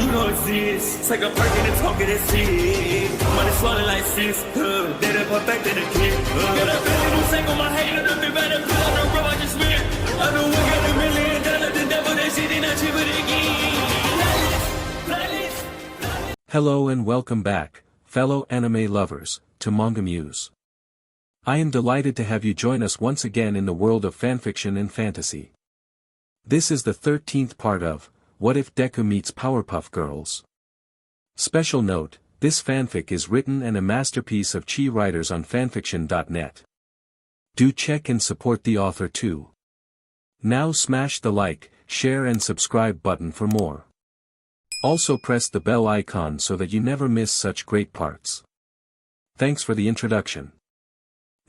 You know it's this. Take a perk and a talk of this shit. Money swollen like sis. They done perfected the kid. Got a billion on single, my hater. Nothing better. Pull out the rope, I just win. I know we got $1 million. The devil, that shit ain't not cheaper again. Hello and welcome back, fellow anime lovers, to MangaMuse. I am delighted to have you join us once again in the world of fanfiction and fantasy. This is the 13th part of What If Deku Meets Powerpuff Girls. Special note, this fanfic is written and a masterpiece of ChiWriters on FANFICTIONnet. Do check and support the author too. Now smash the like, share and subscribe button for more. Also press the bell icon so that you never miss such great parts. Thanks for the introduction.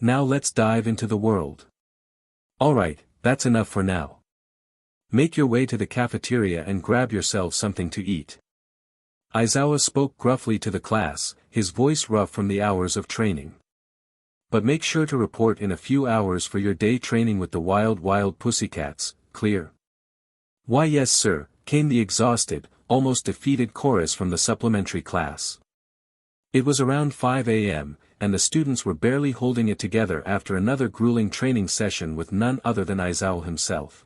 Now let's dive into the world. Alright, that's enough for now. Make your way to the cafeteria and grab yourself something to eat. Aizawa spoke gruffly to the class, his voice rough from the hours of training. But make sure to report in a few hours for your day training with the wild pussycats, clear? Why yes sir, came the exhausted, almost defeated chorus from the supplementary class. It was around 5 a.m., and the students were barely holding it together after another grueling training session with none other than Aizawa himself.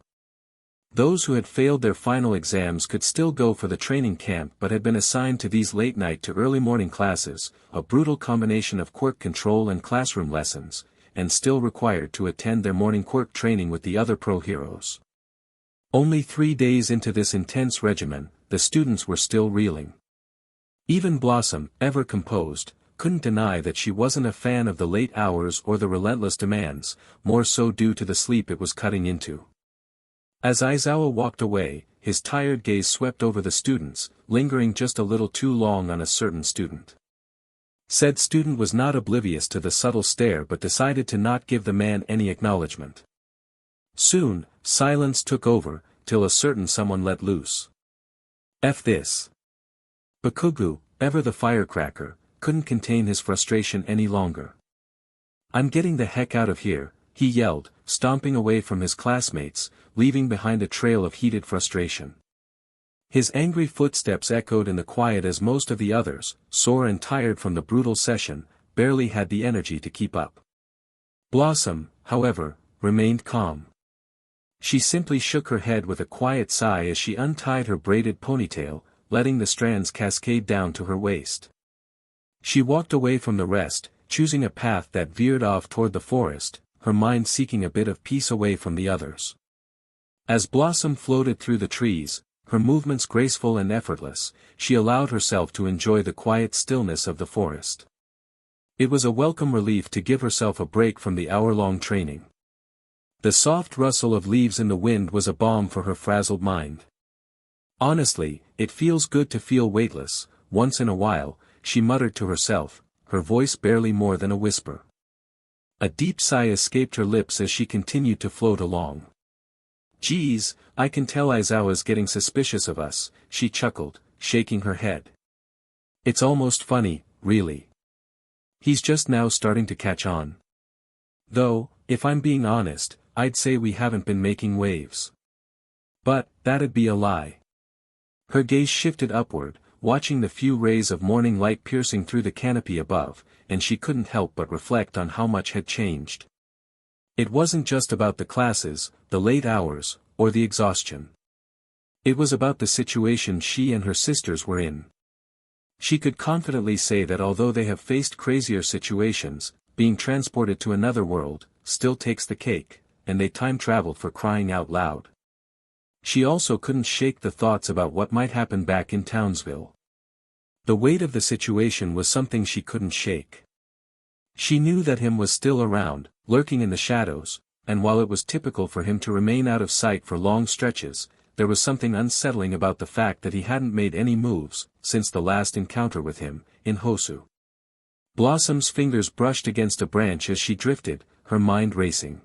Those who had failed their final exams could still go for the training camp but had been assigned to these late night to early morning classes, a brutal combination of quirk control and classroom lessons, and still required to attend their morning quirk training with the other pro heroes. Only 3 days into this intense regimen, the students were still reeling. Even Blossom, ever composed, couldn't deny that she wasn't a fan of the late hours or the relentless demands, more so due to the sleep it was cutting into. As Aizawa walked away, his tired gaze swept over the students, lingering just a little too long on a certain student. Said student was not oblivious to the subtle stare but decided to not give the man any acknowledgement. Soon, silence took over, till a certain someone let loose. F this. Bakugou, ever the firecracker, couldn't contain his frustration any longer. I'm getting the heck out of here, he yelled, stomping away from his classmates, leaving behind a trail of heated frustration. His angry footsteps echoed in the quiet as most of the others, sore and tired from the brutal session, barely had the energy to keep up. Blossom, however, remained calm. She simply shook her head with a quiet sigh as she untied her braided ponytail, letting the strands cascade down to her waist. She walked away from the rest, choosing a path that veered off toward the forest, her mind seeking a bit of peace away from the others. As Blossom floated through the trees, her movements graceful and effortless, she allowed herself to enjoy the quiet stillness of the forest. It was a welcome relief to give herself a break from the hour-long training. The soft rustle of leaves in the wind was a balm for her frazzled mind. Honestly, it feels good to feel weightless, once in a while, she muttered to herself, her voice barely more than a whisper. A deep sigh escaped her lips as she continued to float along. Geez, I can tell Aizawa's getting suspicious of us, she chuckled, shaking her head. It's almost funny, really. He's just now starting to catch on. Though, if I'm being honest, I'd say we haven't been making waves. But, that'd be a lie. Her gaze shifted upward, watching the few rays of morning light piercing through the canopy above, and she couldn't help but reflect on how much had changed. It wasn't just about the classes, the late hours, or the exhaustion. It was about the situation she and her sisters were in. She could confidently say that although they have faced crazier situations, being transported to another world, still takes the cake, and they time-traveled for crying out loud. She also couldn't shake the thoughts about what might happen back in Townsville. The weight of the situation was something she couldn't shake. She knew that him was still around, lurking in the shadows, and while it was typical for him to remain out of sight for long stretches, there was something unsettling about the fact that he hadn't made any moves, since the last encounter with him, in Hosu. Blossom's fingers brushed against a branch as she drifted, her mind racing.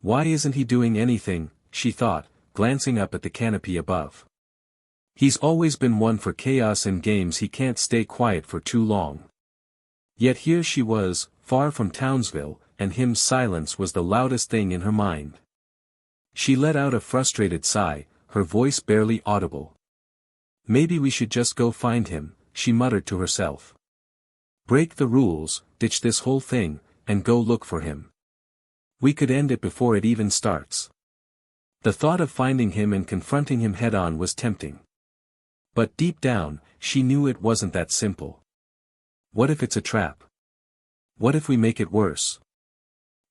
Why isn't he doing anything, she thought, glancing up at the canopy above. He's always been one for chaos and games. He can't stay quiet for too long. Yet here she was, far from Townsville, and him's silence was the loudest thing in her mind. She let out a frustrated sigh, her voice barely audible. Maybe we should just go find him, she muttered to herself. Break the rules, ditch this whole thing, and go look for him. We could end it before it even starts. The thought of finding him and confronting him head-on was tempting. But deep down, she knew it wasn't that simple. What if it's a trap? What if we make it worse?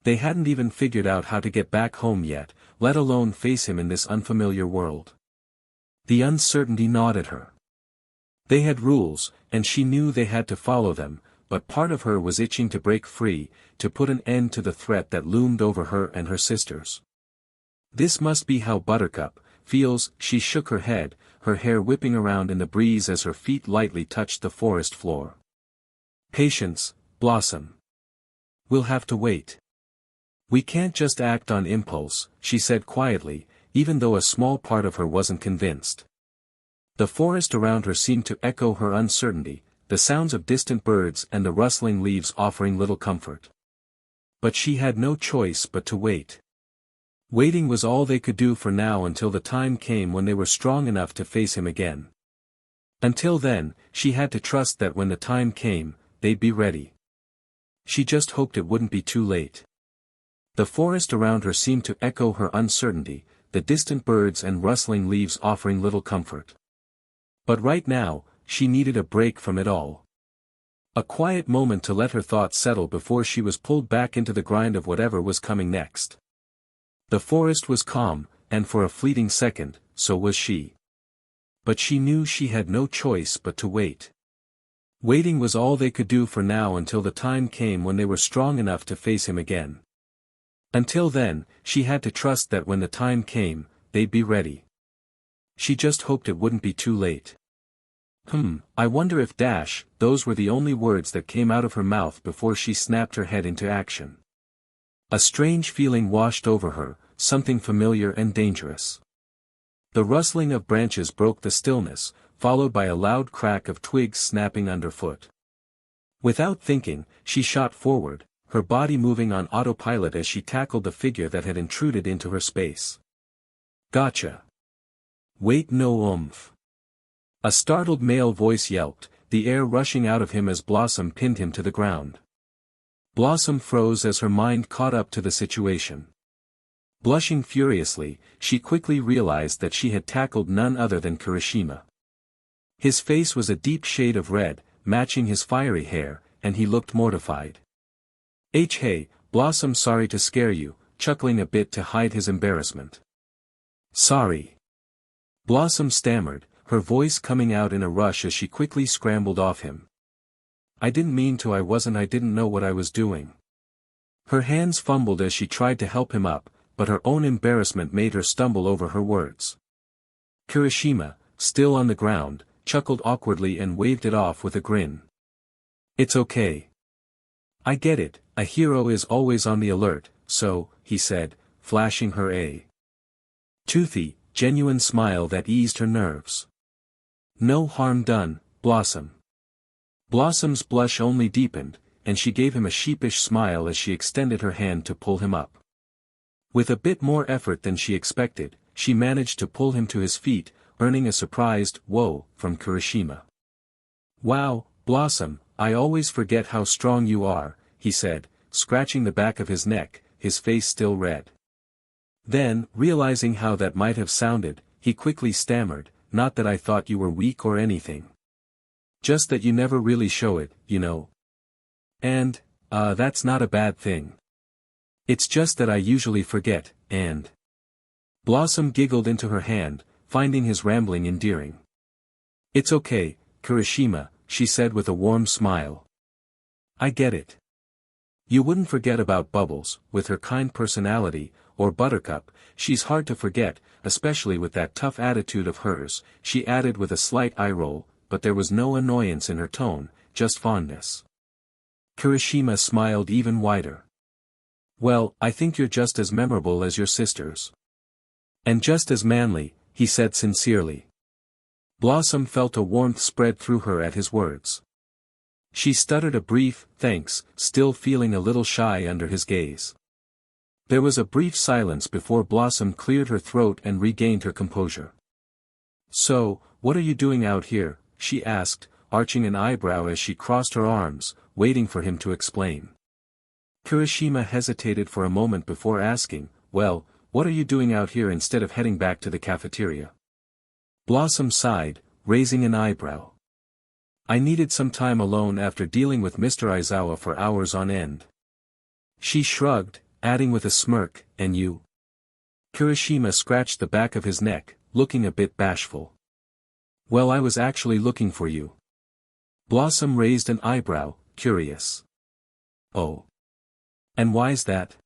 They hadn't even figured out how to get back home yet, let alone face him in this unfamiliar world. The uncertainty gnawed at her. They had rules, and she knew they had to follow them, but part of her was itching to break free, to put an end to the threat that loomed over her and her sisters. This must be how Buttercup feels. She shook her head, her hair whipping around in the breeze as her feet lightly touched the forest floor. Patience, Blossom. We'll have to wait. We can't just act on impulse, she said quietly, even though a small part of her wasn't convinced. The forest around her seemed to echo her uncertainty, the sounds of distant birds and the rustling leaves offering little comfort. But she had no choice but to wait. Waiting was all they could do for now until the time came when they were strong enough to face him again. Until then, she had to trust that when the time came, they'd be ready. She just hoped it wouldn't be too late. The forest around her seemed to echo her uncertainty, the distant birds and rustling leaves offering little comfort. But right now, she needed a break from it all. A quiet moment to let her thoughts settle before she was pulled back into the grind of whatever was coming next. The forest was calm, and for a fleeting second, so was she. But she knew she had no choice but to wait. Waiting was all they could do for now until the time came when they were strong enough to face him again. Until then, she had to trust that when the time came, they'd be ready. She just hoped it wouldn't be too late. I wonder if those were the only words that came out of her mouth before she snapped her head into action. A strange feeling washed over her, something familiar and dangerous. The rustling of branches broke the stillness, followed by a loud crack of twigs snapping underfoot. Without thinking, she shot forward, her body moving on autopilot as she tackled the figure that had intruded into her space. Gotcha. Wait, no oomph. A startled male voice yelped, the air rushing out of him as Blossom pinned him to the ground. Blossom froze as her mind caught up to the situation. Blushing furiously, she quickly realized that she had tackled none other than Kirishima. His face was a deep shade of red, matching his fiery hair, and he looked mortified. Hey, Blossom, sorry to scare you, chuckling a bit to hide his embarrassment. Sorry. Blossom stammered, her voice coming out in a rush as she quickly scrambled off him. I didn't mean to, I didn't know what I was doing. Her hands fumbled as she tried to help him up, but her own embarrassment made her stumble over her words. Kirishima, still on the ground, chuckled awkwardly and waved it off with a grin. It's okay. I get it, a hero is always on the alert, so, he said, flashing her a toothy, genuine smile that eased her nerves. No harm done, Blossom. Blossom's blush only deepened, and she gave him a sheepish smile as she extended her hand to pull him up. With a bit more effort than she expected, she managed to pull him to his feet, earning a surprised "whoa" from Kirishima. Wow, Blossom, I always forget how strong you are, he said, scratching the back of his neck, his face still red. Then, realizing how that might have sounded, he quickly stammered, not that I thought you were weak or anything. Just that you never really show it, you know. And, that's not a bad thing. It's just that I usually forget, and... Blossom giggled into her hand, finding his rambling endearing. It's okay, Kirishima, she said with a warm smile. I get it. You wouldn't forget about Bubbles, with her kind personality, or Buttercup, she's hard to forget, especially with that tough attitude of hers, she added with a slight eye roll, but there was no annoyance in her tone, just fondness. Kirishima smiled even wider. Well, I think you're just as memorable as your sisters. And just as manly, he said sincerely. Blossom felt a warmth spread through her at his words. She stuttered a brief, thanks, still feeling a little shy under his gaze. There was a brief silence before Blossom cleared her throat and regained her composure. So, what are you doing out here?" she asked, arching an eyebrow as she crossed her arms, waiting for him to explain. Kirishima hesitated for a moment before asking, "Well, what are you doing out here instead of heading back to the cafeteria?" Blossom sighed, raising an eyebrow. "I needed some time alone after dealing with Mr. Aizawa for hours on end." She shrugged, adding with a smirk, "And you?" Kirishima scratched the back of his neck, looking a bit bashful. "Well, I was actually looking for you." Blossom raised an eyebrow, curious. "Oh. And why's that?"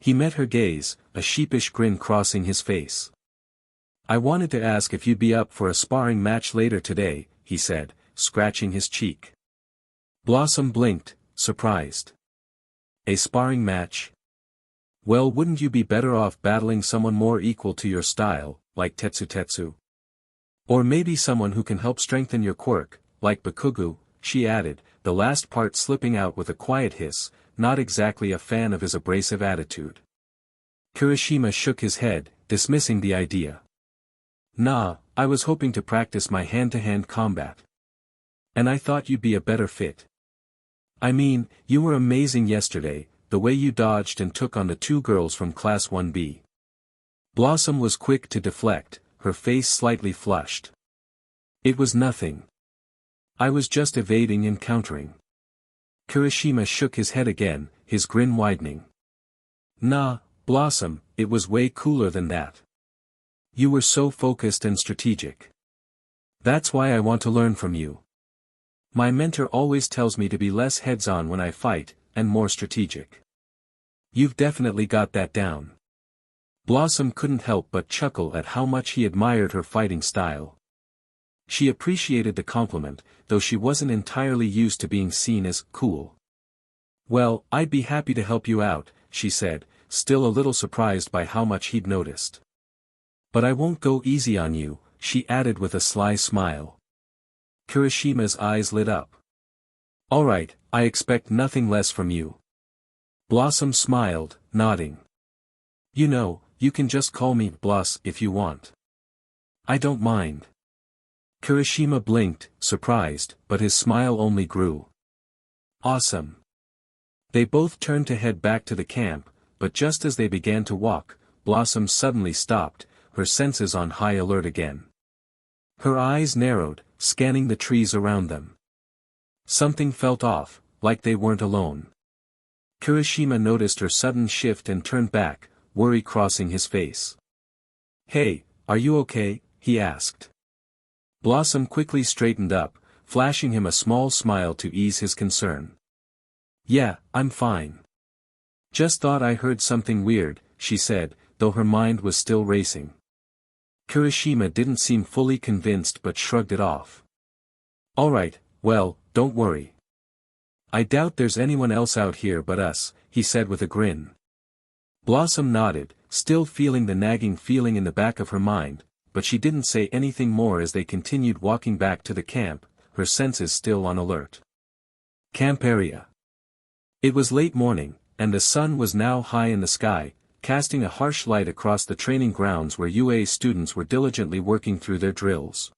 He met her gaze, a sheepish grin crossing his face. "I wanted to ask if you'd be up for a sparring match later today," he said, scratching his cheek. Blossom blinked, surprised. "A sparring match? Well, wouldn't you be better off battling someone more equal to your style, like Tetsu? Or maybe someone who can help strengthen your quirk, like Bakugou," she added, the last part slipping out with a quiet hiss, not exactly a fan of his abrasive attitude. Kirishima shook his head, dismissing the idea. "Nah, I was hoping to practice my hand-to-hand combat. And I thought you'd be a better fit. I mean, you were amazing yesterday, the way you dodged and took on the two girls from Class 1B. Blossom was quick to deflect, her face slightly flushed. "It was nothing. I was just evading and countering." Kirishima shook his head again, his grin widening. "Nah, Blossom, it was way cooler than that. You were so focused and strategic. That's why I want to learn from you. My mentor always tells me to be less heads-on when I fight, and more strategic. You've definitely got that down." Blossom couldn't help but chuckle at how much he admired her fighting style. She appreciated the compliment, though she wasn't entirely used to being seen as cool. "Well, I'd be happy to help you out," she said, still a little surprised by how much he'd noticed. "But I won't go easy on you," she added with a sly smile. Kirishima's eyes lit up. "All right, I expect nothing less from you." Blossom smiled, nodding. "You know, you can just call me Bloss if you want. I don't mind." Kirishima blinked, surprised, but his smile only grew. "Awesome." They both turned to head back to the camp, but just as they began to walk, Blossom suddenly stopped, her senses on high alert again. Her eyes narrowed, scanning the trees around them. Something felt off, like they weren't alone. Kirishima noticed her sudden shift and turned back, worry crossing his face. "Hey, are you okay?" he asked. Blossom quickly straightened up, flashing him a small smile to ease his concern. "Yeah, I'm fine. Just thought I heard something weird," she said, though her mind was still racing. Kirishima didn't seem fully convinced but shrugged it off. "All right, well, don't worry. I doubt there's anyone else out here but us," he said with a grin. Blossom nodded, still feeling the nagging feeling in the back of her mind, but she didn't say anything more as they continued walking back to the camp, her senses still on alert. Camp area. It was late morning, and the sun was now high in the sky, casting a harsh light across the training grounds where UA students were diligently working through their drills.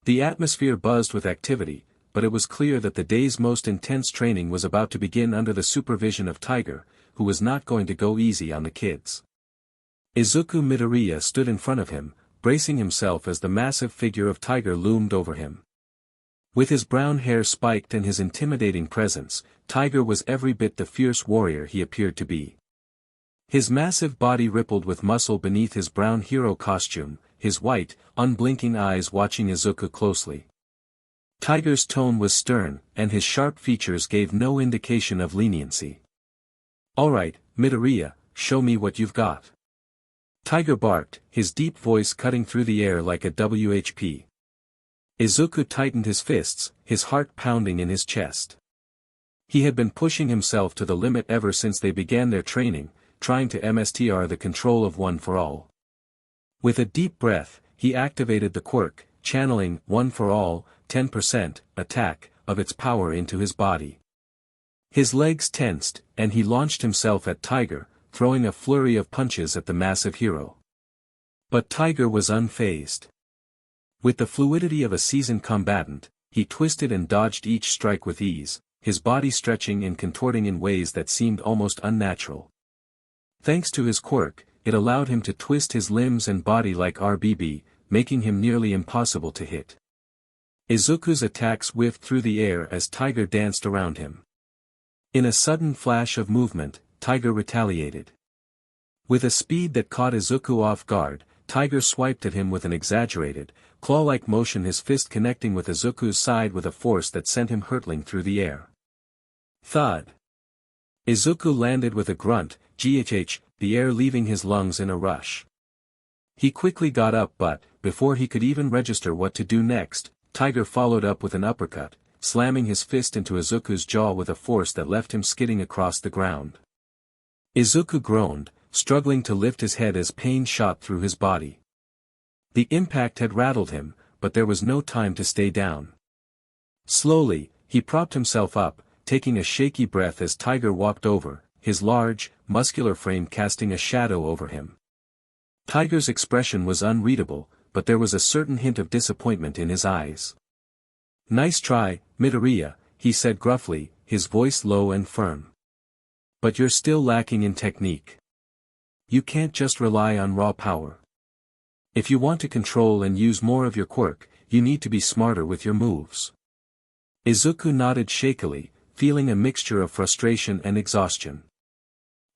The atmosphere buzzed with activity, but it was clear that the day's most intense training was about to begin under the supervision of Tiger, who was not going to go easy on the kids. Izukumidoriya stood in front of him, bracing himself as the massive figure of Tiger loomed over him. With his brown hair spiked and his intimidating presence, Tiger was every bit the fierce warrior he appeared to be. His massive body rippled with muscle beneath his brown hero costume, his white, unblinking eyes watching Izuku closely. Tiger's tone was stern, and his sharp features gave no indication of leniency. "All right, Midoriya, show me what you've got." Tiger barked, his deep voice cutting through the air like a WHP. Izuku tightened his fists, his heart pounding in his chest. He had been pushing himself to the limit ever since they began their training, trying to MSTR the control of One for All. With a deep breath, he activated the quirk, channeling One for All, 10%, attack, of its power into his body. His legs tensed, and he launched himself at Tiger, throwing a flurry of punches at the massive hero. But Tiger was unfazed. With the fluidity of a seasoned combatant, he twisted and dodged each strike with ease, his body stretching and contorting in ways that seemed almost unnatural. Thanks to his quirk, it allowed him to twist his limbs and body like RBB, making him nearly impossible to hit. Izuku's attacks whiffed through the air as Tiger danced around him. In a sudden flash of movement, Tiger retaliated. With a speed that caught Izuku off guard, Tiger swiped at him with an exaggerated, claw-like motion, his fist connecting with Izuku's side with a force that sent him hurtling through the air. Thud! Izuku landed with a grunt, ghh, the air leaving his lungs in a rush. He quickly got up but, before he could even register what to do next, Tiger followed up with an uppercut, slamming his fist into Izuku's jaw with a force that left him skidding across the ground. Izuku groaned, struggling to lift his head as pain shot through his body. The impact had rattled him, but there was no time to stay down. Slowly, he propped himself up, taking a shaky breath as Tiger walked over, his large, muscular frame casting a shadow over him. Tiger's expression was unreadable, but there was a certain hint of disappointment in his eyes. "Nice try, Midoriya," he said gruffly, his voice low and firm. "But you're still lacking in technique. You can't just rely on raw power. If you want to control and use more of your quirk, you need to be smarter with your moves." Izuku nodded shakily, feeling a mixture of frustration and exhaustion.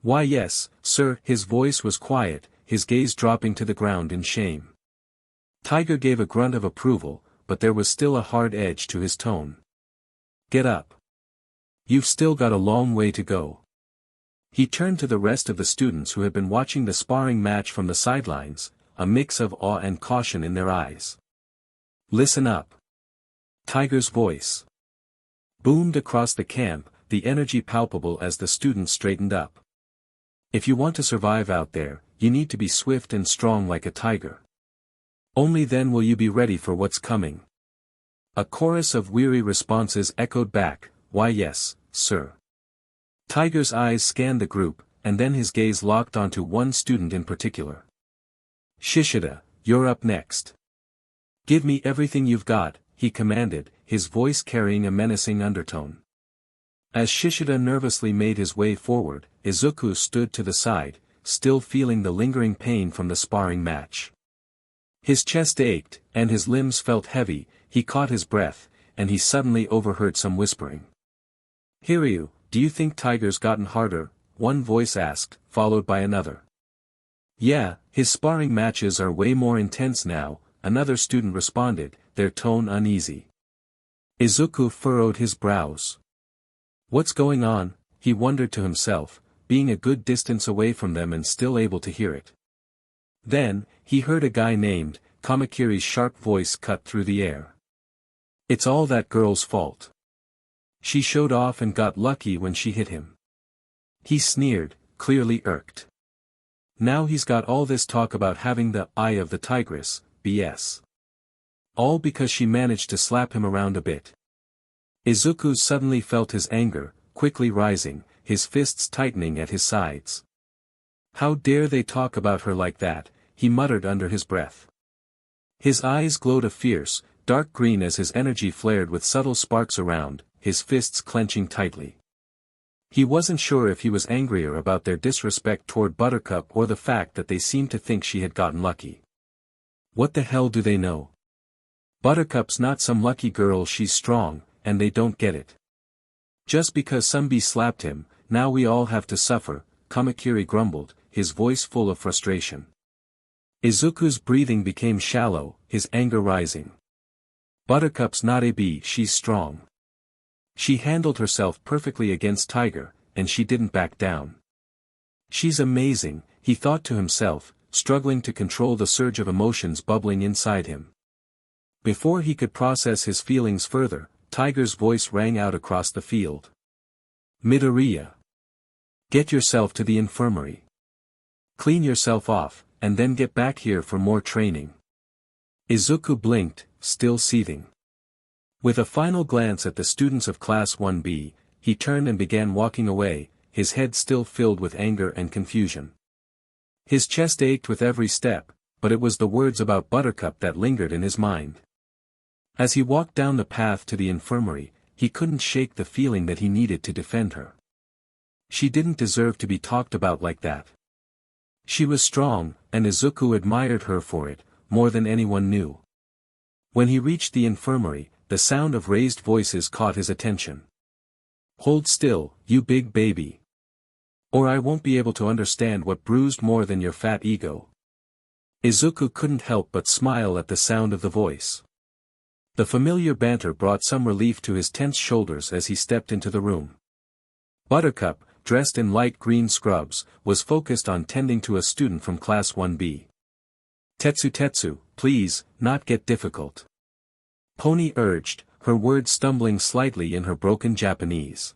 "Why yes, sir," his voice was quiet, his gaze dropping to the ground in shame. Tiger gave a grunt of approval, but there was still a hard edge to his tone. "Get up. You've still got a long way to go." He turned to the rest of the students who had been watching the sparring match from the sidelines, a mix of awe and caution in their eyes. "Listen up." Tiger's voice boomed across the camp, the energy palpable as the students straightened up. "If you want to survive out there, you need to be swift and strong like a tiger. Only then will you be ready for what's coming." A chorus of weary responses echoed back, "Why yes, sir." Tiger's eyes scanned the group, and then his gaze locked onto one student in particular. "Shishida, you're up next. Give me everything you've got," he commanded, his voice carrying a menacing undertone. As Shishida nervously made his way forward, Izuku stood to the side, still feeling the lingering pain from the sparring match. His chest ached, and his limbs felt heavy, he caught his breath, and he suddenly overheard some whispering. "Hiryu, do you think Tiger's gotten harder?" one voice asked, followed by another. "Yeah, his sparring matches are way more intense now," another student responded, their tone uneasy. Izuku furrowed his brows. "What's going on?" he wondered to himself, being a good distance away from them and still able to hear it. Then, he heard a guy named Kamakiri's sharp voice cut through the air. "It's all that girl's fault. She showed off and got lucky when she hit him." He sneered, clearly irked. "Now he's got all this talk about having the eye of the tigress, BS. All because she managed to slap him around a bit." Izuku suddenly felt his anger, quickly rising, his fists tightening at his sides. "How dare they talk about her like that," he muttered under his breath. His eyes glowed a fierce, dark green as his energy flared with subtle sparks around, his fists clenching tightly. He wasn't sure if he was angrier about their disrespect toward Buttercup or the fact that they seemed to think she had gotten lucky. What the hell do they know? Buttercup's not some lucky girl, she's strong, and they don't get it. Just because some bee slapped him, now we all have to suffer, Kamakiri grumbled, his voice full of frustration. Izuku's breathing became shallow, his anger rising. Buttercup's not a bee, she's strong. She handled herself perfectly against Tiger, and she didn't back down. She's amazing, he thought to himself, struggling to control the surge of emotions bubbling inside him. Before he could process his feelings further, Tiger's voice rang out across the field. "Midoriya. Get yourself to the infirmary. Clean yourself off, and then get back here for more training." Izuku blinked, still seething. With a final glance at the students of Class 1B, he turned and began walking away, his head still filled with anger and confusion. His chest ached with every step, but it was the words about Buttercup that lingered in his mind. As he walked down the path to the infirmary, he couldn't shake the feeling that he needed to defend her. She didn't deserve to be talked about like that. She was strong, and Izuku admired her for it, more than anyone knew. When he reached the infirmary, the sound of raised voices caught his attention. "Hold still, you big baby. Or I won't be able to understand what bruised more than your fat ego." Izuku couldn't help but smile at the sound of the voice. The familiar banter brought some relief to his tense shoulders as he stepped into the room. Buttercup, dressed in light green scrubs, was focused on tending to a student from Class 1B. "Tetsu, please, not get difficult," Pony urged, her words stumbling slightly in her broken Japanese.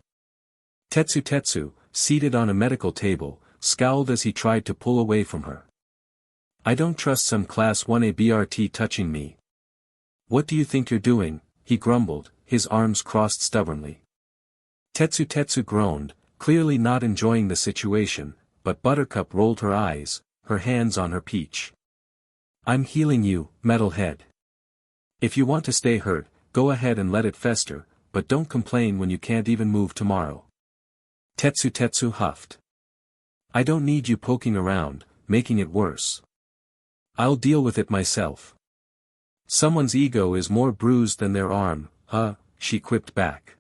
Tetsu, seated on a medical table, scowled as he tried to pull away from her. "I don't trust some Class 1A BRT touching me." "What do you think you're doing?" he grumbled, his arms crossed stubbornly. Tetsu groaned, clearly not enjoying the situation, but Buttercup rolled her eyes, her hands on her peach. "I'm healing you, metalhead. If you want to stay hurt, go ahead and let it fester, but don't complain when you can't even move tomorrow." Tetsu huffed. "I don't need you poking around, making it worse. I'll deal with it myself." "Someone's ego is more bruised than their arm, she quipped back.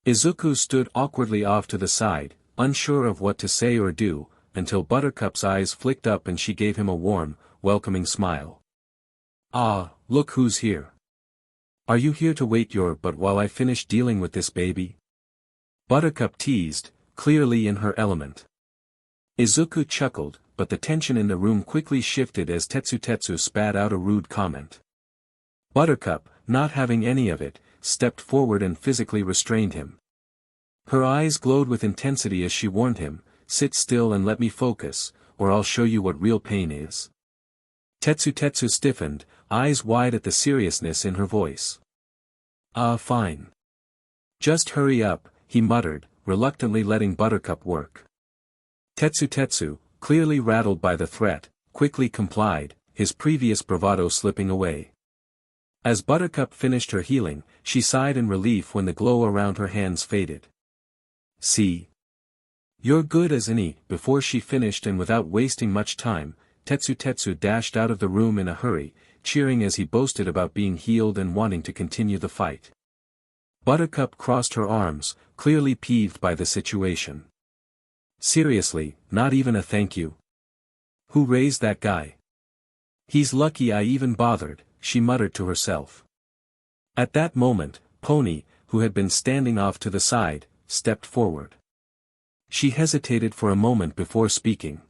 Izuku stood awkwardly off to the side, unsure of what to say or do, until Buttercup's eyes flicked up and she gave him a warm, welcoming smile. "Ah, look who's here. Are you here to wait your butt while I finish dealing with this baby?" Buttercup teased, clearly in her element. Izuku chuckled, but the tension in the room quickly shifted as Tetsu spat out a rude comment. Buttercup, not having any of it, stepped forward and physically restrained him. Her eyes glowed with intensity as she warned him, "Sit still and let me focus, or I'll show you what real pain is." Tetsu stiffened, eyes wide at the seriousness in her voice. Fine. Just hurry up," he muttered, reluctantly letting Buttercup work. Tetsu, clearly rattled by the threat, quickly complied, his previous bravado slipping away. As Buttercup finished her healing, she sighed in relief when the glow around her hands faded. "See? You're good as any." Before she finished and without wasting much time, Tetsu dashed out of the room in a hurry, cheering as he boasted about being healed and wanting to continue the fight. Buttercup crossed her arms, clearly peeved by the situation. "Seriously, not even a thank you? Who raised that guy? He's lucky I even bothered," she muttered to herself. At that moment, Pony, who had been standing off to the side, stepped forward. She hesitated for a moment before speaking.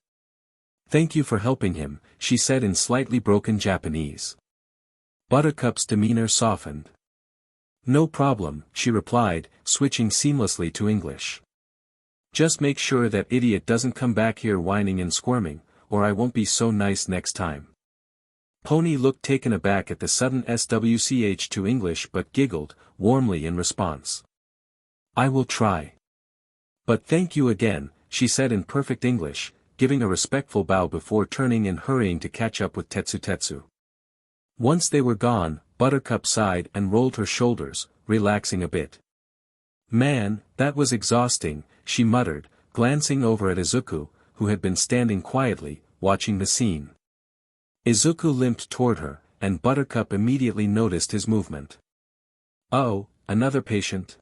"Thank you for helping him," she said in slightly broken Japanese. Buttercup's demeanor softened. "No problem," she replied, switching seamlessly to English. "Just make sure that idiot doesn't come back here whining and squirming, or I won't be so nice next time." Pony looked taken aback at the sudden switch to English but giggled, warmly in response. "I will try. But thank you again," she said in perfect English, giving a respectful bow before turning and hurrying to catch up with Tetsu. Once they were gone, Buttercup sighed and rolled her shoulders, relaxing a bit. "Man, that was exhausting," she muttered, glancing over at Izuku, who had been standing quietly, watching the scene. Izuku limped toward her, and Buttercup immediately noticed his movement. "Oh, another patient?"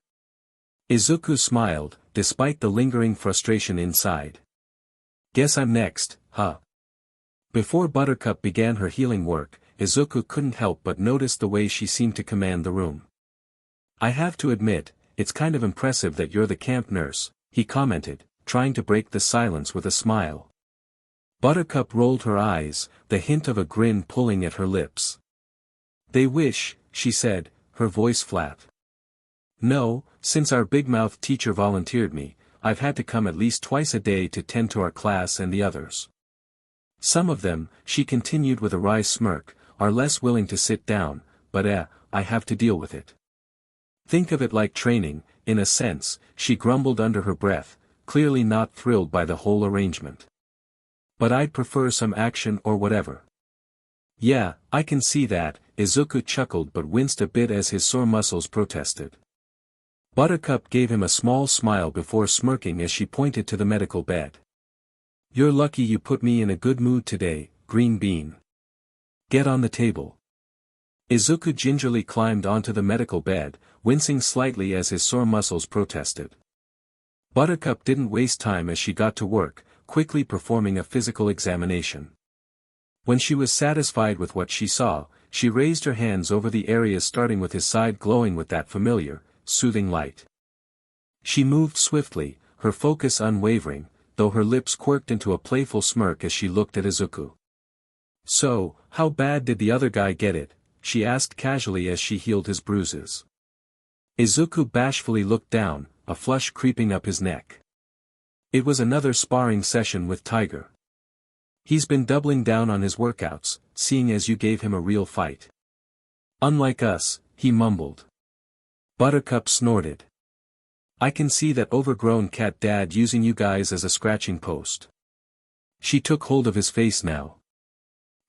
Izuku smiled, despite the lingering frustration inside. "Guess I'm next, huh?" Before Buttercup began her healing work, Izuku couldn't help but notice the way she seemed to command the room. "I have to admit, it's kind of impressive that you're the camp nurse," he commented, trying to break the silence with a smile. Buttercup rolled her eyes, the hint of a grin pulling at her lips. "They wish," she said, her voice flat. "No, since our big-mouthed teacher volunteered me, I've had to come at least twice a day to tend to our class and the others. Some of them," she continued with a wry smirk, "are less willing to sit down, but I have to deal with it. Think of it like training, in a sense," she grumbled under her breath, clearly not thrilled by the whole arrangement. "But I'd prefer some action or whatever." Yeah, I can see that, Izuku chuckled but winced a bit as his sore muscles protested. Buttercup gave him a small smile before smirking as she pointed to the medical bed. You're lucky you put me in a good mood today, Green Bean. Get on the table. Izuku gingerly climbed onto the medical bed, wincing slightly as his sore muscles protested. Buttercup didn't waste time as she got to work, quickly performing a physical examination. When she was satisfied with what she saw, she raised her hands over the areas starting with his side glowing with that familiar, soothing light. She moved swiftly, her focus unwavering, though her lips quirked into a playful smirk as she looked at Izuku. So, how bad did the other guy get it? She asked casually as she healed his bruises. Izuku bashfully looked down, a flush creeping up his neck. It was another sparring session with Tiger. He's been doubling down on his workouts, seeing as you gave him a real fight. Unlike us, he mumbled. Buttercup snorted. I can see that overgrown cat dad using you guys as a scratching post. She took hold of his face now.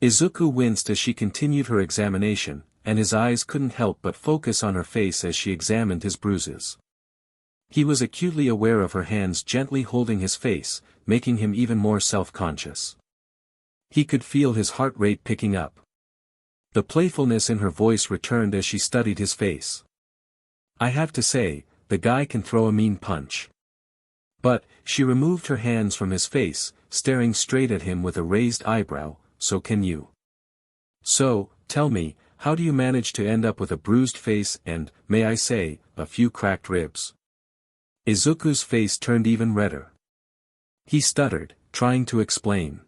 Izuku winced as she continued her examination, and his eyes couldn't help but focus on her face as she examined his bruises. He was acutely aware of her hands gently holding his face, making him even more self-conscious. He could feel his heart rate picking up. The playfulness in her voice returned as she studied his face. I have to say, the guy can throw a mean punch. But, she removed her hands from his face, staring straight at him with a raised eyebrow, so can you. So, tell me, how do you manage to end up with a bruised face and, may I say, a few cracked ribs? Izuku's face turned even redder. He stuttered, trying to explain.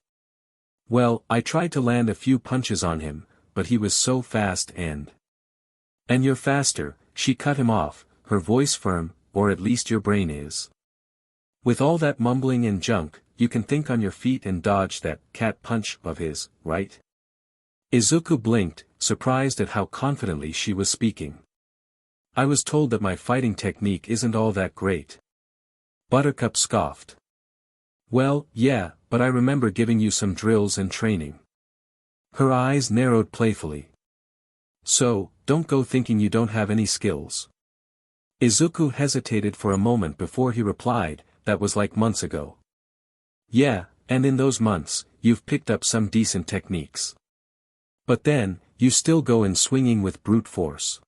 Well, I tried to land a few punches on him, but he was so fast and you're faster, she cut him off, her voice firm, or at least your brain is. With all that mumbling and junk, you can think on your feet and dodge that cat punch of his, right? Izuku blinked, surprised at how confidently she was speaking. I was told that my fighting technique isn't all that great. Buttercup scoffed. Well, yeah, but I remember giving you some drills and training. Her eyes narrowed playfully. So, don't go thinking you don't have any skills. Izuku hesitated for a moment before he replied, that was like months ago. Yeah, and in those months, you've picked up some decent techniques. But then, you still go in swinging with brute force.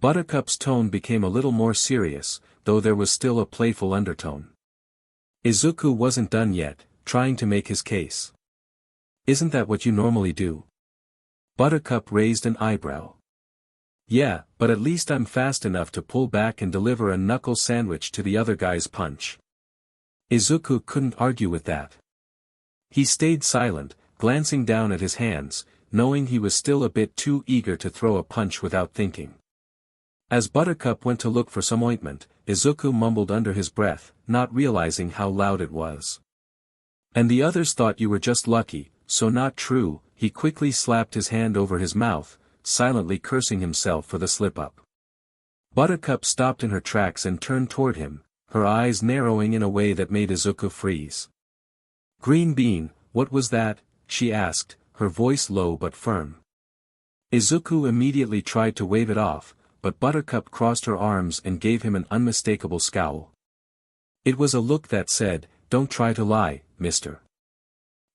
Buttercup's tone became a little more serious, though there was still a playful undertone. Izuku wasn't done yet, trying to make his case. Isn't that what you normally do? Buttercup raised an eyebrow. Yeah, but at least I'm fast enough to pull back and deliver a knuckle sandwich to the other guy's punch. Izuku couldn't argue with that. He stayed silent, glancing down at his hands, knowing he was still a bit too eager to throw a punch without thinking. As Buttercup went to look for some ointment, Izuku mumbled under his breath, not realizing how loud it was. And the others thought you were just lucky, so not true. He quickly slapped his hand over his mouth, silently cursing himself for the slip-up. Buttercup stopped in her tracks and turned toward him, her eyes narrowing in a way that made Izuku freeze. Green Bean, what was that? She asked, her voice low but firm. Izuku immediately tried to wave it off, but Buttercup crossed her arms and gave him an unmistakable scowl. It was a look that said, don't try to lie, mister.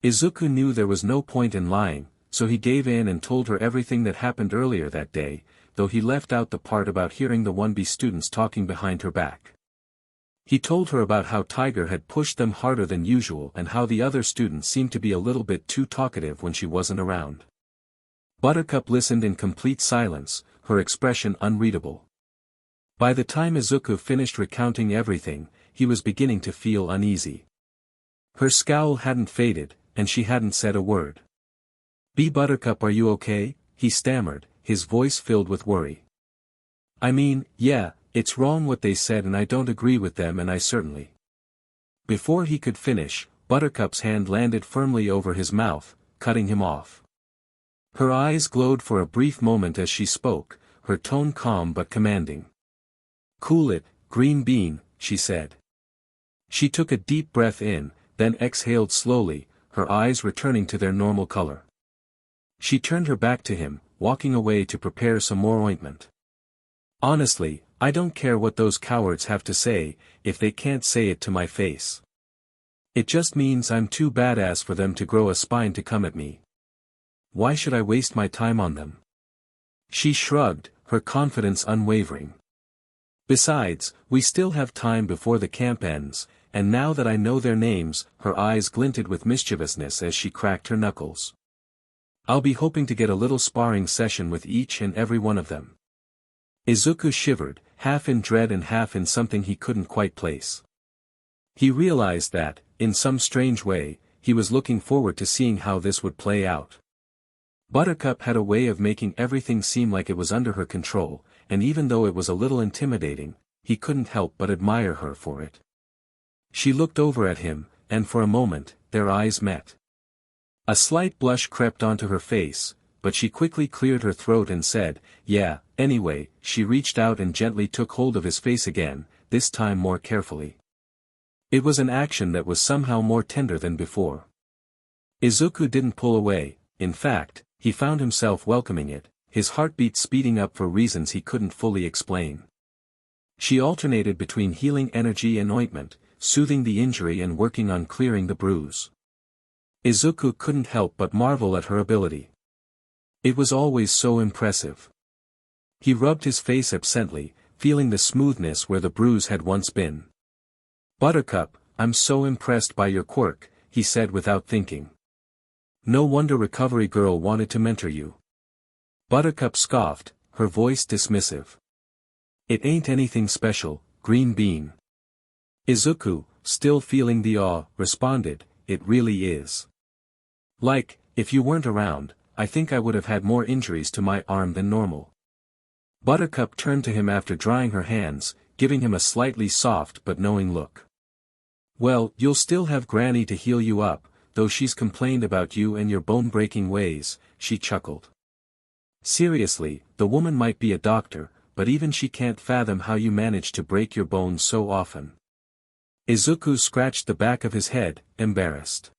Izuku knew there was no point in lying, so he gave in and told her everything that happened earlier that day, though he left out the part about hearing the 1B students talking behind her back. He told her about how Tiger had pushed them harder than usual and how the other students seemed to be a little bit too talkative when she wasn't around. Buttercup listened in complete silence, her expression unreadable. By the time Izuku finished recounting everything, he was beginning to feel uneasy. Her scowl hadn't faded, and she hadn't said a word. Buttercup, are you okay? He stammered, his voice filled with worry. I mean, yeah, it's wrong what they said and I don't agree with them and I certainly. Before he could finish, Buttercup's hand landed firmly over his mouth, cutting him off. Her eyes glowed for a brief moment as she spoke, her tone calm but commanding. Cool it, Green Bean, she said. She took a deep breath in, then exhaled slowly, her eyes returning to their normal color. She turned her back to him, walking away to prepare some more ointment. Honestly, I don't care what those cowards have to say, if they can't say it to my face. It just means I'm too badass for them to grow a spine to come at me. Why should I waste my time on them? She shrugged, her confidence unwavering. Besides, we still have time before the camp ends, and now that I know their names, her eyes glinted with mischievousness as she cracked her knuckles. I'll be hoping to get a little sparring session with each and every one of them. Izuku shivered, half in dread and half in something he couldn't quite place. He realized that, in some strange way, he was looking forward to seeing how this would play out. Buttercup had a way of making everything seem like it was under her control, and even though it was a little intimidating, he couldn't help but admire her for it. She looked over at him, and for a moment, their eyes met. A slight blush crept onto her face, but she quickly cleared her throat and said, "Yeah, anyway." She reached out and gently took hold of his face again, this time more carefully. It was an action that was somehow more tender than before. Izuku didn't pull away, in fact, he found himself welcoming it, his heartbeat speeding up for reasons he couldn't fully explain. She alternated between healing energy and ointment, soothing the injury and working on clearing the bruise. Izuku couldn't help but marvel at her ability. It was always so impressive. He rubbed his face absently, feeling the smoothness where the bruise had once been. "Buttercup, I'm so impressed by your quirk," he said without thinking. "No wonder Recovery Girl wanted to mentor you." Buttercup scoffed, her voice dismissive. "It ain't anything special, Green Bean." Izuku, still feeling the awe, responded, "It really is. Like, if you weren't around, I think I would have had more injuries to my arm than normal." Buttercup turned to him after drying her hands, giving him a slightly soft but knowing look. "Well, you'll still have Granny to heal you up, though she's complained about you and your bone-breaking ways," she chuckled. "Seriously, the woman might be a doctor, but even she can't fathom how you manage to break your bones so often." Izuku scratched the back of his head, embarrassed.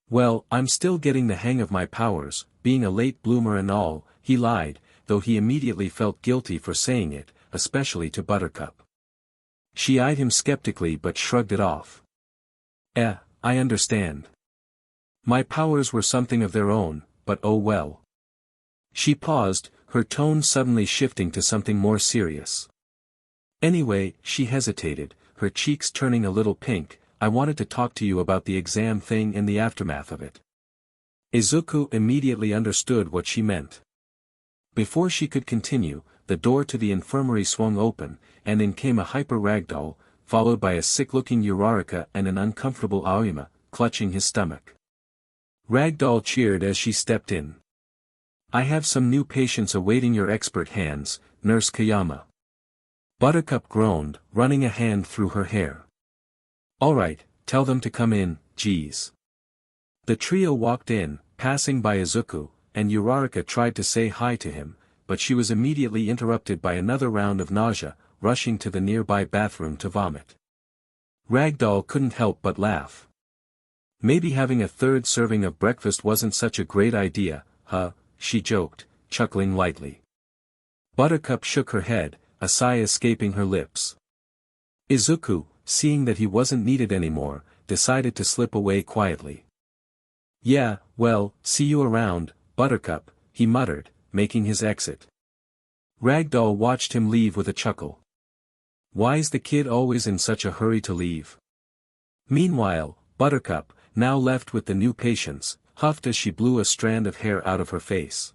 "Well, I'm still getting the hang of my powers, being a late bloomer and all," he lied, though he immediately felt guilty for saying it, especially to Buttercup. She eyed him skeptically but shrugged it off. I understand. My powers were something of their own, but oh well." She paused, her tone suddenly shifting to something more serious. "Anyway," she hesitated, her cheeks turning a little pink, "I wanted to talk to you about the exam thing and the aftermath of it." Izuku immediately understood what she meant. Before she could continue, the door to the infirmary swung open, and in came a hyper ragdoll, followed by a sick-looking Uraraka and an uncomfortable Aoyama, clutching his stomach. Ragdoll cheered as she stepped in. "I have some new patients awaiting your expert hands, Nurse Kayama." Buttercup groaned, running a hand through her hair. "All right, tell them to come in, geez." The trio walked in, passing by Izuku, and Uraraka tried to say hi to him, but she was immediately interrupted by another round of nausea, rushing to the nearby bathroom to vomit. Ragdoll couldn't help but laugh. "Maybe having a third serving of breakfast wasn't such a great idea, huh?" she joked, chuckling lightly. Buttercup shook her head, a sigh escaping her lips. Izuku, seeing that he wasn't needed anymore, decided to slip away quietly. "Yeah, well, see you around, Buttercup," he muttered, making his exit. Ragdoll watched him leave with a chuckle. Why's the kid always in such a hurry to leave? Meanwhile, Buttercup, now left with the new patients, huffed as she blew a strand of hair out of her face.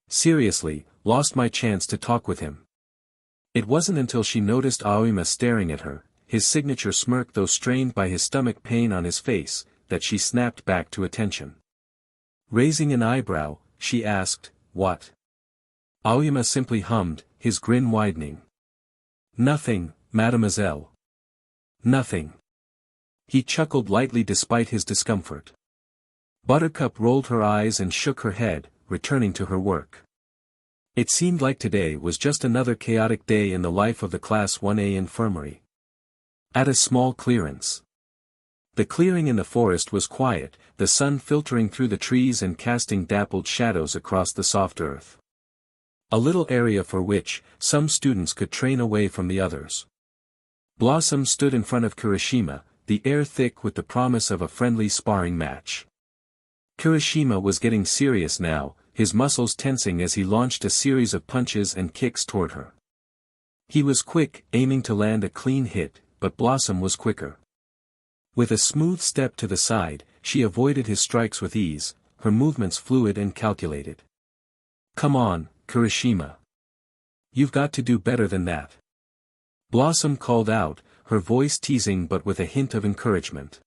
"Seriously, lost my chance to talk with him." It wasn't until she noticed Aoyama staring at her, his signature smirk though strained by his stomach pain on his face, that she snapped back to attention. Raising an eyebrow, she asked, "What?" Aoyama simply hummed, his grin widening. "Nothing, mademoiselle. Nothing." He chuckled lightly despite his discomfort. Buttercup rolled her eyes and shook her head, returning to her work. It seemed like today was just another chaotic day in the life of the Class 1A infirmary. At a small clearance. The clearing in the forest was quiet, the sun filtering through the trees and casting dappled shadows across the soft earth. A little area for which, some students could train away from the others. Blossom stood in front of Kirishima, the air thick with the promise of a friendly sparring match. Kirishima was getting serious now, his muscles tensing as he launched a series of punches and kicks toward her. He was quick, aiming to land a clean hit, but Blossom was quicker. With a smooth step to the side, she avoided his strikes with ease, her movements fluid and calculated. "Come on, Kirishima. You've got to do better than that." Blossom called out, her voice teasing but with a hint of encouragement.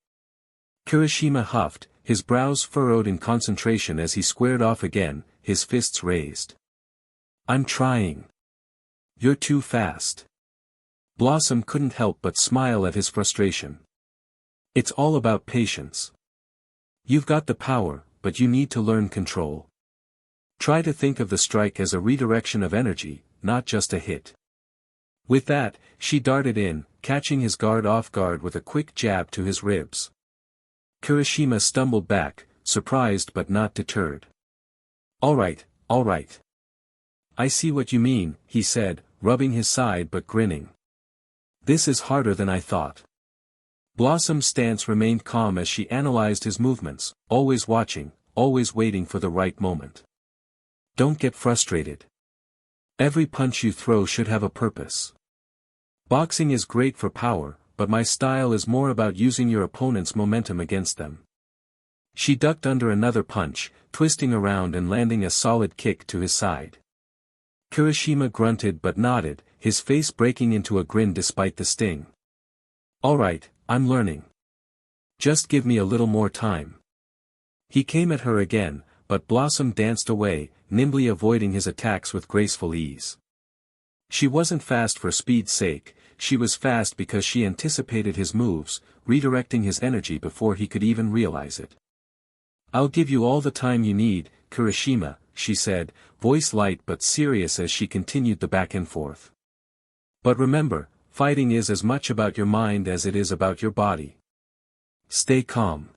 Kirishima huffed, his brows furrowed in concentration as he squared off again, his fists raised. "I'm trying. You're too fast." Blossom couldn't help but smile at his frustration. "It's all about patience. You've got the power, but you need to learn control. Try to think of the strike as a redirection of energy, not just a hit." With that, she darted in, catching his guard off guard with a quick jab to his ribs. Kirishima stumbled back, surprised but not deterred. All right. I see what you mean," he said, rubbing his side but grinning. "This is harder than I thought." Blossom's stance remained calm as she analyzed his movements, always watching, always waiting for the right moment. "Don't get frustrated. Every punch you throw should have a purpose. Boxing is great for power, but my style is more about using your opponent's momentum against them." She ducked under another punch, twisting around and landing a solid kick to his side. Kirishima grunted but nodded, his face breaking into a grin despite the sting. "All right, I'm learning. Just give me a little more time." He came at her again, but Blossom danced away, nimbly avoiding his attacks with graceful ease. She wasn't fast for speed's sake, she was fast because she anticipated his moves, redirecting his energy before he could even realize it. "I'll give you all the time you need, Kirishima," she said, voice light but serious as she continued the back and forth. "But remember, fighting is as much about your mind as it is about your body. Stay calm.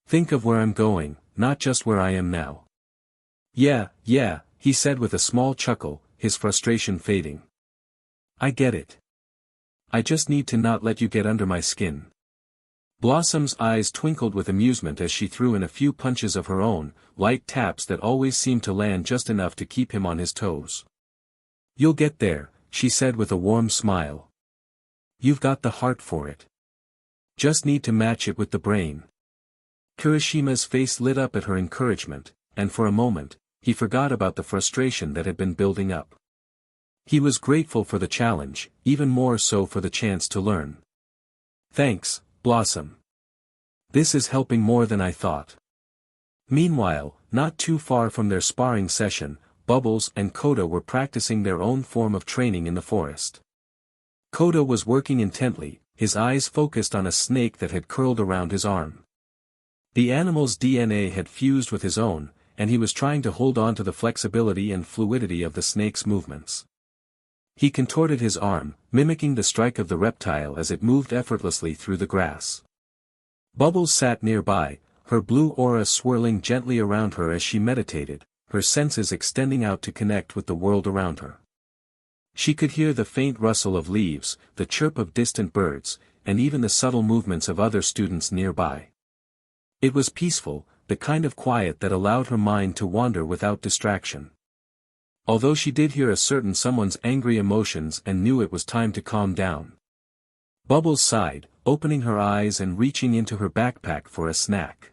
Think of where I'm going, not just where I am now." Yeah, he said with a small chuckle, his frustration fading. "I get it. I just need to not let you get under my skin." Blossom's eyes twinkled with amusement as she threw in a few punches of her own, light taps that always seemed to land just enough to keep him on his toes. "You'll get there," she said with a warm smile. "You've got the heart for it. Just need to match it with the brain." Kirishima's face lit up at her encouragement, and for a moment, he forgot about the frustration that had been building up. He was grateful for the challenge, even more so for the chance to learn. "Thanks, Blossom. This is helping more than I thought." Meanwhile, not too far from their sparring session, Bubbles and Koda were practicing their own form of training in the forest. Koda was working intently, his eyes focused on a snake that had curled around his arm. The animal's DNA had fused with his own, and he was trying to hold on to the flexibility and fluidity of the snake's movements. He contorted his arm, mimicking the strike of the reptile as it moved effortlessly through the grass. Bubbles sat nearby, her blue aura swirling gently around her as she meditated, her senses extending out to connect with the world around her. She could hear the faint rustle of leaves, the chirp of distant birds, and even the subtle movements of other students nearby. It was peaceful, the kind of quiet that allowed her mind to wander without distraction. Although she did hear a certain someone's angry emotions and knew it was time to calm down. Bubbles sighed, opening her eyes and reaching into her backpack for a snack.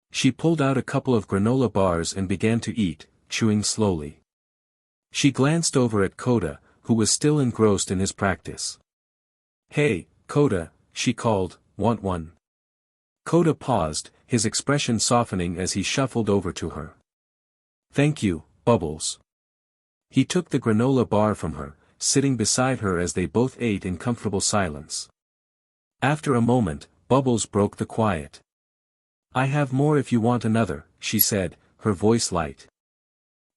She pulled out a couple of granola bars and began to eat, chewing slowly. She glanced over at Koda, who was still engrossed in his practice. "Hey, Koda," she called, "want one?" Koda paused, his expression softening as he shuffled over to her. "Thank you, Bubbles." He took the granola bar from her, sitting beside her as they both ate in comfortable silence. After a moment, Bubbles broke the quiet. "I have more if you want another," she said, her voice light.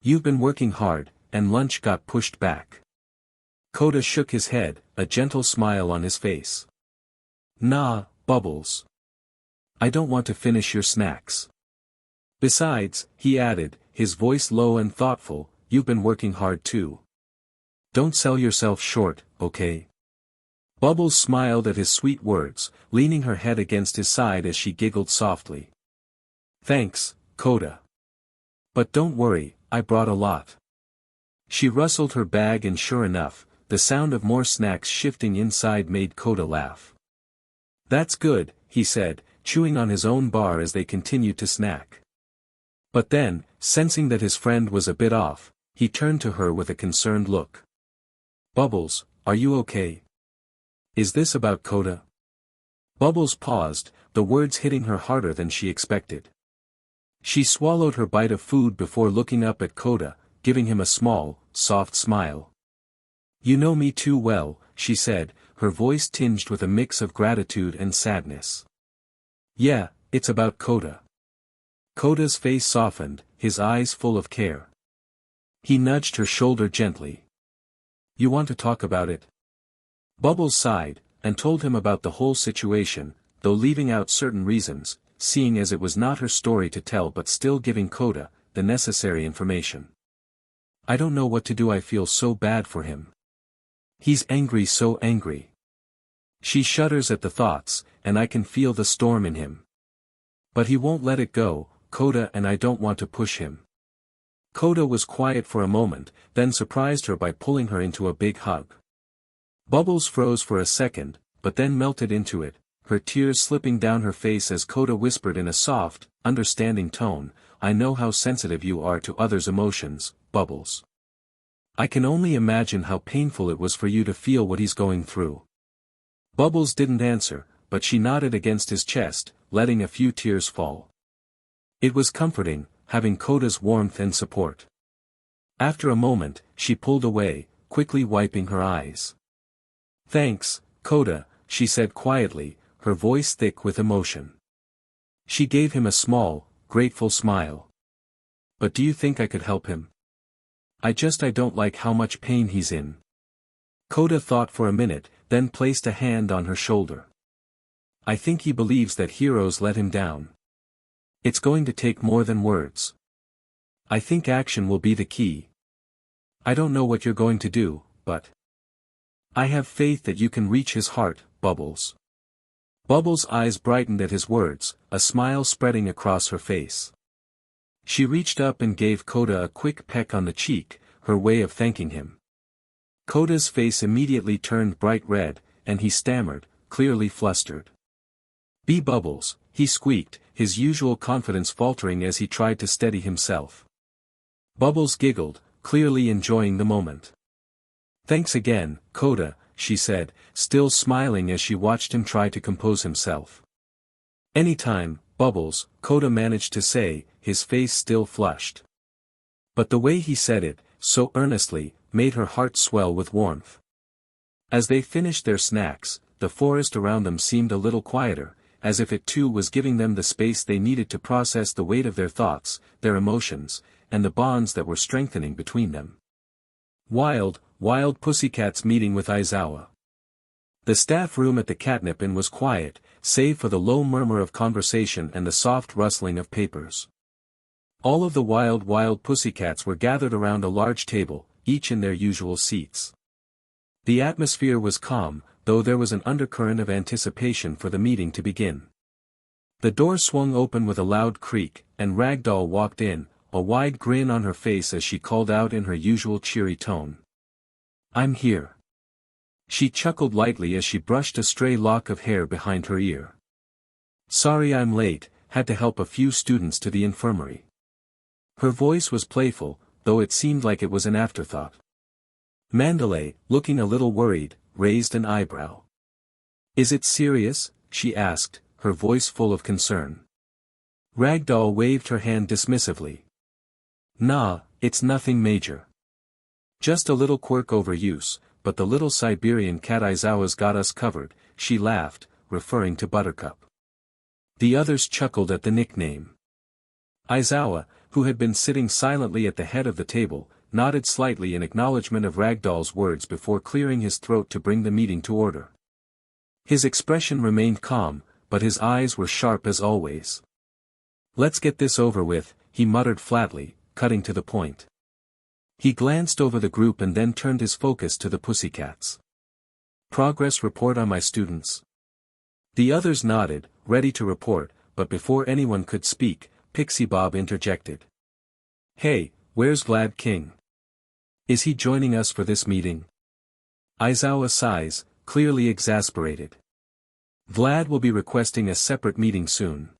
"You've been working hard, and lunch got pushed back." Koda shook his head, a gentle smile on his face. "Nah, Bubbles. I don't want to finish your snacks. Besides, he added, his voice low and thoughtful, you've been working hard too. Don't sell yourself short, okay? Bubbles smiled at his sweet words, leaning her head against his side as she giggled softly. Thanks, Koda. But don't worry, I brought a lot. She rustled her bag and sure enough, the sound of more snacks shifting inside made Koda laugh. That's good, he said, chewing on his own bar as they continued to snack. But then, sensing that his friend was a bit off, he turned to her with a concerned look. Bubbles, are you okay? Is this about Koda? Bubbles paused, the words hitting her harder than she expected. She swallowed her bite of food before looking up at Koda, giving him a small, soft smile. You know me too well, she said, her voice tinged with a mix of gratitude and sadness. Yeah, it's about Koda. Koda's face softened, his eyes full of care. He nudged her shoulder gently. You want to talk about it? Bubbles sighed, and told him about the whole situation, though leaving out certain reasons, seeing as it was not her story to tell but still giving Koda the necessary information. I don't know what to do, I feel so bad for him. He's angry, so angry. She shudders at the thoughts, and I can feel the storm in him. But he won't let it go, Koda, and I don't want to push him. Koda was quiet for a moment, then surprised her by pulling her into a big hug. Bubbles froze for a second, but then melted into it, her tears slipping down her face as Koda whispered in a soft, understanding tone, I know how sensitive you are to others' emotions, Bubbles. I can only imagine how painful it was for you to feel what he's going through. Bubbles didn't answer, but she nodded against his chest, letting a few tears fall. It was comforting, having Koda's warmth and support. After a moment, she pulled away, quickly wiping her eyes. Thanks, Koda, she said quietly, her voice thick with emotion. She gave him a small, grateful smile. But do you think I could help him? I don't like how much pain he's in. Koda thought for a minute, then placed a hand on her shoulder. I think he believes that heroes let him down. It's going to take more than words. I think action will be the key. I don't know what you're going to do, but I have faith that you can reach his heart, Bubbles. Bubbles' eyes brightened at his words, a smile spreading across her face. She reached up and gave Koda a quick peck on the cheek, her way of thanking him. Koda's face immediately turned bright red, and he stammered, clearly flustered. Be Bubbles, he squeaked, his usual confidence faltering as he tried to steady himself. Bubbles giggled, clearly enjoying the moment. Thanks again, Koda, she said, still smiling as she watched him try to compose himself. Anytime, Bubbles, Koda managed to say, his face still flushed. But the way he said it, so earnestly, made her heart swell with warmth. As they finished their snacks, the forest around them seemed a little quieter, as if it too was giving them the space they needed to process the weight of their thoughts, their emotions, and the bonds that were strengthening between them. Wild Pussycats meeting with Aizawa. The staff room at the Catnip Inn was quiet, save for the low murmur of conversation and the soft rustling of papers. All of the wild pussycats were gathered around a large table, each in their usual seats. The atmosphere was calm, though there was an undercurrent of anticipation for the meeting to begin. The door swung open with a loud creak, and Ragdoll walked in, a wide grin on her face as she called out in her usual cheery tone. I'm here. She chuckled lightly as she brushed a stray lock of hair behind her ear. Sorry I'm late, had to help a few students to the infirmary. Her voice was playful, though it seemed like it was an afterthought. Mandalay, looking a little worried, raised an eyebrow. Is it serious? She asked, her voice full of concern. Ragdoll waved her hand dismissively. Nah, it's nothing major. Just a little quirk overuse, but the little Siberian cat Aizawa's got us covered, she laughed, referring to Buttercup. The others chuckled at the nickname. Aizawa, who had been sitting silently at the head of the table, nodded slightly in acknowledgement of Ragdoll's words before clearing his throat to bring the meeting to order. His expression remained calm, but his eyes were sharp as always. "Let's get this over with," he muttered flatly, cutting to the point. He glanced over the group and then turned his focus to the pussycats. "Progress report on my students." The others nodded, ready to report, but before anyone could speak, Pixie Bob interjected. "Hey, where's Vlad King? Is he joining us for this meeting?" Aizawa sighs, clearly exasperated. "Vlad will be requesting a separate meeting soon.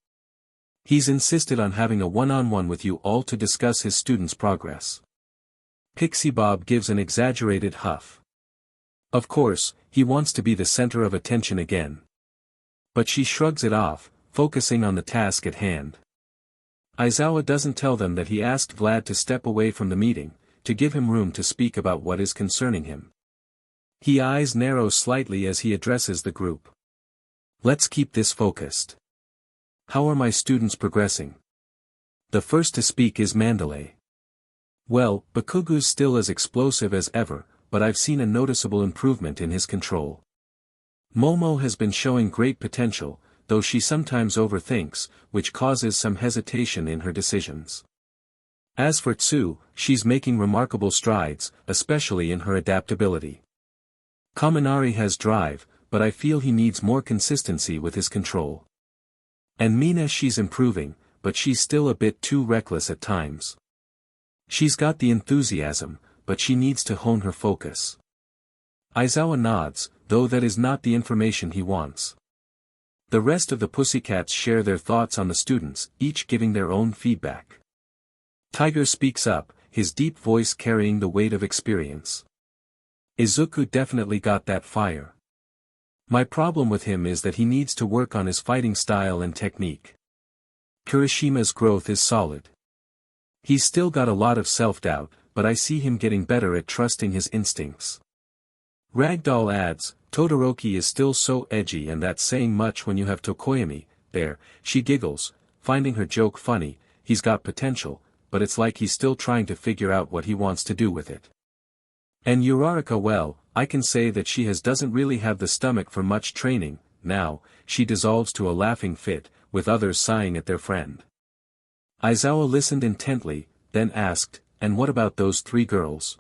He's insisted on having a one-on-one with you all to discuss his students' progress." Pixie Bob gives an exaggerated huff. Of course, he wants to be the center of attention again. But she shrugs it off, focusing on the task at hand. Aizawa doesn't tell them that he asked Vlad to step away from the meeting, to give him room to speak about what is concerning him. His eyes narrow slightly as he addresses the group. "Let's keep this focused. How are my students progressing?" The first to speak is Mandalay. "Well, Bakugou's still as explosive as ever, but I've seen a noticeable improvement in his control. Momo has been showing great potential, though she sometimes overthinks, which causes some hesitation in her decisions. As for Tsu, she's making remarkable strides, especially in her adaptability. Kaminari has drive, but I feel he needs more consistency with his control. And Mina, she's improving, but she's still a bit too reckless at times. She's got the enthusiasm, but she needs to hone her focus." Aizawa nods, though that is not the information he wants. The rest of the pussycats share their thoughts on the students, each giving their own feedback. Tiger speaks up, his deep voice carrying the weight of experience. "Izuku definitely got that fire. My problem with him is that he needs to work on his fighting style and technique. Kirishima's growth is solid. He's still got a lot of self-doubt, but I see him getting better at trusting his instincts." Ragdoll adds, "Todoroki is still so edgy, and that's saying much when you have Tokoyami there." She giggles, finding her joke funny. "He's got potential, but it's like he's still trying to figure out what he wants to do with it." And Uraraka, well, I can say that she doesn't really have the stomach for much training. Now, she dissolves to a laughing fit, with others sighing at their friend. Aizawa listened intently, then asked, "And what about those 3 girls?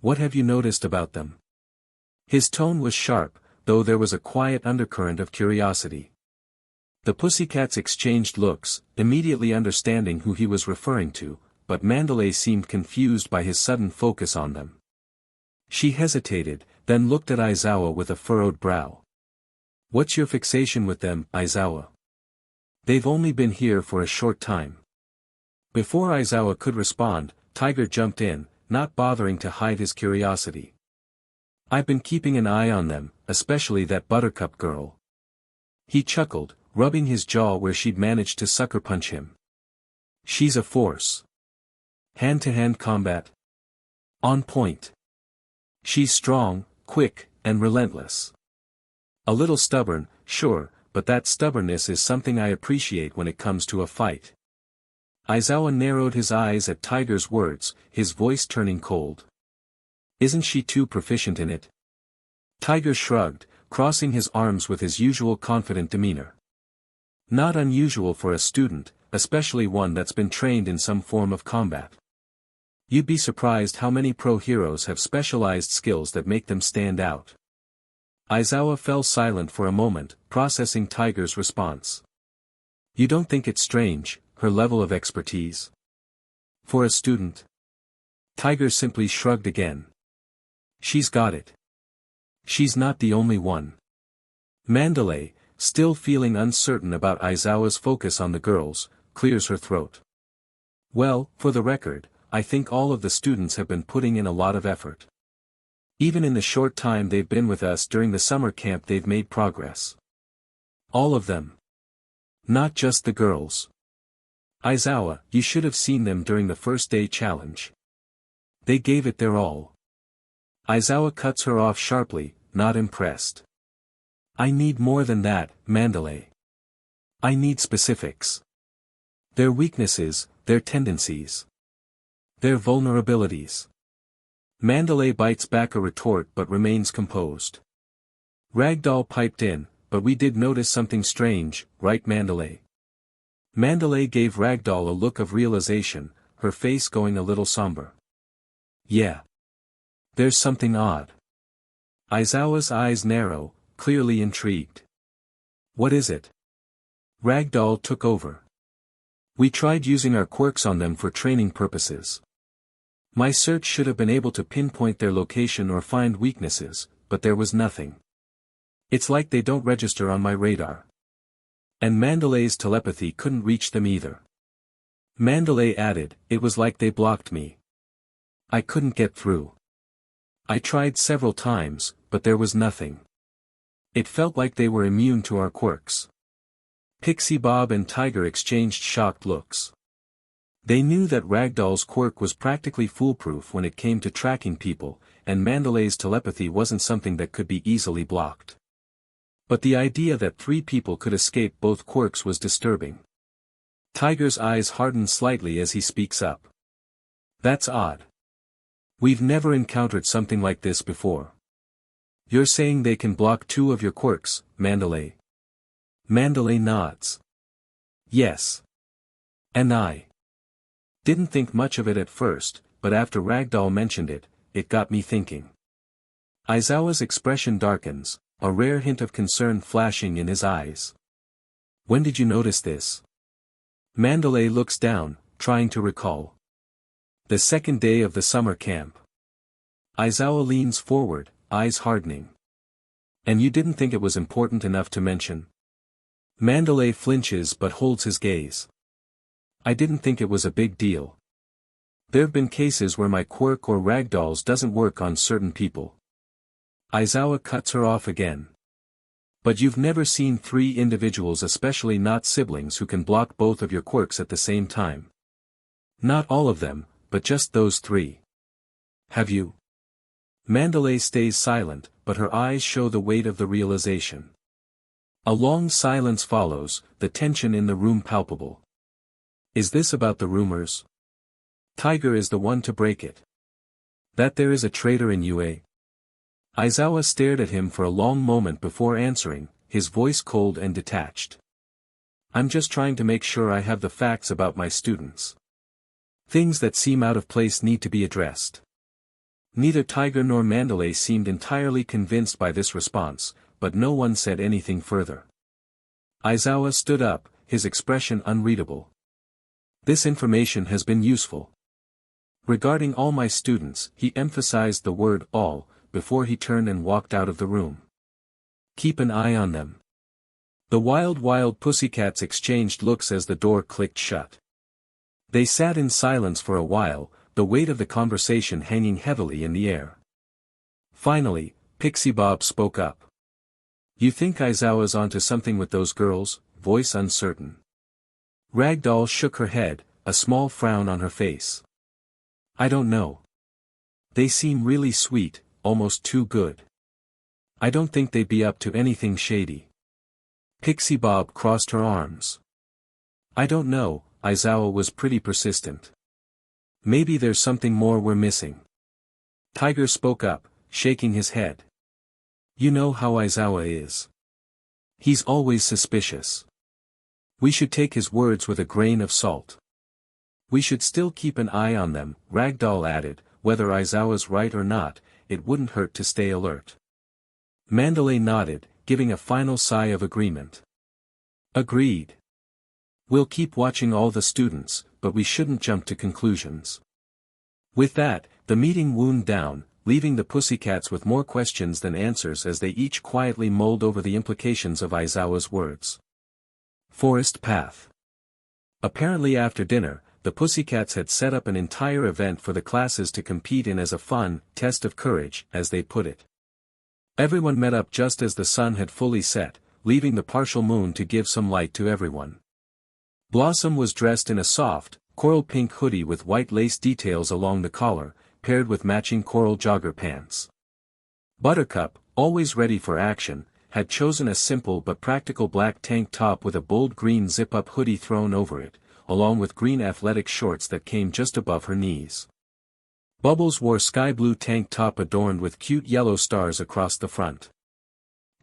What have you noticed about them?" His tone was sharp, though there was a quiet undercurrent of curiosity. The pussycats exchanged looks, immediately understanding who he was referring to, but Mandalay seemed confused by his sudden focus on them. She hesitated, then looked at Aizawa with a furrowed brow. "What's your fixation with them, Aizawa? They've only been here for a short time." Before Aizawa could respond, Tiger jumped in, not bothering to hide his curiosity. "I've been keeping an eye on them, especially that Buttercup girl." He chuckled, rubbing his jaw where she'd managed to sucker punch him. "She's a force. Hand-to-hand combat. On point. She's strong, quick, and relentless. A little stubborn, sure, but that stubbornness is something I appreciate when it comes to a fight." Aizawa narrowed his eyes at Tiger's words, his voice turning cold. "Isn't she too proficient in it?" Tiger shrugged, crossing his arms with his usual confident demeanor. "Not unusual for a student, especially one that's been trained in some form of combat. You'd be surprised how many pro heroes have specialized skills that make them stand out." Aizawa fell silent for a moment, processing Tiger's response. "You don't think it's strange, her level of expertise? For a student?" Tiger simply shrugged again. "She's got it. She's not the only one." Mandalay, still feeling uncertain about Aizawa's focus on the girls, clears her throat. "Well, for the record, I think all of the students have been putting in a lot of effort. Even in the short time they've been with us during the summer camp, they've made progress. All of them. Not just the girls. Aizawa, you should have seen them during the first day challenge. They gave it their all." Aizawa cuts her off sharply, not impressed. "I need more than that, Mandalay. I need specifics. Their weaknesses, their tendencies. Their vulnerabilities." Mandalay bites back a retort but remains composed. Ragdoll piped in, but we did notice something strange, right Mandalay? Mandalay gave Ragdoll a look of realization, her face going a little somber. Yeah. There's something odd. Aizawa's eyes narrow, clearly intrigued. What is it? Ragdoll took over. We tried using our quirks on them for training purposes. My search should have been able to pinpoint their location or find weaknesses, but there was nothing. It's like they don't register on my radar. And Mandalay's telepathy couldn't reach them either. Mandalay added, it was like they blocked me. I couldn't get through. I tried several times, but there was nothing. It felt like they were immune to our quirks. Pixie Bob and Tiger exchanged shocked looks. They knew that Ragdoll's quirk was practically foolproof when it came to tracking people, and Mandalay's telepathy wasn't something that could be easily blocked. But the idea that 3 people could escape both quirks was disturbing. Tiger's eyes harden slightly as he speaks up. That's odd. We've never encountered something like this before. You're saying they can block 2 of your quirks, Mandalay? Mandalay nods. Yes. And I didn't think much of it at first, but after Ragdoll mentioned it, it got me thinking. Aizawa's expression darkens, a rare hint of concern flashing in his eyes. When did you notice this? Mandalay looks down, trying to recall. The second day of the summer camp. Aizawa leans forward, eyes hardening. And you didn't think it was important enough to mention? Mandalay flinches but holds his gaze. I didn't think it was a big deal. There've been cases where my quirk or Ragdoll's doesn't work on certain people. Aizawa cuts her off again. But you've never seen 3 individuals, especially not siblings, who can block both of your quirks at the same time. Not all of them, but just those 3. Have you? Mandalay stays silent, but her eyes show the weight of the realization. A long silence follows, the tension in the room palpable. Is this about the rumors? Tiger is the one to break it. That there is a traitor in UA? Aizawa stared at him for a long moment before answering, his voice cold and detached. I'm just trying to make sure I have the facts about my students. Things that seem out of place need to be addressed. Neither Tiger nor Mandalay seemed entirely convinced by this response, but no one said anything further. Aizawa stood up, his expression unreadable. This information has been useful. Regarding all my students, he emphasized the word all, before he turned and walked out of the room. Keep an eye on them. The wild pussycats exchanged looks as the door clicked shut. They sat in silence for a while, the weight of the conversation hanging heavily in the air. Finally, Pixie Bob spoke up. You think Aizawa's onto something with those girls? Voice uncertain. Ragdoll shook her head, a small frown on her face. I don't know. They seem really sweet, almost too good. I don't think they'd be up to anything shady. Pixie Bob crossed her arms. I don't know, Aizawa was pretty persistent. Maybe there's something more we're missing. Tiger spoke up, shaking his head. You know how Aizawa is. He's always suspicious. We should take his words with a grain of salt. We should still keep an eye on them, Ragdoll added, whether Aizawa's right or not, it wouldn't hurt to stay alert. Mandalay nodded, giving a final sigh of agreement. Agreed. We'll keep watching all the students, but we shouldn't jump to conclusions. With that, the meeting wound down, leaving the pussycats with more questions than answers as they each quietly mulled over the implications of Aizawa's words. Forest Path. Apparently after dinner, the pussycats had set up an entire event for the classes to compete in as a fun test of courage, as they put it. Everyone met up just as the sun had fully set, leaving the partial moon to give some light to everyone. Blossom was dressed in a soft, coral pink hoodie with white lace details along the collar, paired with matching coral jogger pants. Buttercup, always ready for action, had chosen a simple but practical black tank top with a bold green zip-up hoodie thrown over it, along with green athletic shorts that came just above her knees. Bubbles wore sky blue tank top adorned with cute yellow stars across the front.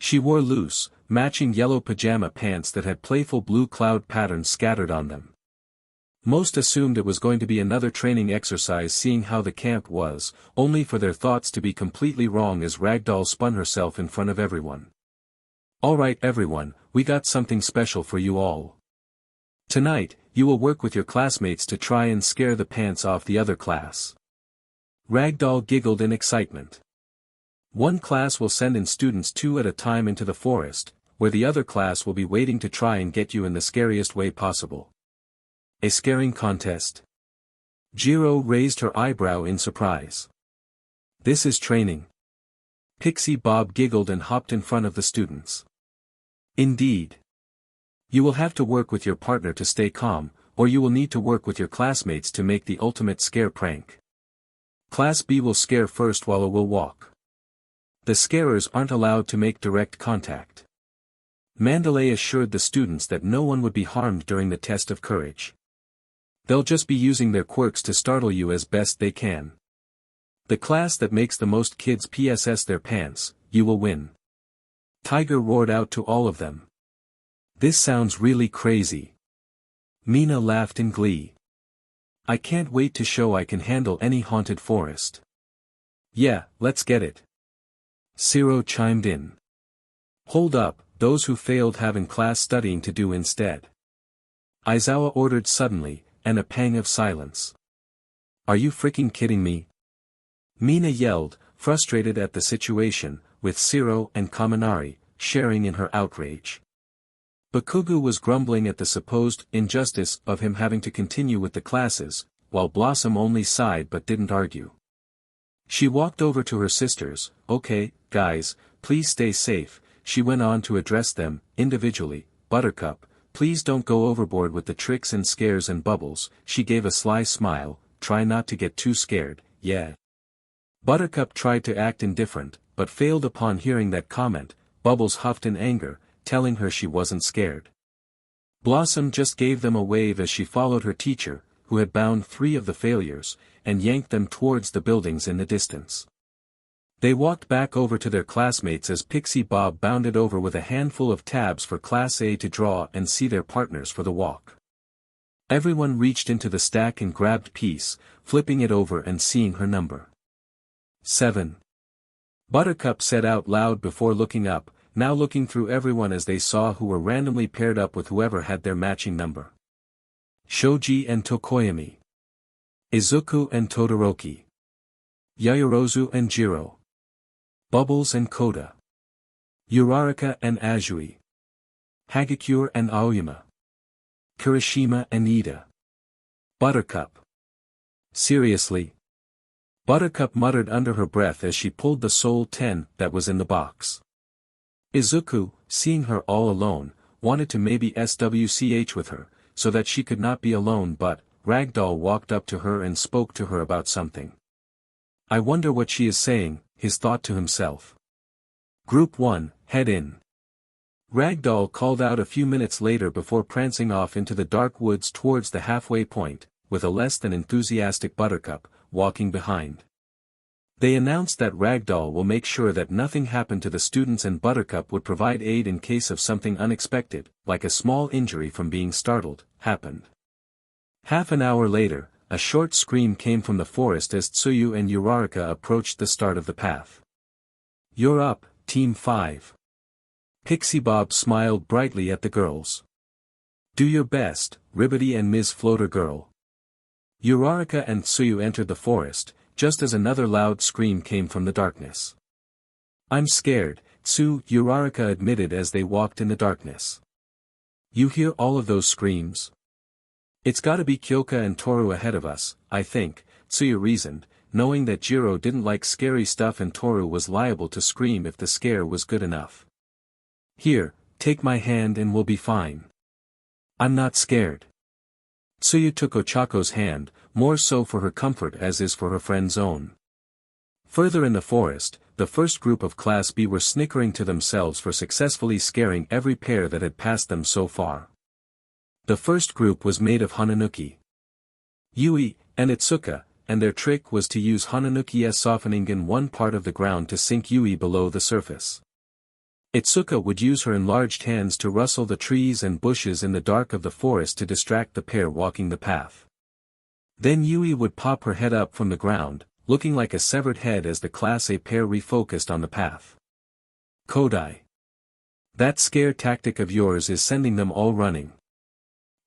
She wore loose, matching yellow pajama pants that had playful blue cloud patterns scattered on them. Most assumed it was going to be another training exercise seeing how the camp was, only for their thoughts to be completely wrong as Ragdoll spun herself in front of everyone. "Alright everyone, we got something special for you all. Tonight, you will work with your classmates to try and scare the pants off the other class." Ragdoll giggled in excitement. One class will send in students 2 at a time into the forest, where the other class will be waiting to try and get you in the scariest way possible. A scaring contest? Jiro raised her eyebrow in surprise. "This is training." Pixie Bob giggled and hopped in front of the students. "Indeed. You will have to work with your partner to stay calm, or you will need to work with your classmates to make the ultimate scare prank. Class B will scare first while A will walk. The scarers aren't allowed to make direct contact." Mandalay assured the students that no one would be harmed during the test of courage. They'll just be using their quirks to startle you as best they can. The class that makes the most kids PSS their pants, you will win. Tiger roared out to all of them. "This sounds really crazy." Mina laughed in glee. "I can't wait to show I can handle any haunted forest." "Yeah, let's get it." Zero chimed in. "Hold up, those who failed have in class studying to do instead." Aizawa ordered suddenly, and a pang of silence. "Are you freaking kidding me?" Mina yelled, frustrated at the situation, with Zero and Kaminari sharing in her outrage. Bakugou was grumbling at the supposed injustice of him having to continue with the classes, while Blossom only sighed but didn't argue. She walked over to her sisters. "Okay, guys, please stay safe," she went on to address them, individually. "Buttercup, please don't go overboard with the tricks and scares and Bubbles," she gave a sly smile, "try not to get too scared, yeah." Buttercup tried to act indifferent, but failed upon hearing that comment. Bubbles huffed in anger, telling her she wasn't scared. Blossom just gave them a wave as she followed her teacher, who had bound 3 of the failures, and yanked them towards the buildings in the distance. They walked back over to their classmates as Pixie Bob bounded over with a handful of tabs for Class A to draw and see their partners for the walk. Everyone reached into the stack and grabbed Peace, flipping it over and seeing her number. 7. Buttercup said out loud before looking up, now looking through everyone as they saw who were randomly paired up with whoever had their matching number. Shoji and Tokoyami. Izuku and Todoroki. Yaoyorozu and Jiro. Bubbles and Koda. Uraraka and Azui. Hagakure and Aoyama. Kirishima and Ida. Buttercup. Seriously? Buttercup muttered under her breath as she pulled the Soul 10 that was in the box. Izuku, seeing her all alone, wanted to maybe SWCH with her, so that she could not be alone, but Ragdoll walked up to her and spoke to her about something. "I wonder what she is saying," his thought to himself. "Group 1, head in." Ragdoll called out a few minutes later before prancing off into the dark woods towards the halfway point, with a less than enthusiastic Buttercup, walking behind. They announced that Ragdoll will make sure that nothing happened to the students and Buttercup would provide aid in case of something unexpected, like a small injury from being startled, happened. Half an hour later, a short scream came from the forest as Tsuyu and Uraraka approached the start of the path. "You're up, Team 5. Pixie Bob smiled brightly at the girls. "Do your best, Ribbity and Ms. Floater Girl." Uraraka and Tsuyu entered the forest, just as another loud scream came from the darkness. "I'm scared," Uraraka admitted as they walked in the darkness. "You hear all of those screams? It's gotta be Kyoka and Toru ahead of us, I think," Tsuyu reasoned, knowing that Jiro didn't like scary stuff and Toru was liable to scream if the scare was good enough. "Here, take my hand and we'll be fine." "I'm not scared." Tsuyu took Ochako's hand, more so for her comfort as is for her friend's own. Further in the forest, the first group of Class B were snickering to themselves for successfully scaring every pair that had passed them so far. The first group was made of Hananuki, Yui, and Itsuka, and their trick was to use Hananuki's softening in one part of the ground to sink Yui below the surface. Itsuka would use her enlarged hands to rustle the trees and bushes in the dark of the forest to distract the pair walking the path. Then Yui would pop her head up from the ground, looking like a severed head as the Class A pair refocused on the path. Kodai. That scare tactic of yours is sending them all running.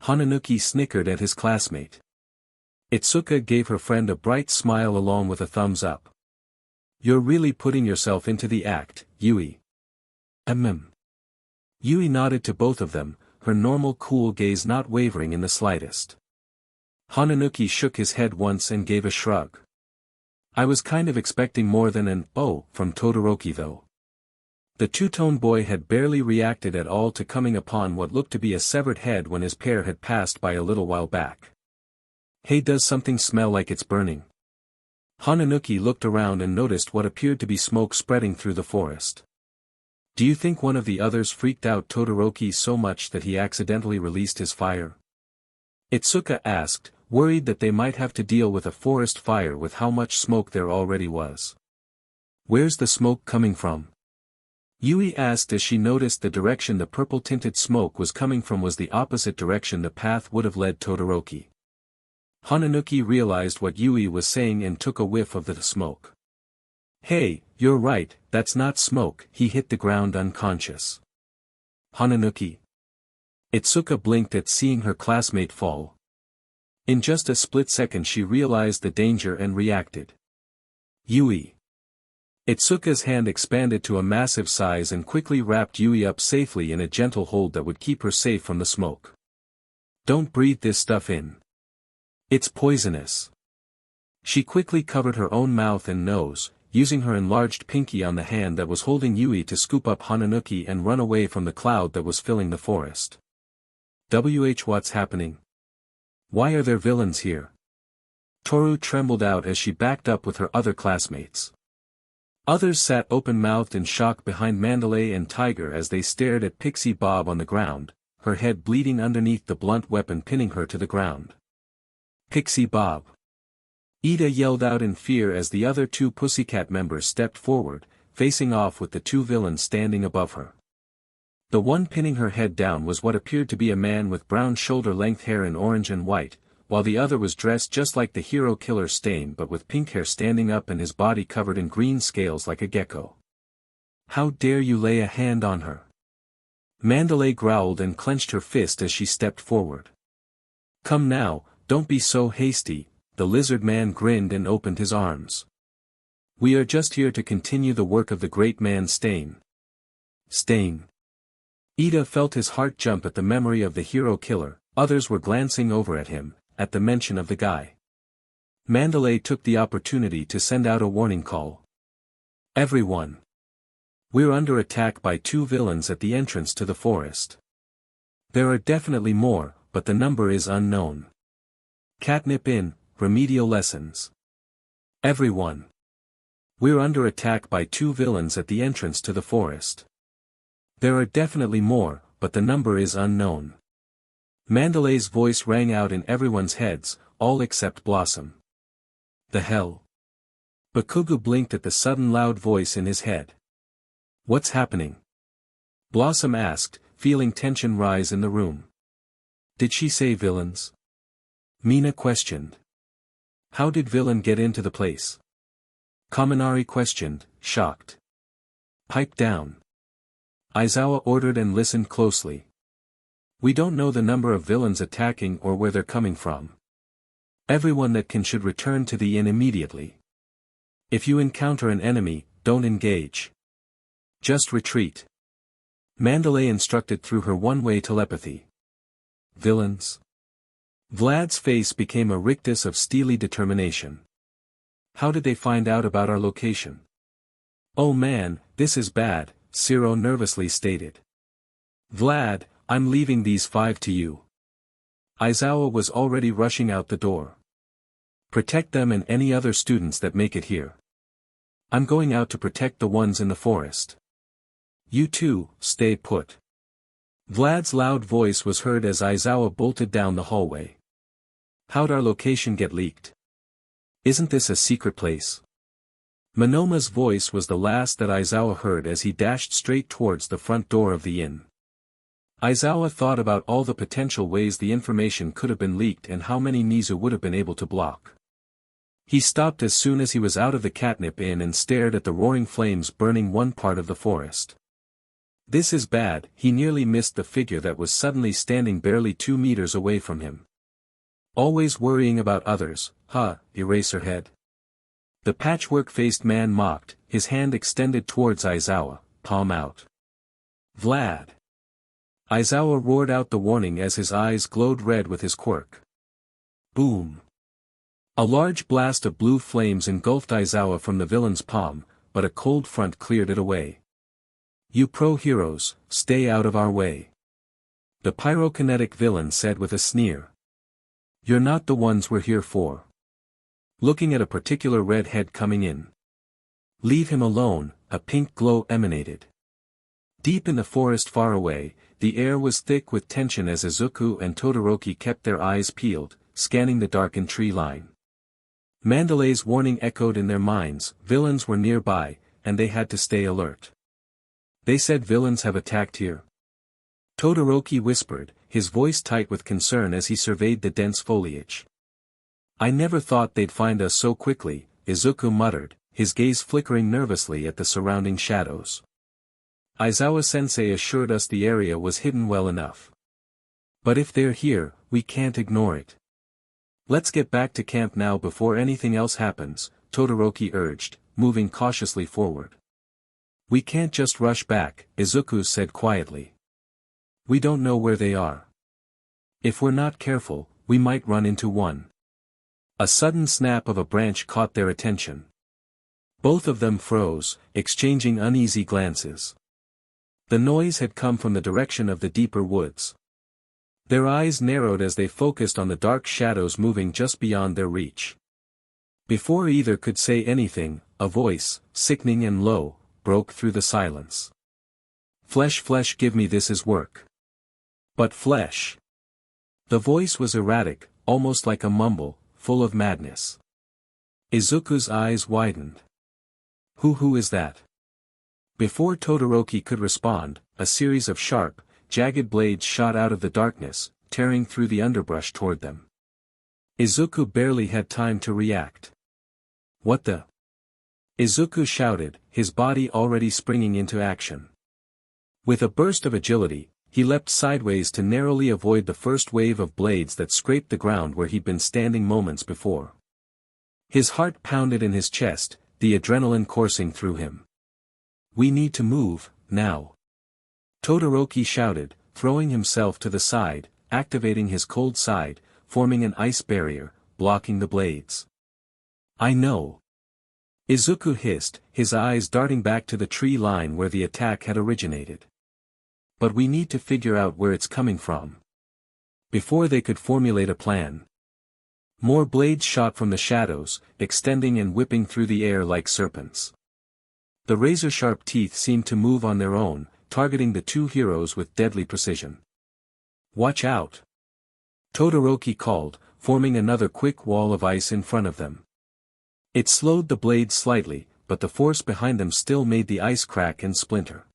Hananuki snickered at his classmate. Itsuka gave her friend a bright smile along with a thumbs up. You're really putting yourself into the act, Yui. Yui nodded to both of them, her normal cool gaze not wavering in the slightest. Hananuki shook his head once and gave a shrug. I was kind of expecting more than an "oh" from Todoroki though. The two-tone boy had barely reacted at all to coming upon what looked to be a severed head when his pair had passed by a little while back. Hey, does something smell like it's burning? Hananuki looked around and noticed what appeared to be smoke spreading through the forest. Do you think one of the others freaked out Todoroki so much that he accidentally released his fire? Itsuka asked, worried that they might have to deal with a forest fire with how much smoke there already was. Where's the smoke coming from? Yui asked as she noticed the direction the purple-tinted smoke was coming from was the opposite direction the path would have led Todoroki. Hananuki realized what Yui was saying and took a whiff of the smoke. Hey, you're right, that's not smoke, he hit the ground unconscious. Hananuki. Itsuka blinked at seeing her classmate fall. In just a split second she realized the danger and reacted. Yui. Itsuka's hand expanded to a massive size and quickly wrapped Yui up safely in a gentle hold that would keep her safe from the smoke. Don't breathe this stuff in. It's poisonous. She quickly covered her own mouth and nose, using her enlarged pinky on the hand that was holding Yui to scoop up Hananuki and run away from the cloud that was filling the forest. What's happening? Why are there villains here? Toru trembled out as she backed up with her other classmates. Others sat open-mouthed in shock behind Mandalay and Tiger as they stared at Pixie Bob on the ground, her head bleeding underneath the blunt weapon pinning her to the ground. Pixie Bob. Ida yelled out in fear as the other two Pussycat members stepped forward, facing off with the two villains standing above her. The one pinning her head down was what appeared to be a man with brown shoulder-length hair in orange and white, while the other was dressed just like the hero killer Stain but with pink hair standing up and his body covered in green scales like a gecko. How dare you lay a hand on her? Mandalay growled and clenched her fist as she stepped forward. Come now, don't be so hasty. The lizard man grinned and opened his arms. We are just here to continue the work of the great man Stain. Stain. Ida felt his heart jump at the memory of the hero killer, others were glancing over at him, at the mention of the guy. Mandalay took the opportunity to send out a warning call. Everyone. We're under attack by two villains at the entrance to the forest. There are definitely more, but the number is unknown. Catnip in. Remedial lessons. Everyone. We're under attack by two villains at the entrance to the forest. There are definitely more, but the number is unknown. Mandalay's voice rang out in everyone's heads, all except Blossom. The hell? Bakugou blinked at the sudden loud voice in his head. What's happening? Blossom asked, feeling tension rise in the room. Did she say villains? Mina questioned. How did villain get into the place? Kaminari questioned, shocked. Pipe down. Aizawa ordered and listened closely. We don't know the number of villains attacking or where they're coming from. Everyone that can should return to the inn immediately. If you encounter an enemy, don't engage. Just retreat. Mandalay instructed through her one-way telepathy. Villains? Vlad's face became a rictus of steely determination. How did they find out about our location? Oh man, this is bad, Ciro nervously stated. Vlad, I'm leaving these 5 to you. Aizawa was already rushing out the door. Protect them and any other students that make it here. I'm going out to protect the ones in the forest. You too, stay put. Vlad's loud voice was heard as Aizawa bolted down the hallway. How'd our location get leaked? Isn't this a secret place? Monoma's voice was the last that Aizawa heard as he dashed straight towards the front door of the inn. Aizawa thought about all the potential ways the information could have been leaked and how many Mizu would have been able to block. He stopped as soon as he was out of the catnip inn and stared at the roaring flames burning one part of the forest. This is bad, he nearly missed the figure that was suddenly standing barely 2 meters away from him. Always worrying about others, huh, Eraserhead? The patchwork-faced man mocked, his hand extended towards Aizawa, palm out. Vlad. Aizawa roared out the warning as his eyes glowed red with his quirk. Boom. A large blast of blue flames engulfed Aizawa from the villain's palm, but a cold front cleared it away. You pro-heroes, stay out of our way. The pyrokinetic villain said with a sneer. You're not the ones we're here for. Looking at a particular red head coming in. Leave him alone, a pink glow emanated. Deep in the forest far away, the air was thick with tension as Izuku and Todoroki kept their eyes peeled, scanning the darkened tree line. Mandalay's warning echoed in their minds, villains were nearby, and they had to stay alert. They said villains have attacked here. Todoroki whispered, his voice tight with concern as he surveyed the dense foliage. I never thought they'd find us so quickly, Izuku muttered, his gaze flickering nervously at the surrounding shadows. Aizawa-sensei assured us the area was hidden well enough. But if they're here, we can't ignore it. Let's get back to camp now before anything else happens, Todoroki urged, moving cautiously forward. We can't just rush back, Izuku said quietly. We don't know where they are. If we're not careful, we might run into one. A sudden snap of a branch caught their attention. Both of them froze, exchanging uneasy glances. The noise had come from the direction of the deeper woods. Their eyes narrowed as they focused on the dark shadows moving just beyond their reach. Before either could say anything, a voice, sickening and low, broke through the silence. Flesh, flesh, give me this as work. But flesh. The voice was erratic, almost like a mumble, full of madness. Izuku's eyes widened. Who is that? Before Todoroki could respond, a series of sharp, jagged blades shot out of the darkness, tearing through the underbrush toward them. Izuku barely had time to react. What the? Izuku shouted, his body already springing into action. With a burst of agility, he leapt sideways to narrowly avoid the first wave of blades that scraped the ground where he'd been standing moments before. His heart pounded in his chest, the adrenaline coursing through him. We need to move, now. Todoroki shouted, throwing himself to the side, activating his cold side, forming an ice barrier, blocking the blades. I know. Izuku hissed, his eyes darting back to the tree line where the attack had originated. But we need to figure out where it's coming from. Before they could formulate a plan. More blades shot from the shadows, extending and whipping through the air like serpents. The razor-sharp teeth seemed to move on their own, targeting the two heroes with deadly precision. Watch out! Todoroki called, forming another quick wall of ice in front of them. It slowed the blades slightly, but the force behind them still made the ice crack and splinter.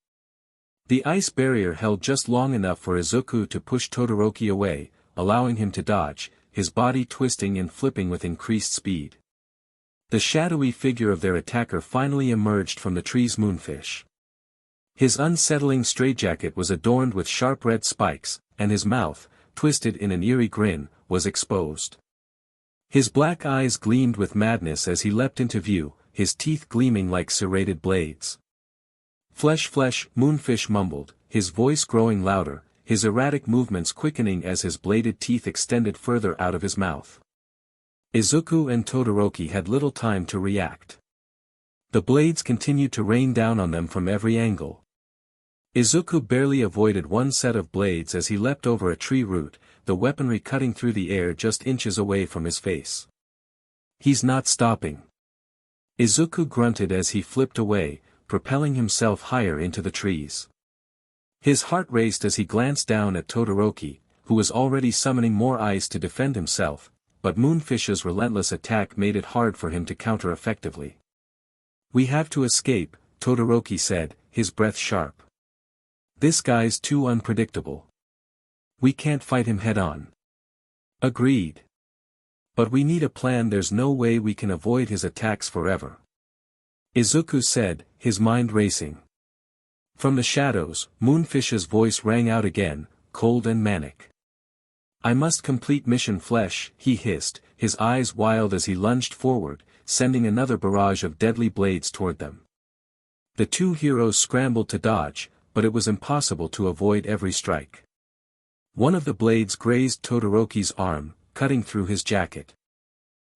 The ice barrier held just long enough for Izuku to push Todoroki away, allowing him to dodge, his body twisting and flipping with increased speed. The shadowy figure of their attacker finally emerged from the tree's moonfish. His unsettling straitjacket was adorned with sharp red spikes, and his mouth, twisted in an eerie grin, was exposed. His black eyes gleamed with madness as he leapt into view, his teeth gleaming like serrated blades. Flesh, flesh, Moonfish mumbled, his voice growing louder, his erratic movements quickening as his bladed teeth extended further out of his mouth. Izuku and Todoroki had little time to react. The blades continued to rain down on them from every angle. Izuku barely avoided one set of blades as he leapt over a tree root, the weaponry cutting through the air just inches away from his face. He's not stopping. Izuku grunted as he flipped away, propelling himself higher into the trees. His heart raced as he glanced down at Todoroki, who was already summoning more ice to defend himself, but Moonfish's relentless attack made it hard for him to counter effectively. We have to escape, Todoroki said, his breath sharp. This guy's too unpredictable. We can't fight him head-on. Agreed. But we need a plan. There's no way we can avoid his attacks forever. Izuku said, his mind racing. From the shadows, Moonfish's voice rang out again, cold and manic. I must complete mission flesh, he hissed, his eyes wild as he lunged forward, sending another barrage of deadly blades toward them. The two heroes scrambled to dodge, but it was impossible to avoid every strike. One of the blades grazed Todoroki's arm, cutting through his jacket.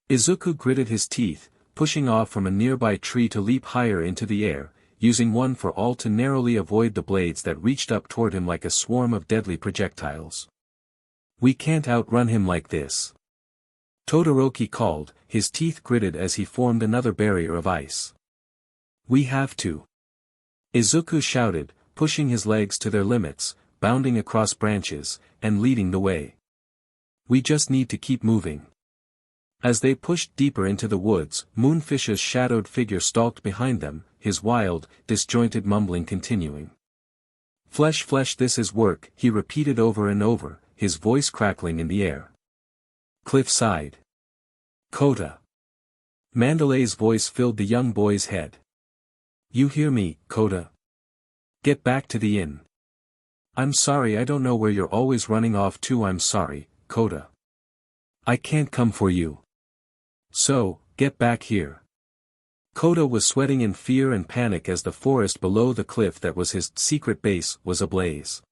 Izuku gritted his teeth, pushing off from a nearby tree to leap higher into the air, using one for all to narrowly avoid the blades that reached up toward him like a swarm of deadly projectiles. We can't outrun him like this. Todoroki called, his teeth gritted as he formed another barrier of ice. We have to. Izuku shouted, pushing his legs to their limits, bounding across branches, and leading the way. We just need to keep moving. As they pushed deeper into the woods, Moonfish's shadowed figure stalked behind them, his wild, disjointed mumbling continuing. Flesh, this is work, he repeated over and over, his voice crackling in the air. Cliffside. Kota. Mandalay's voice filled the young boy's head. You hear me, Kota? Get back to the inn. I'm sorry, I don't know where you're always running off to. I'm sorry, Kota. I can't come for you. So, get back here. Kota was sweating in fear and panic as the forest below the cliff that was his secret base was ablaze.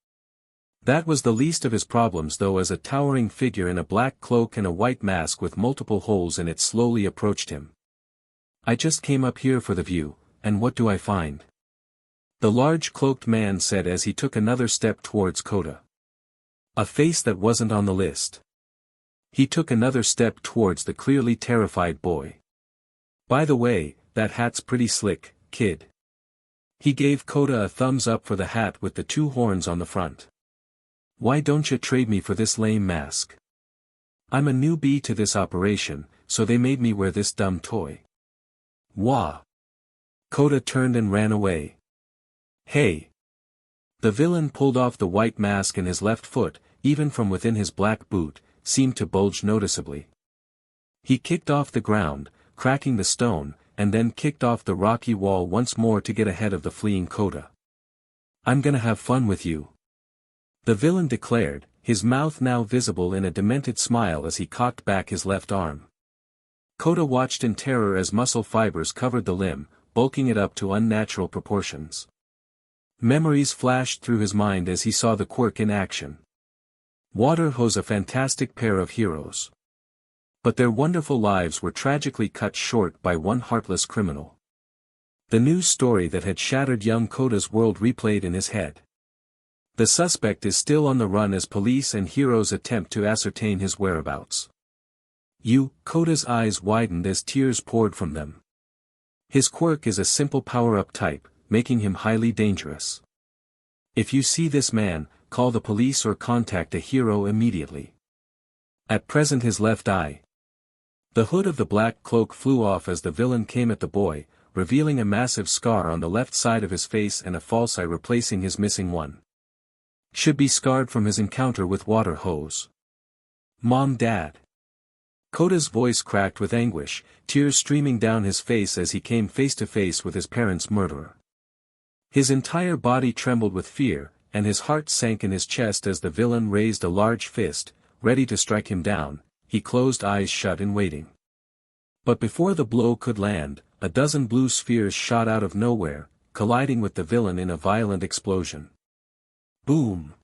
That was the least of his problems though, as a towering figure in a black cloak and a white mask with multiple holes in it slowly approached him. I just came up here for the view, and what do I find? The large cloaked man said as he took another step towards Kota. A face that wasn't on the list. He took another step towards the clearly terrified boy. By the way, that hat's pretty slick, kid. He gave Kota a thumbs up for the hat with the two horns on the front. Why don't you trade me for this lame mask? I'm a newbie to this operation, so they made me wear this dumb toy. Wah! Kota turned and ran away. Hey! The villain pulled off the white mask and his left foot, even from within his black boot, seemed to bulge noticeably. He kicked off the ground, cracking the stone, and then kicked off the rocky wall once more to get ahead of the fleeing Kota. I'm gonna have fun with you. The villain declared, his mouth now visible in a demented smile as he cocked back his left arm. Kota watched in terror as muscle fibers covered the limb, bulking it up to unnatural proportions. Memories flashed through his mind as he saw the quirk in action. Waterhose, a fantastic pair of heroes. But their wonderful lives were tragically cut short by one heartless criminal. The news story that had shattered young Kota's world replayed in his head. The suspect is still on the run as police and heroes attempt to ascertain his whereabouts. Kota's eyes widened as tears poured from them. His quirk is a simple power-up type, making him highly dangerous. If you see this man, call the police or contact a hero immediately. At present his left eye. The hood of the black cloak flew off as the villain came at the boy, revealing a massive scar on the left side of his face and a false eye replacing his missing one. Should be scarred from his encounter with Waterhose. Mom, Dad. Kota's voice cracked with anguish, tears streaming down his face as he came face to face with his parents' murderer. His entire body trembled with fear, and his heart sank in his chest as the villain raised a large fist, ready to strike him down. He closed eyes shut in waiting. But before the blow could land, a dozen blue spheres shot out of nowhere, colliding with the villain in a violent explosion. Boom!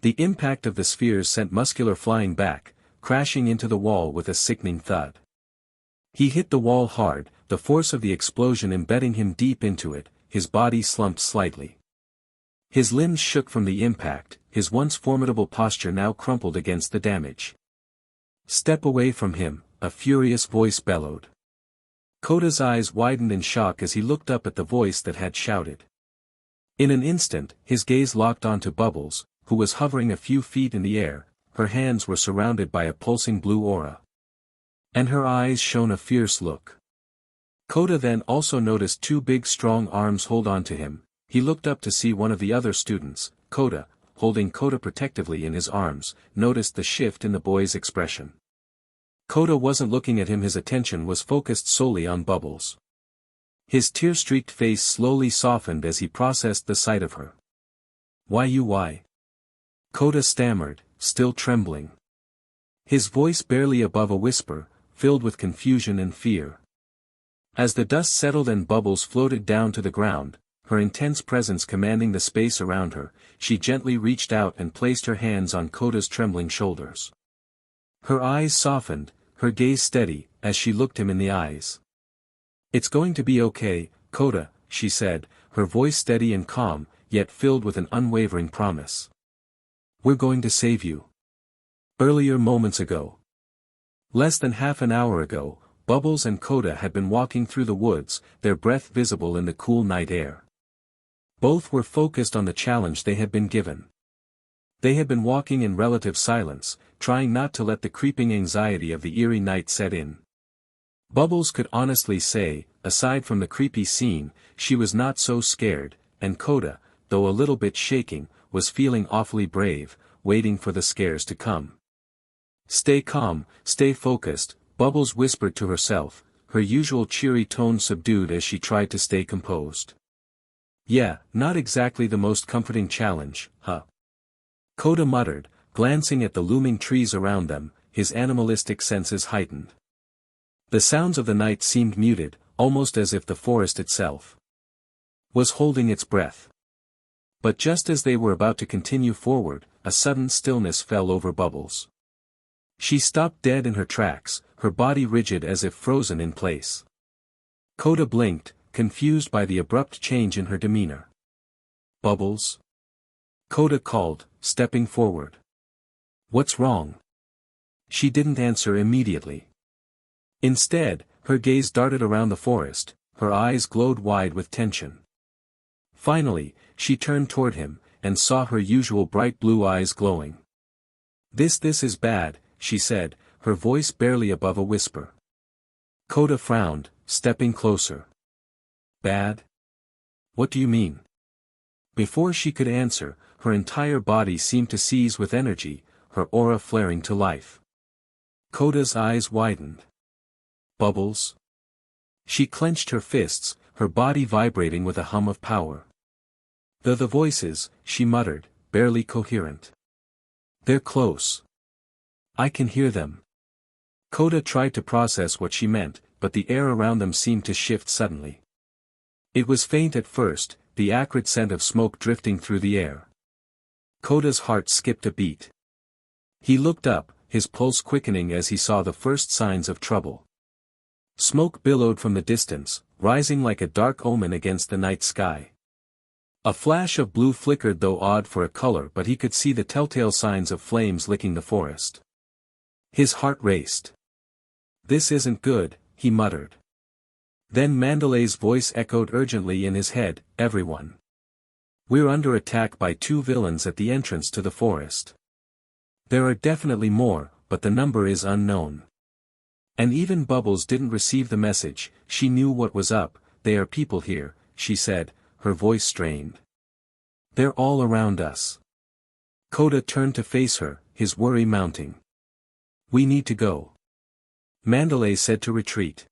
The impact of the spheres sent Muscular flying back, crashing into the wall with a sickening thud. He hit the wall hard, the force of the explosion embedding him deep into it, his body slumped slightly. His limbs shook from the impact, his once formidable posture now crumpled against the damage. Step away from him, a furious voice bellowed. Kota's eyes widened in shock as he looked up at the voice that had shouted. In an instant, his gaze locked onto Bubbles, who was hovering a few feet in the air. Her hands were surrounded by a pulsing blue aura. And her eyes shone a fierce look. Koda then also noticed two big strong arms hold on to him. He looked up to see one of the other students, Koda, holding Koda protectively in his arms, noticed the shift in the boy's expression. Koda wasn't looking at him, his attention was focused solely on Bubbles. His tear-streaked face slowly softened as he processed the sight of her. Why? Koda stammered, still trembling. His voice barely above a whisper, filled with confusion and fear. As the dust settled and Bubbles floated down to the ground, her intense presence commanding the space around her, she gently reached out and placed her hands on Koda's trembling shoulders. Her eyes softened, her gaze steady, as she looked him in the eyes. "It's going to be okay, Koda," she said, her voice steady and calm, yet filled with an unwavering promise. "We're going to save you." Earlier moments ago. Less than half an hour ago, Bubbles and Koda had been walking through the woods, their breath visible in the cool night air. Both were focused on the challenge they had been given. They had been walking in relative silence, trying not to let the creeping anxiety of the eerie night set in. Bubbles could honestly say, aside from the creepy scene, she was not so scared, and Koda, though a little bit shaking, was feeling awfully brave, waiting for the scares to come. "Stay calm, stay focused," Bubbles whispered to herself, her usual cheery tone subdued as she tried to stay composed. "Yeah, not exactly the most comforting challenge, huh?" Koda muttered, glancing at the looming trees around them, his animalistic senses heightened. The sounds of the night seemed muted, almost as if the forest itself was holding its breath. But just as they were about to continue forward, a sudden stillness fell over Bubbles. She stopped dead in her tracks, her body rigid as if frozen in place. Koda blinked, confused by the abrupt change in her demeanor. "Bubbles?" Koda called, stepping forward. "What's wrong?" She didn't answer immediately. Instead, her gaze darted around the forest, her eyes glowed wide with tension. Finally, she turned toward him, and saw her usual bright blue eyes glowing. This is bad," she said, her voice barely above a whisper. Koda frowned, stepping closer. "Bad? What do you mean?" Before she could answer, her entire body seemed to seize with energy, her aura flaring to life. Koda's eyes widened. "Bubbles?" She clenched her fists, her body vibrating with a hum of power. The voices," she muttered, barely coherent. "They're close. I can hear them." Koda tried to process what she meant, but the air around them seemed to shift suddenly. It was faint at first, the acrid scent of smoke drifting through the air. Koda's heart skipped a beat. He looked up, his pulse quickening as he saw the first signs of trouble. Smoke billowed from the distance, rising like a dark omen against the night sky. A flash of blue flickered, though odd for a color, but he could see the telltale signs of flames licking the forest. His heart raced. "This isn't good," he muttered. Then Mandalay's voice echoed urgently in his head, "Everyone. We're under attack by two villains at the entrance to the forest. There are definitely more, but the number is unknown." And even Bubbles didn't receive the message. She knew what was up. "They are people here," she said, her voice strained. "They're all around us." Koda turned to face her, his worry mounting. "We need to go." Mandalay said to retreat.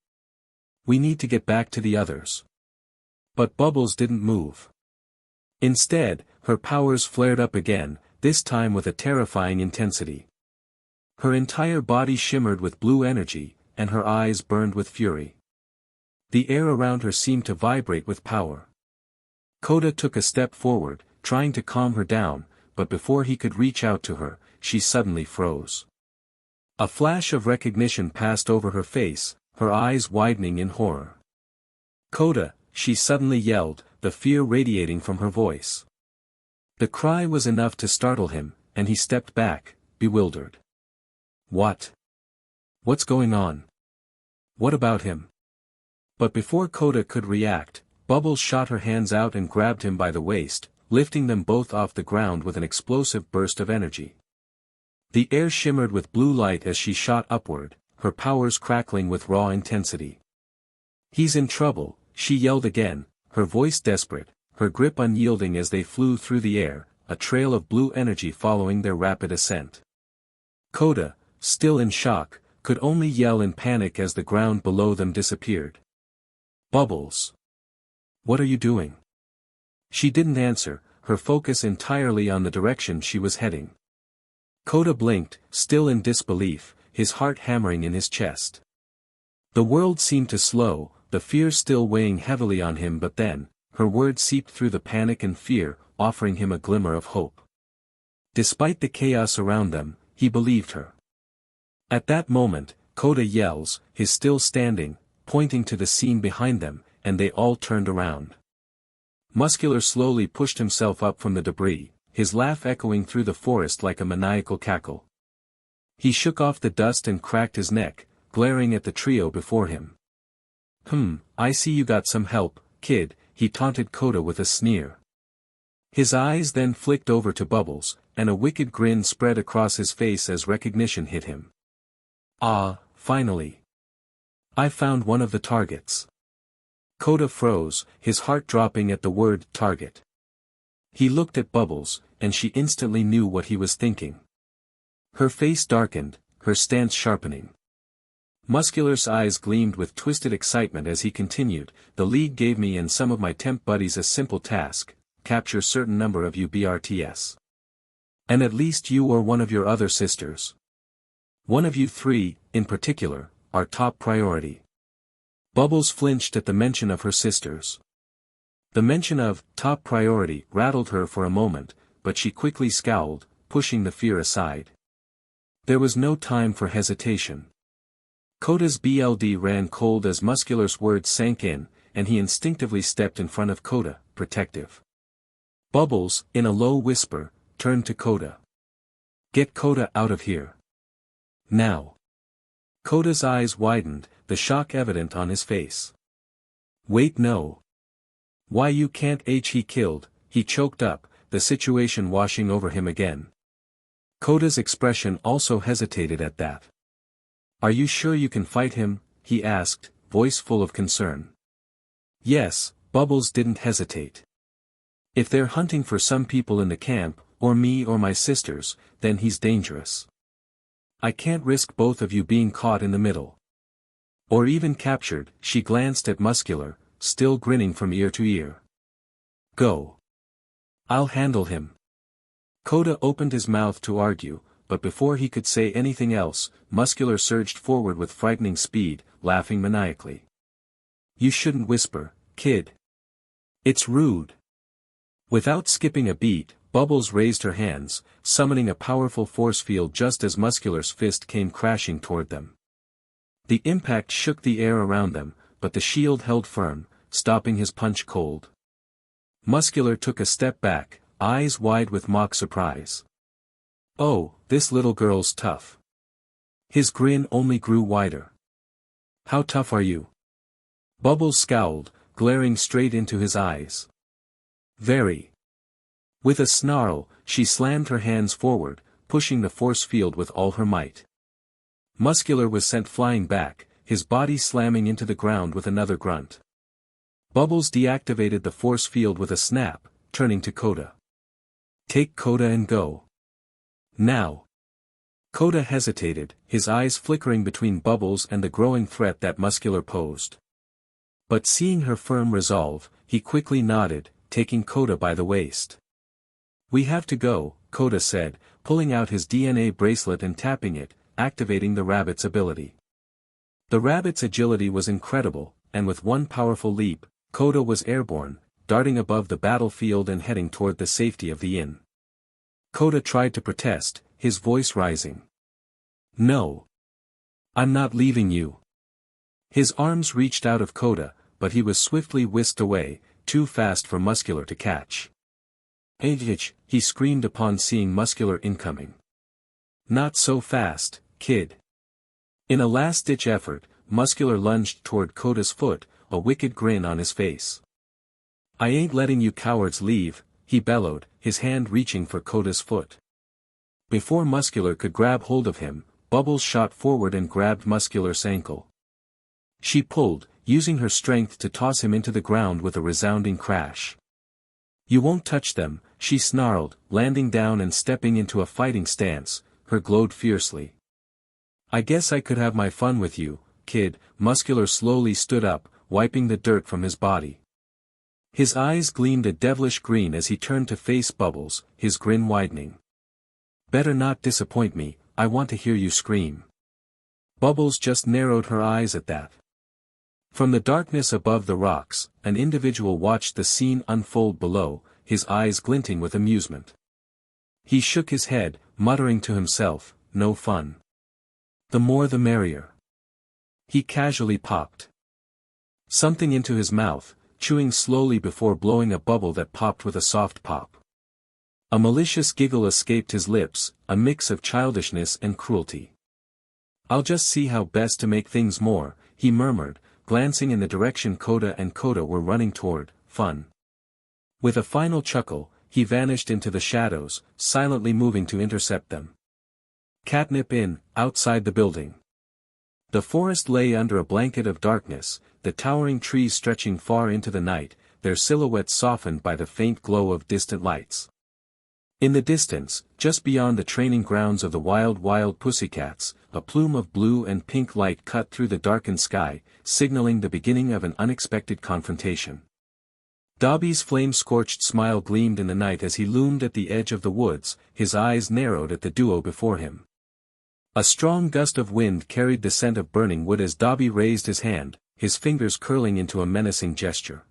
"We need to get back to the others." But Bubbles didn't move. Instead, her powers flared up again, this time with a terrifying intensity. Her entire body shimmered with blue energy, and her eyes burned with fury. The air around her seemed to vibrate with power. Koda took a step forward, trying to calm her down, but before he could reach out to her, she suddenly froze. A flash of recognition passed over her face, her eyes widening in horror. "Koda," she suddenly yelled, the fear radiating from her voice. The cry was enough to startle him, and he stepped back, bewildered. "What? What's going on? What about him?" But before Koda could react, Bubbles shot her hands out and grabbed him by the waist, lifting them both off the ground with an explosive burst of energy. The air shimmered with blue light as she shot upward, her powers crackling with raw intensity. He's in trouble, she yelled again, her voice desperate, her grip unyielding as they flew through the air, a trail of blue energy following their rapid ascent. Koda, still in shock, could only yell in panic as the ground below them disappeared. Bubbles! What are you doing? She didn't answer, her focus entirely on the direction she was heading. Koda blinked, still in disbelief, his heart hammering in his chest. The world seemed to slow, the fear still weighing heavily on him, but then, her words seeped through the panic and fear, offering him a glimmer of hope. Despite the chaos around them, he believed her. At that moment, Koda yells, his still standing, pointing to the scene behind them, and they all turned around. Muscular slowly pushed himself up from the debris, his laugh echoing through the forest like a maniacal cackle. He shook off the dust and cracked his neck, glaring at the trio before him. I see you got some help, kid, he taunted Koda with a sneer. His eyes then flicked over to Bubbles, and a wicked grin spread across his face as recognition hit him. Ah, finally. I found one of the targets. Koda froze, his heart dropping at the word target. He looked at Bubbles, and she instantly knew what he was thinking. Her face darkened, her stance sharpening. Muscular's eyes gleamed with twisted excitement as he continued, the League gave me and some of my temp buddies a simple task, capture certain number of you BRTS. And at least you or one of your other sisters. One of you three, in particular, are top priority. Bubbles flinched at the mention of her sisters. The mention of top priority rattled her for a moment, but she quickly scowled, pushing the fear aside. There was no time for hesitation. Koda's BLD ran cold as Muscular's words sank in, and he instinctively stepped in front of Koda, protective. Bubbles, in a low whisper, turned to Koda. Get Koda out of here. Now. Koda's eyes widened, the shock evident on his face. Wait, no. Why you can't he killed, he choked up, the situation washing over him again. Koda's expression also hesitated at that. Are you sure you can fight him? He asked, voice full of concern. Yes, Bubbles didn't hesitate. If they're hunting for some people in the camp, or me or my sisters, then he's dangerous. I can't risk both of you being caught in the middle. Or even captured, she glanced at Muscular, still grinning from ear to ear. Go. I'll handle him. Koda opened his mouth to argue, but before he could say anything else, Muscular surged forward with frightening speed, laughing maniacally. You shouldn't whisper, kid. It's rude. Without skipping a beat, Bubbles raised her hands, summoning a powerful force field just as Muscular's fist came crashing toward them. The impact shook the air around them, but the shield held firm, stopping his punch cold. Muscular took a step back, eyes wide with mock surprise. Oh, this little girl's tough. His grin only grew wider. How tough are you? Bubbles scowled, glaring straight into his eyes. Very. With a snarl, she slammed her hands forward, pushing the force field with all her might. Muscular was sent flying back, his body slamming into the ground with another grunt. Bubbles deactivated the force field with a snap, turning to Koda. Take Koda and go. Now. Koda hesitated, his eyes flickering between Bubbles and the growing threat that Muscular posed. But seeing her firm resolve, he quickly nodded, taking Koda by the waist. We have to go, Koda said, pulling out his DNA bracelet and tapping it, activating the rabbit's ability. The rabbit's agility was incredible, and with one powerful leap, Koda was airborne, darting above the battlefield and heading toward the safety of the inn. Koda tried to protest, his voice rising. No. I'm not leaving you. His arms reached out of Koda, but he was swiftly whisked away, too fast for Muscular to catch. He screamed upon seeing Muscular incoming. Not so fast, kid. In a last-ditch effort, Muscular lunged toward Koda's foot, a wicked grin on his face. I ain't letting you cowards leave, he bellowed, his hand reaching for Koda's foot. Before Muscular could grab hold of him, Bubbles shot forward and grabbed Muscular's ankle. She pulled, using her strength to toss him into the ground with a resounding crash. "You won't touch them," she snarled, landing down and stepping into a fighting stance, her glowed fiercely. "I guess I could have my fun with you, kid." Muscular slowly stood up, wiping the dirt from his body. His eyes gleamed a devilish green as he turned to face Bubbles, his grin widening. "Better not disappoint me, I want to hear you scream." Bubbles just narrowed her eyes at that. From the darkness above the rocks, an individual watched the scene unfold below, his eyes glinting with amusement. He shook his head, muttering to himself, "No fun. The more the merrier." He casually popped something into his mouth, chewing slowly before blowing a bubble that popped with a soft pop. A malicious giggle escaped his lips, a mix of childishness and cruelty. "I'll just see how best to make things more," he murmured, glancing in the direction Koda and Koda were running toward, "Fun." With a final chuckle, he vanished into the shadows, silently moving to intercept them. Catnip Inn, outside the building. The forest lay under a blanket of darkness, the towering trees stretching far into the night, their silhouettes softened by the faint glow of distant lights. In the distance, just beyond the training grounds of the wild pussycats, a plume of blue and pink light cut through the darkened sky, signaling the beginning of an unexpected confrontation. Dobby's flame-scorched smile gleamed in the night as he loomed at the edge of the woods, his eyes narrowed at the duo before him. A strong gust of wind carried the scent of burning wood as Dobby raised his hand, his fingers curling into a menacing gesture.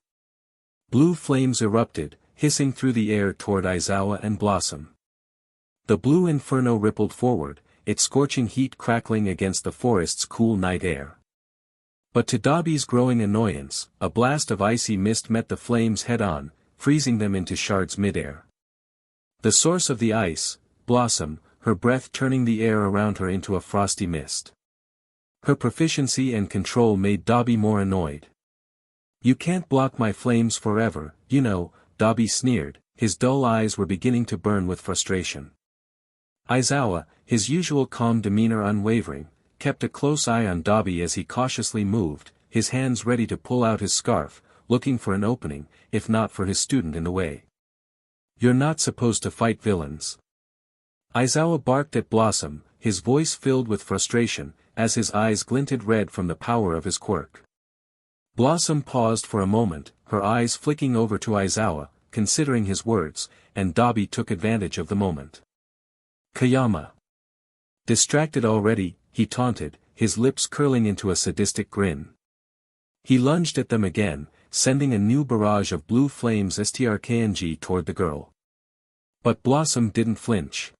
Blue flames erupted, hissing through the air toward Aizawa and Blossom. The blue inferno rippled forward, its scorching heat crackling against the forest's cool night air. But to Dobby's growing annoyance, a blast of icy mist met the flames head-on, freezing them into shards mid-air. The source of the ice, Blossom, her breath turning the air around her into a frosty mist. Her proficiency and control made Dobby more annoyed. "You can't block my flames forever, you know," Dobby sneered, his dull eyes were beginning to burn with frustration. Aizawa, his usual calm demeanor unwavering, kept a close eye on Dobby as he cautiously moved, his hands ready to pull out his scarf, looking for an opening, if not for his student in the way. "You're not supposed to fight villains." Aizawa barked at Blossom, his voice filled with frustration, as his eyes glinted red from the power of his quirk. Blossom paused for a moment, her eyes flicking over to Aizawa, considering his words, and Dobby took advantage of the moment. "Kayama." Distracted already, he taunted, his lips curling into a sadistic grin. He lunged at them again, sending a new barrage of blue flames strkng toward the girl. But Blossom didn't flinch.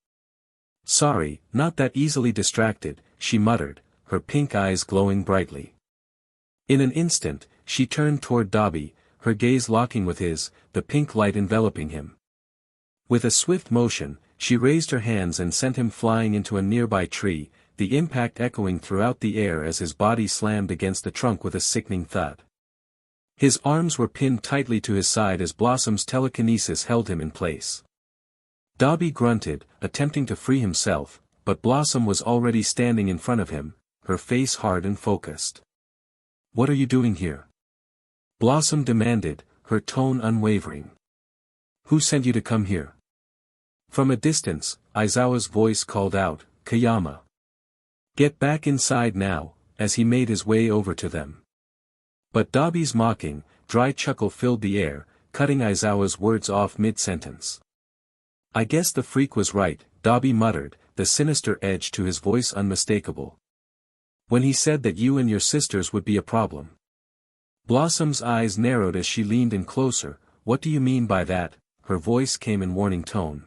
"Sorry, not that easily distracted," she muttered, her pink eyes glowing brightly. In an instant, she turned toward Dobby, her gaze locking with his, the pink light enveloping him. With a swift motion, she raised her hands and sent him flying into a nearby tree, the impact echoing throughout the air as his body slammed against the trunk with a sickening thud. His arms were pinned tightly to his side as Blossom's telekinesis held him in place. Dobby grunted, attempting to free himself, but Blossom was already standing in front of him, her face hard and focused. "What are you doing here?" Blossom demanded, her tone unwavering. "Who sent you to come here?" From a distance, Aizawa's voice called out, "Kayama. Get back inside now," as he made his way over to them. But Dobby's mocking, dry chuckle filled the air, cutting Aizawa's words off mid-sentence. "I guess the freak was right," Dobby muttered, the sinister edge to his voice unmistakable. "When he said that you and your sisters would be a problem." Blossom's eyes narrowed as she leaned in closer. "What do you mean by that?" Her voice came in warning tone.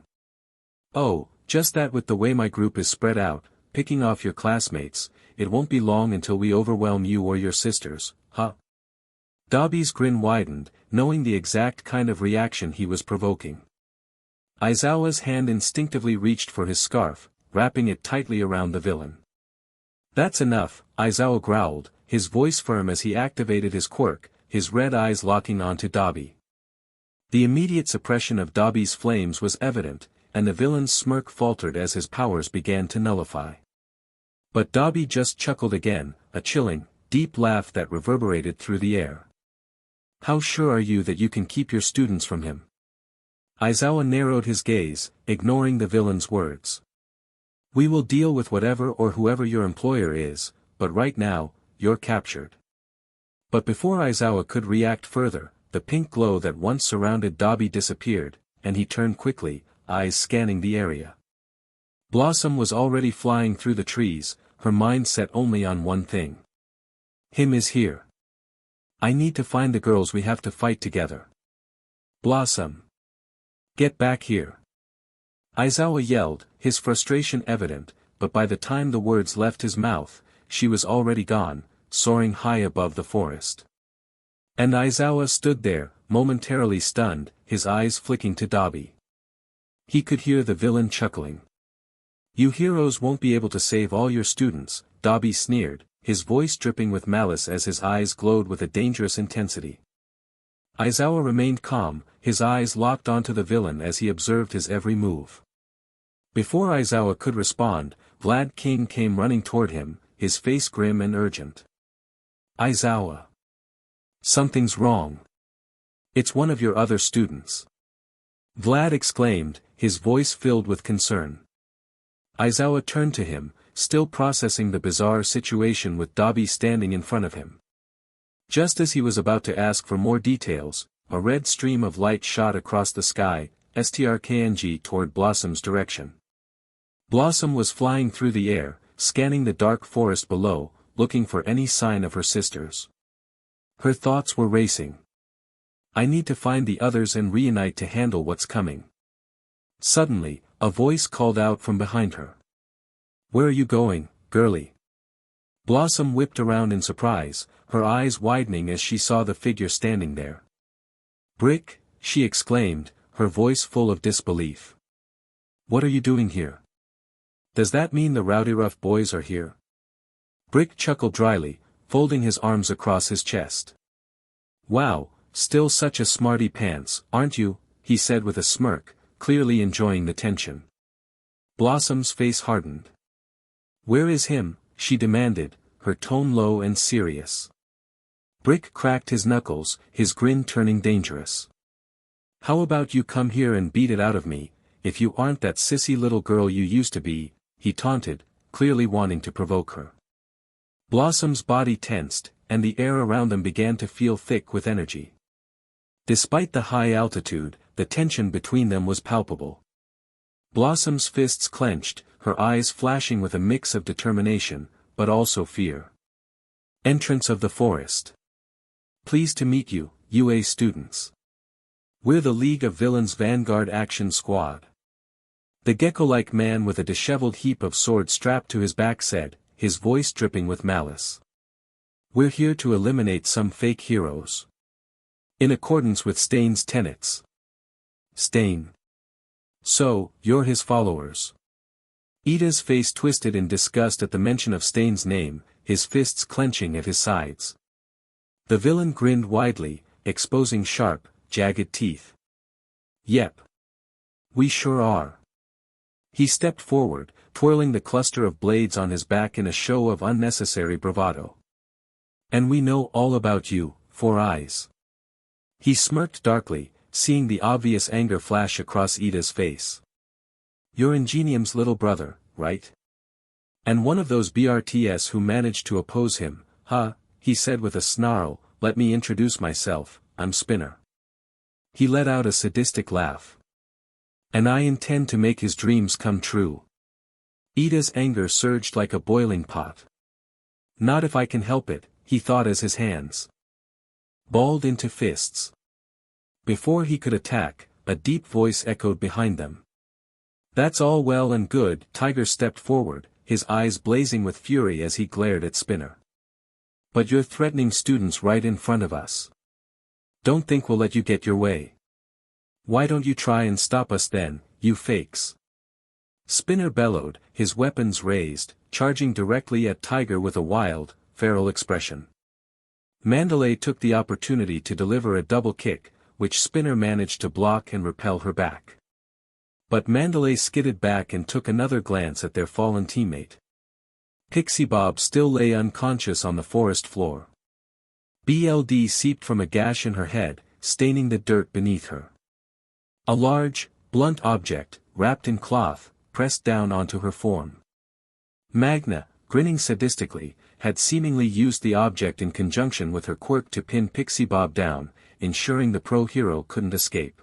"Oh, just that with the way my group is spread out, picking off your classmates, it won't be long until we overwhelm you or your sisters, huh?" Dobby's grin widened, knowing the exact kind of reaction he was provoking. Aizawa's hand instinctively reached for his scarf, wrapping it tightly around the villain. "That's enough," Aizawa growled, his voice firm as he activated his quirk, his red eyes locking onto Dobby. The immediate suppression of Dobby's flames was evident, and the villain's smirk faltered as his powers began to nullify. But Dobby just chuckled again, a chilling, deep laugh that reverberated through the air. How sure are you that you can keep your students from him? Aizawa narrowed his gaze, ignoring the villain's words. We will deal with whatever or whoever your employer is, but right now, you're captured. But before Aizawa could react further, the pink glow that once surrounded Dabi disappeared, and he turned quickly, eyes scanning the area. Blossom was already flying through the trees, her mind set only on one thing. Him is here. I need to find the girls we have to fight together. Blossom. Get back here. Aizawa yelled, his frustration evident, but by the time the words left his mouth, she was already gone, soaring high above the forest. And Aizawa stood there, momentarily stunned, his eyes flicking to Dabi. He could hear the villain chuckling. You heroes won't be able to save all your students, Dabi sneered, his voice dripping with malice as his eyes glowed with a dangerous intensity. Aizawa remained calm, his eyes locked onto the villain as he observed his every move. Before Aizawa could respond, Vlad King came running toward him, his face grim and urgent. Aizawa. Something's wrong. It's one of your other students. Vlad exclaimed, his voice filled with concern. Aizawa turned to him, still processing the bizarre situation with Dabi standing in front of him. Just as he was about to ask for more details, a red stream of light shot across the sky, strkng toward Blossom's direction. Blossom was flying through the air, scanning the dark forest below, looking for any sign of her sisters. Her thoughts were racing. I need to find the others and reunite to handle what's coming. Suddenly, a voice called out from behind her. Where are you going, girlie? Blossom whipped around in surprise, her eyes widening as she saw the figure standing there. Brick, she exclaimed, her voice full of disbelief. What are you doing here? Does that mean the Rowdy Rough boys are here? Brick chuckled dryly, folding his arms across his chest. Wow, still such a smarty pants, aren't you? He said with a smirk, clearly enjoying the tension. Blossom's face hardened. Where is him? She demanded, her tone low and serious. Brick cracked his knuckles, his grin turning dangerous. How about you come here and beat it out of me, if you aren't that sissy little girl you used to be, he taunted, clearly wanting to provoke her. Blossom's body tensed, and the air around them began to feel thick with energy. Despite the high altitude, the tension between them was palpable. Blossom's fists clenched, her eyes flashing with a mix of determination, but also fear. Entrance of the forest. Pleased to meet you, UA students. We're the League of Villains Vanguard Action Squad. The gecko-like man with a disheveled heap of swords strapped to his back said, his voice dripping with malice. We're here to eliminate some fake heroes. In accordance with Stain's tenets. Stain. So, you're his followers. Ida's face twisted in disgust at the mention of Stain's name, his fists clenching at his sides. The villain grinned widely, exposing sharp, jagged teeth. Yep. We sure are. He stepped forward, twirling the cluster of blades on his back in a show of unnecessary bravado. And we know all about you, Four Eyes. He smirked darkly, seeing the obvious anger flash across Ida's face. You're Ingenium's little brother, right? And one of those BRTS who managed to oppose him, huh? He said with a snarl, let me introduce myself, I'm Spinner. He let out a sadistic laugh. And I intend to make his dreams come true. Ida's anger surged like a boiling pot. Not if I can help it, he thought as his hands balled into fists. Before he could attack, a deep voice echoed behind them. That's all well and good. Tiger stepped forward, his eyes blazing with fury as he glared at Spinner. But you're threatening students right in front of us. Don't think we'll let you get your way. Why don't you try and stop us then, you fakes? Spinner bellowed, his weapons raised, charging directly at Tiger with a wild, feral expression. Mandalay took the opportunity to deliver a double kick, which Spinner managed to block and repel her back. But Mandalay skidded back and took another glance at their fallen teammate. Pixie Bob still lay unconscious on the forest floor. Blood seeped from a gash in her head, staining the dirt beneath her. A large, blunt object, wrapped in cloth, pressed down onto her form. Magna, grinning sadistically, had seemingly used the object in conjunction with her quirk to pin Pixie Bob down, ensuring the pro-hero couldn't escape.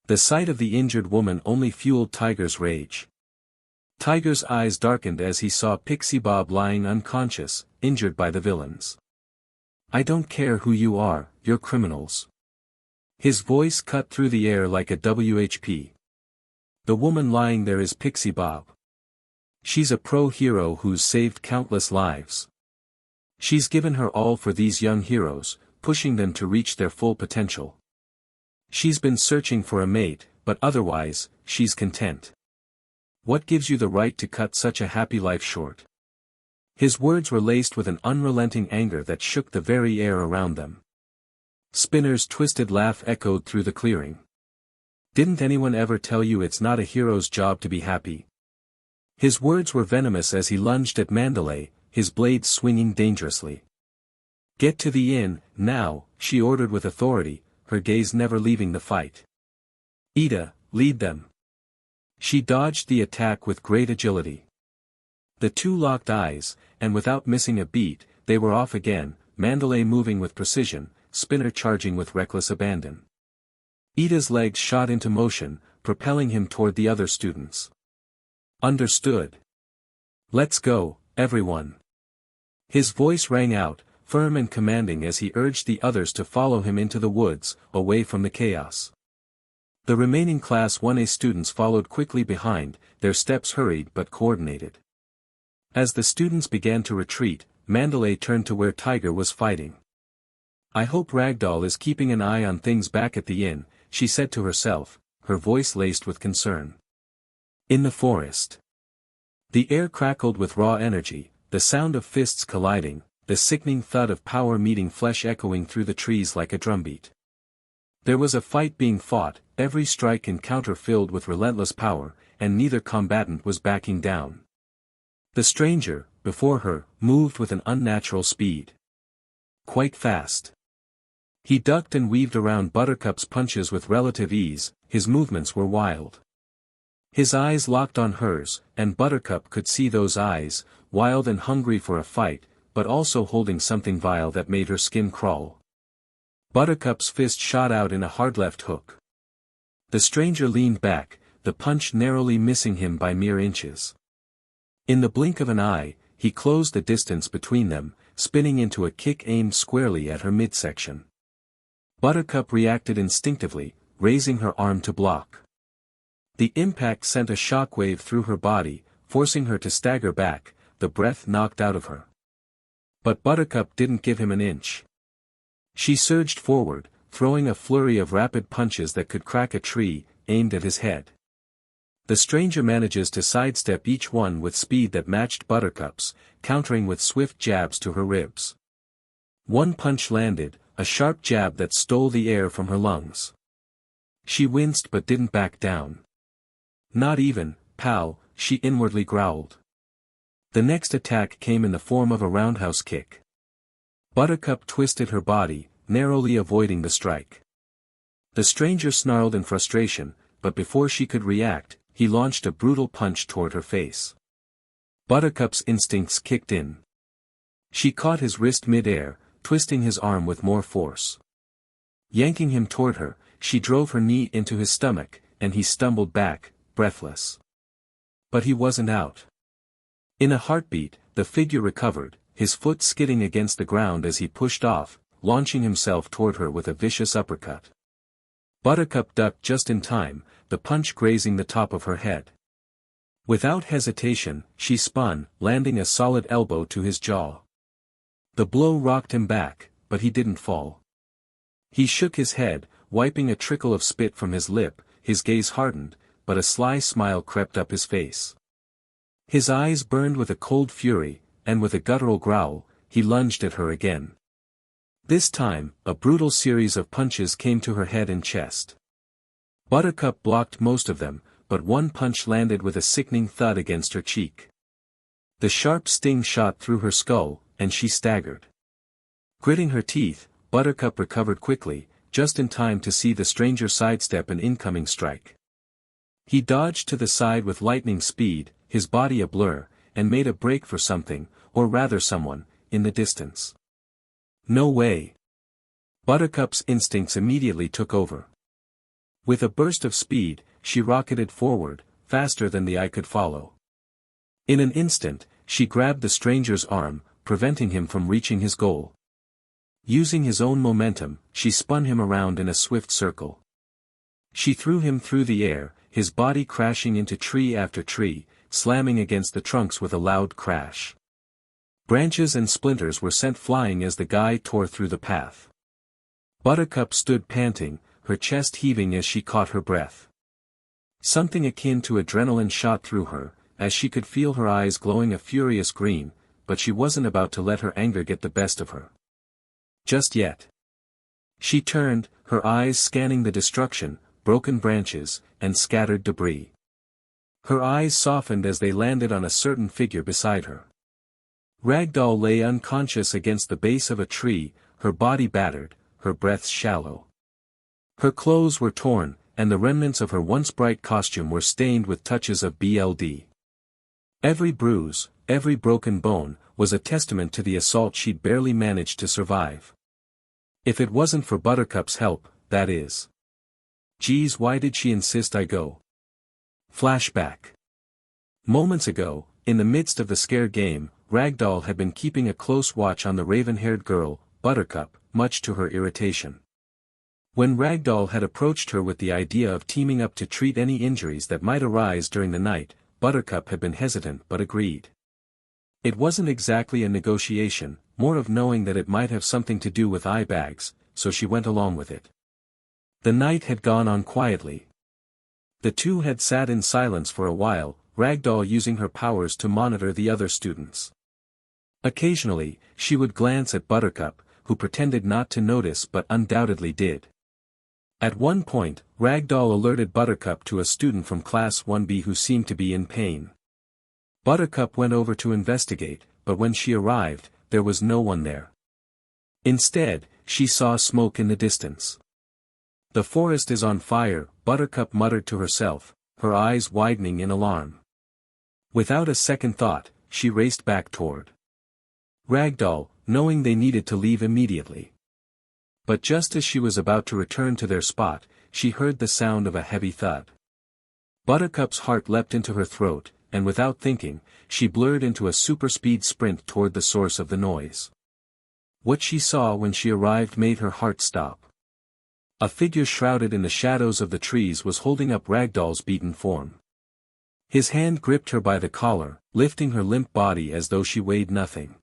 The sight of the injured woman only fueled Tiger's rage. Tiger's eyes darkened as he saw Pixie Bob lying unconscious, injured by the villains. "I don't care who you are, you're criminals." His voice cut through the air like a WHP. "The woman lying there is Pixie Bob. She's a pro-hero who's saved countless lives. She's given her all for these young heroes, pushing them to reach their full potential. She's been searching for a mate, but otherwise, she's content. What gives you the right to cut such a happy life short?" His words were laced with an unrelenting anger that shook the very air around them. Spinner's twisted laugh echoed through the clearing. "Didn't anyone ever tell you it's not a hero's job to be happy?" His words were venomous as he lunged at Mandalay, his blade swinging dangerously. "Get to the inn, now," she ordered with authority, her gaze never leaving the fight. "Ida, lead them." She dodged the attack with great agility. The two locked eyes, and without missing a beat, they were off again, Mandalay moving with precision, Spinner charging with reckless abandon. Ida's legs shot into motion, propelling him toward the other students. "Understood. Let's go, everyone." His voice rang out, firm and commanding as he urged the others to follow him into the woods, away from the chaos. The remaining Class 1A students followed quickly behind, their steps hurried but coordinated. As the students began to retreat, Mandalay turned to where Tiger was fighting. "I hope Ragdoll is keeping an eye on things back at the inn," she said to herself, her voice laced with concern. In the forest. The air crackled with raw energy, the sound of fists colliding, the sickening thud of power meeting flesh echoing through the trees like a drumbeat. There was a fight being fought, every strike and counter filled with relentless power, and neither combatant was backing down. The stranger, before her, moved with an unnatural speed. Quite fast. He ducked and weaved around Buttercup's punches with relative ease, his movements were wild. His eyes locked on hers, and Buttercup could see those eyes, wild and hungry for a fight, but also holding something vile that made her skin crawl. Buttercup's fist shot out in a hard left hook. The stranger leaned back, the punch narrowly missing him by mere inches. In the blink of an eye, he closed the distance between them, spinning into a kick aimed squarely at her midsection. Buttercup reacted instinctively, raising her arm to block. The impact sent a shockwave through her body, forcing her to stagger back, the breath knocked out of her. But Buttercup didn't give him an inch. She surged forward, throwing a flurry of rapid punches that could crack a tree, aimed at his head. The stranger manages to sidestep each one with speed that matched Buttercup's, countering with swift jabs to her ribs. One punch landed, a sharp jab that stole the air from her lungs. She winced but didn't back down. "Not even, pal," she inwardly growled. The next attack came in the form of a roundhouse kick. Buttercup twisted her body, narrowly avoiding the strike. The stranger snarled in frustration, but before she could react, he launched a brutal punch toward her face. Buttercup's instincts kicked in. She caught his wrist mid-air, twisting his arm with more force. Yanking him toward her, she drove her knee into his stomach, and he stumbled back, breathless. But he wasn't out. In a heartbeat, the figure recovered, his foot skidding against the ground as he pushed off, launching himself toward her with a vicious uppercut. Buttercup ducked just in time, the punch grazing the top of her head. Without hesitation, she spun, landing a solid elbow to his jaw. The blow rocked him back, but he didn't fall. He shook his head, wiping a trickle of spit from his lip, his gaze hardened, but a sly smile crept up his face. His eyes burned with a cold fury, and with a guttural growl, he lunged at her again. This time, a brutal series of punches came to her head and chest. Buttercup blocked most of them, but one punch landed with a sickening thud against her cheek. The sharp sting shot through her skull, and she staggered. Gritting her teeth, Buttercup recovered quickly, just in time to see the stranger sidestep an incoming strike. He dodged to the side with lightning speed, his body a blur, and made a break for something, or rather someone, in the distance. No way! Buttercup's instincts immediately took over. With a burst of speed, she rocketed forward, faster than the eye could follow. In an instant, she grabbed the stranger's arm, preventing him from reaching his goal. Using his own momentum, she spun him around in a swift circle. She threw him through the air, his body crashing into tree after tree, slamming against the trunks with a loud crash. Branches and splinters were sent flying as the guy tore through the path. Buttercup stood panting, her chest heaving as she caught her breath. Something akin to adrenaline shot through her, as she could feel her eyes glowing a furious green, but she wasn't about to let her anger get the best of her. Just yet. She turned, her eyes scanning the destruction, broken branches, and scattered debris. Her eyes softened as they landed on a certain figure beside her. Ragdoll lay unconscious against the base of a tree, her body battered, her breath shallow. Her clothes were torn, and the remnants of her once bright costume were stained with touches of blood. Every bruise, every broken bone, was a testament to the assault she'd barely managed to survive. If it wasn't for Buttercup's help, that is. Geez, why did she insist I go? Flashback. Moments ago, in the midst of the scare game, Ragdoll had been keeping a close watch on the raven-haired girl, Buttercup, much to her irritation. When Ragdoll had approached her with the idea of teaming up to treat any injuries that might arise during the night, Buttercup had been hesitant but agreed. It wasn't exactly a negotiation, more of knowing that it might have something to do with eye bags, so she went along with it. The night had gone on quietly. The two had sat in silence for a while, Ragdoll using her powers to monitor the other students. Occasionally, she would glance at Buttercup, who pretended not to notice but undoubtedly did. At one point, Ragdoll alerted Buttercup to a student from Class 1B who seemed to be in pain. Buttercup went over to investigate, but when she arrived, there was no one there. Instead, she saw smoke in the distance. "The forest is on fire," Buttercup muttered to herself, her eyes widening in alarm. Without a second thought, she raced back toward Ragdoll, knowing they needed to leave immediately. But just as she was about to return to their spot, she heard the sound of a heavy thud. Buttercup's heart leapt into her throat, and without thinking, she blurred into a super-speed sprint toward the source of the noise. What she saw when she arrived made her heart stop. A figure shrouded in the shadows of the trees was holding up Ragdoll's beaten form. His hand gripped her by the collar, lifting her limp body as though she weighed nothing.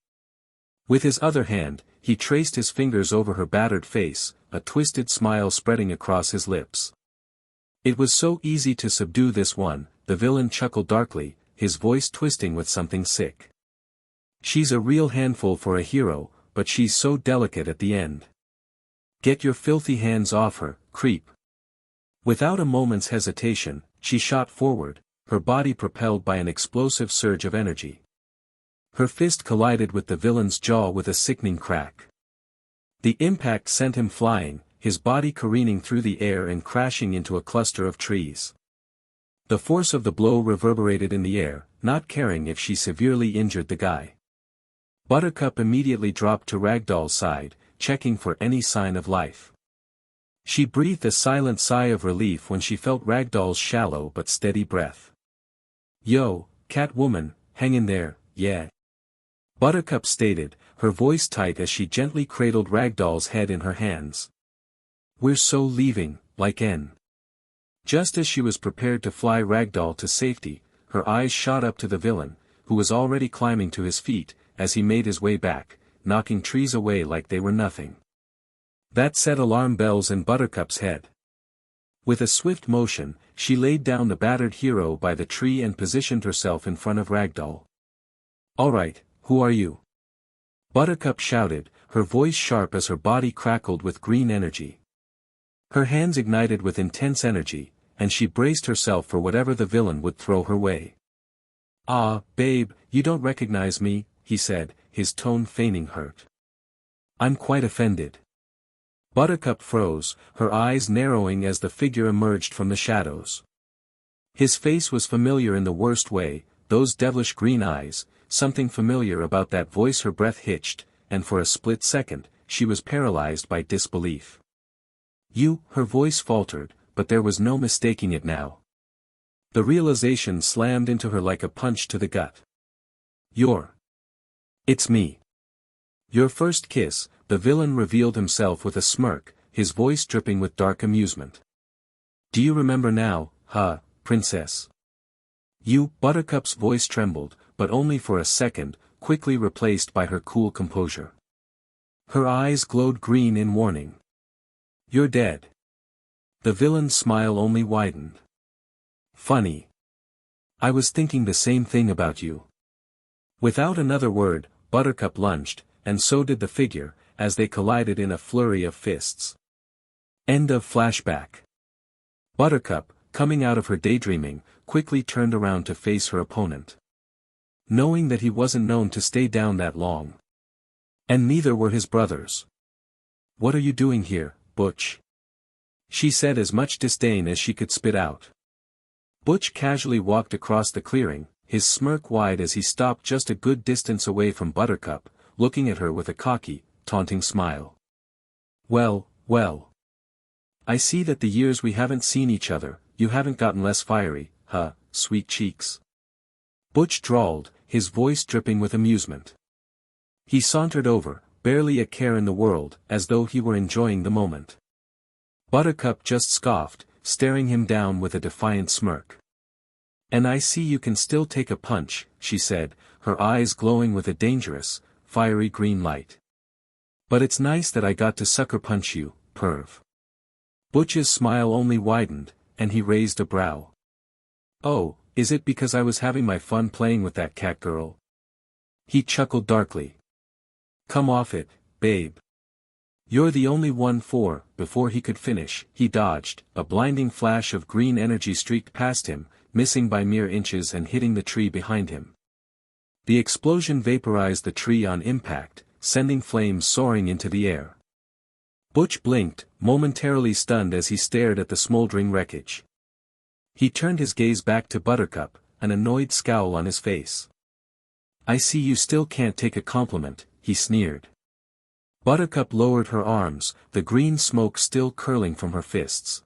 With his other hand, he traced his fingers over her battered face, a twisted smile spreading across his lips. "It was so easy to subdue this one," the villain chuckled darkly, his voice twisting with something sick. "She's a real handful for a hero, but she's so delicate at the end. Get your filthy hands off her, creep." Without a moment's hesitation, she shot forward, her body propelled by an explosive surge of energy. Her fist collided with the villain's jaw with a sickening crack. The impact sent him flying, his body careening through the air and crashing into a cluster of trees. The force of the blow reverberated in the air, not caring if she severely injured the guy. Buttercup immediately dropped to Ragdoll's side, checking for any sign of life. She breathed a silent sigh of relief when she felt Ragdoll's shallow but steady breath. "Yo, Catwoman, hang in there, yeah," Buttercup stated, her voice tight as she gently cradled Ragdoll's head in her hands. "We're so leaving, like N." Just as she was prepared to fly Ragdoll to safety, her eyes shot up to the villain, who was already climbing to his feet, as he made his way back, knocking trees away like they were nothing. That set alarm bells in Buttercup's head. With a swift motion, she laid down the battered hero by the tree and positioned herself in front of Ragdoll. "All right, who are you?" Buttercup shouted, her voice sharp as her body crackled with green energy. Her hands ignited with intense energy, and she braced herself for whatever the villain would throw her way. "Ah, babe, you don't recognize me, he said, his tone feigning hurt. I'm quite offended. Buttercup froze, her eyes narrowing as the figure emerged from the shadows. His face was familiar in the worst way, those devilish green eyes, something familiar about that voice. Her breath hitched, and for a split second, she was paralyzed by disbelief. You, her voice faltered, but there was no mistaking it now. The realization slammed into her like a punch to the gut. It's me. Your first kiss, the villain revealed himself with a smirk, his voice dripping with dark amusement. Do you remember now, princess? Buttercup's voice trembled, but only for a second, quickly replaced by her cool composure. Her eyes glowed green in warning. You're dead. The villain's smile only widened. Funny. I was thinking the same thing about you. Without another word, Buttercup lunged, and so did the figure, as they collided in a flurry of fists. End of flashback. Buttercup, coming out of her daydreaming, quickly turned around to face her opponent. Knowing that he wasn't known to stay down that long. And neither were his brothers. What are you doing here, Butch? She said, as much disdain as she could spit out. Butch casually walked across the clearing, his smirk wide as he stopped just a good distance away from Buttercup, looking at her with a cocky, taunting smile. Well. I see that the years we haven't seen each other, you haven't gotten less fiery, sweet cheeks. Butch drawled, his voice dripping with amusement. He sauntered over, barely a care in the world, as though he were enjoying the moment. Buttercup just scoffed, staring him down with a defiant smirk. And I see you can still take a punch, she said, her eyes glowing with a dangerous, fiery green light. But it's nice that I got to sucker punch you, perv. Butch's smile only widened, and he raised a brow. Oh, is it because I was having my fun playing with that cat girl? He chuckled darkly. Come off it, babe. You're the only one for. Before he could finish, he dodged, a blinding flash of green energy streaked past him, missing by mere inches and hitting the tree behind him. The explosion vaporized the tree on impact, sending flames soaring into the air. Butch blinked, momentarily stunned as he stared at the smoldering wreckage. He turned his gaze back to Buttercup, an annoyed scowl on his face. I see you still can't take a compliment, he sneered. Buttercup lowered her arms, the green smoke still curling from her fists.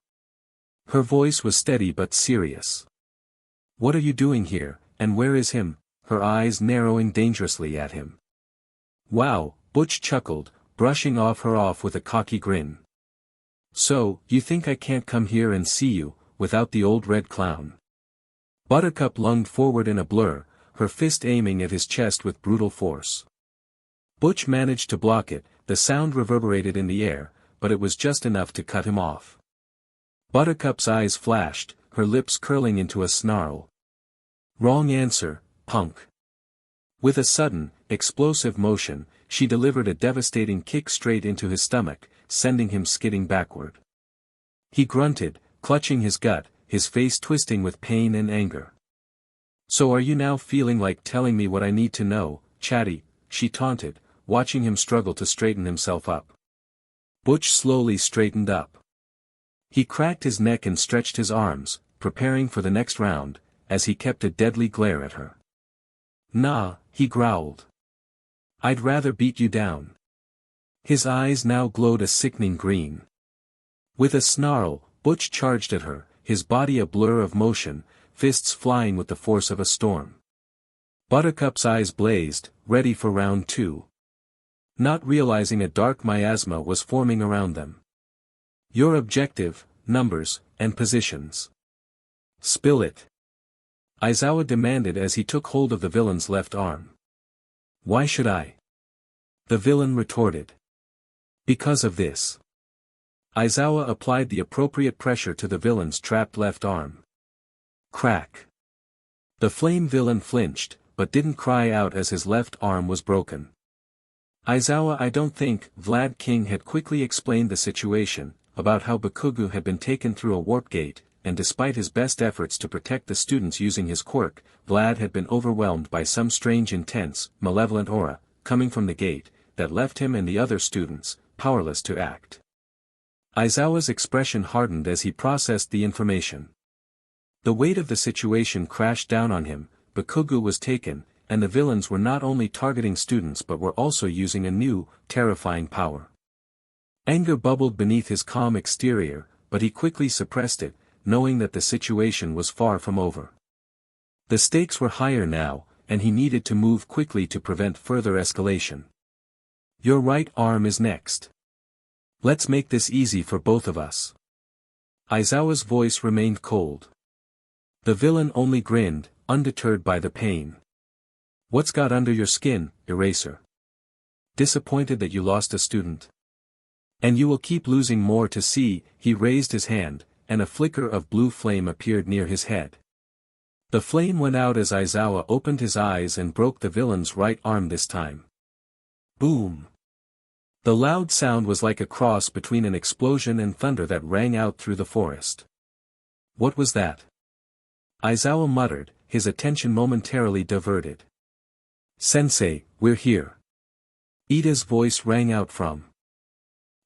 Her voice was steady but serious. What are you doing here, and where is him? Her eyes narrowing dangerously at him. Wow, Butch chuckled, brushing her off with a cocky grin. So, you think I can't come here and see you, without the old red clown? Buttercup lunged forward in a blur, her fist aiming at his chest with brutal force. Butch managed to block it, the sound reverberated in the air, but it was just enough to cut him off. Buttercup's eyes flashed, her lips curling into a snarl. Wrong answer, punk. With a sudden, explosive motion, she delivered a devastating kick straight into his stomach, sending him skidding backward. He grunted, clutching his gut, his face twisting with pain and anger. So are you now feeling like telling me what I need to know, chatty? She taunted, watching him struggle to straighten himself up. Butch slowly straightened up. He cracked his neck and stretched his arms, preparing for the next round, as he kept a deadly glare at her. Nah, he growled. I'd rather beat you down. His eyes now glowed a sickening green. With a snarl, Butch charged at her, his body a blur of motion, fists flying with the force of a storm. Buttercup's eyes blazed, ready for round two. Not realizing a dark miasma was forming around them. Your objective, numbers, and positions. Spill it. Aizawa demanded as he took hold of the villain's left arm. Why should I? The villain retorted. Because of this. Aizawa applied the appropriate pressure to the villain's trapped left arm. Crack. The flame villain flinched, but didn't cry out as his left arm was broken. Aizawa, I don't think. Vlad King had quickly explained the situation, about how Bakugou had been taken through a warp gate, and despite his best efforts to protect the students using his quirk, Vlad had been overwhelmed by some strange intense, malevolent aura, coming from the gate, that left him and the other students, powerless to act. Aizawa's expression hardened as he processed the information. The weight of the situation crashed down on him, Bakugou was taken, and the villains were not only targeting students but were also using a new, terrifying power. Anger bubbled beneath his calm exterior, but he quickly suppressed it, knowing that the situation was far from over. The stakes were higher now, and he needed to move quickly to prevent further escalation. Your right arm is next. Let's make this easy for both of us. Aizawa's voice remained cold. The villain only grinned, undeterred by the pain. What's got under your skin, Eraser? Disappointed that you lost a student? And you will keep losing more to see. He raised his hand, and a flicker of blue flame appeared near his head. The flame went out as Aizawa opened his eyes and broke the villain's right arm this time. Boom! The loud sound was like a cross between an explosion and thunder that rang out through the forest. What was that? Aizawa muttered, his attention momentarily diverted. Sensei, we're here. Ida's voice rang out from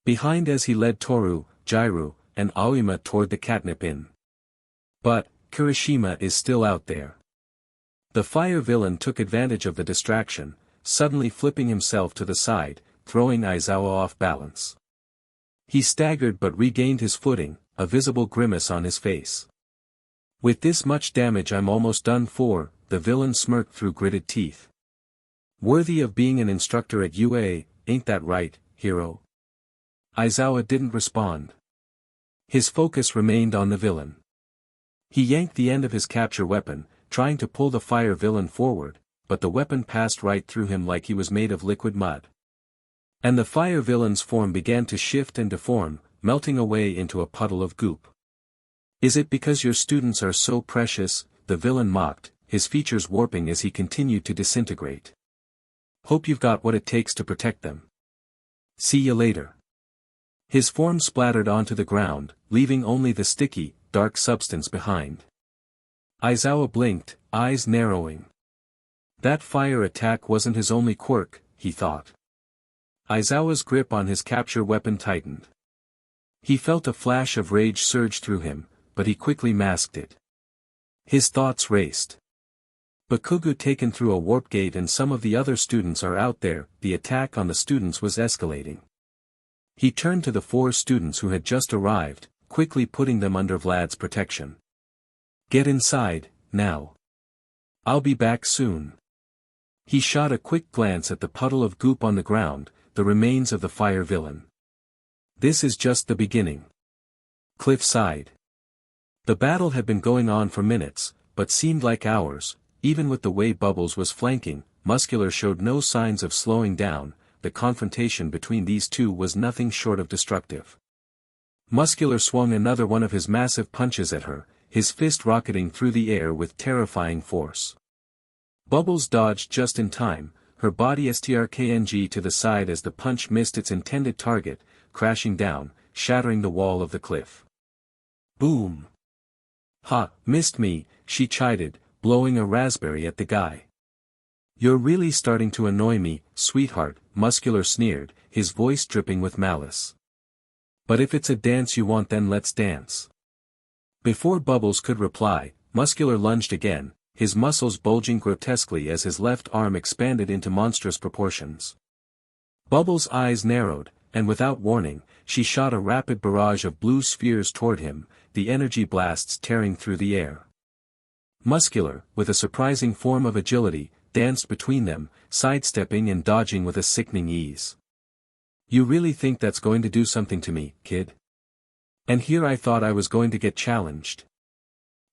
behind as he led Toru, Jairu, and Aoima toward the catnip inn. But, Kirishima is still out there. The fire villain took advantage of the distraction, suddenly flipping himself to the side, throwing Aizawa off balance. He staggered but regained his footing, a visible grimace on his face. With this much damage I'm almost done for, the villain smirked through gritted teeth. Worthy of being an instructor at UA, ain't that right, hero? Aizawa didn't respond. His focus remained on the villain. He yanked the end of his capture weapon, trying to pull the fire villain forward, but the weapon passed right through him like he was made of liquid mud. And the fire villain's form began to shift and deform, melting away into a puddle of goop. Is it because your students are so precious? The villain mocked, his features warping as he continued to disintegrate. Hope you've got what it takes to protect them. See you later. His form splattered onto the ground, leaving only the sticky, dark substance behind. Aizawa blinked, eyes narrowing. That fire attack wasn't his only quirk, he thought. Aizawa's grip on his capture weapon tightened. He felt a flash of rage surge through him, but he quickly masked it. His thoughts raced. Bakugou taken through a warp gate and some of the other students are out there. The attack on the students was escalating. He turned to the 4 students who had just arrived, quickly putting them under Vlad's protection. Get inside, now. I'll be back soon. He shot a quick glance at the puddle of goop on the ground, the remains of the fire villain. This is just the beginning. Cliff sighed. The battle had been going on for minutes, but seemed like hours. Even with the way Bubbles was flanking, Muscular showed no signs of slowing down. The confrontation between these two was nothing short of destructive. Muscular swung another one of his massive punches at her, his fist rocketing through the air with terrifying force. Bubbles dodged just in time, her body strkng to the side as the punch missed its intended target, crashing down, shattering the wall of the cliff. Boom! Ha, missed me, she chided, blowing a raspberry at the guy. You're really starting to annoy me, sweetheart, Muscular sneered, his voice dripping with malice. But if it's a dance you want then let's dance. Before Bubbles could reply, Muscular lunged again, his muscles bulging grotesquely as his left arm expanded into monstrous proportions. Bubbles' eyes narrowed, and without warning, she shot a rapid barrage of blue spheres toward him, the energy blasts tearing through the air. Muscular, with a surprising form of agility, danced between them, sidestepping and dodging with a sickening ease. You really think that's going to do something to me, kid? And here I thought I was going to get challenged.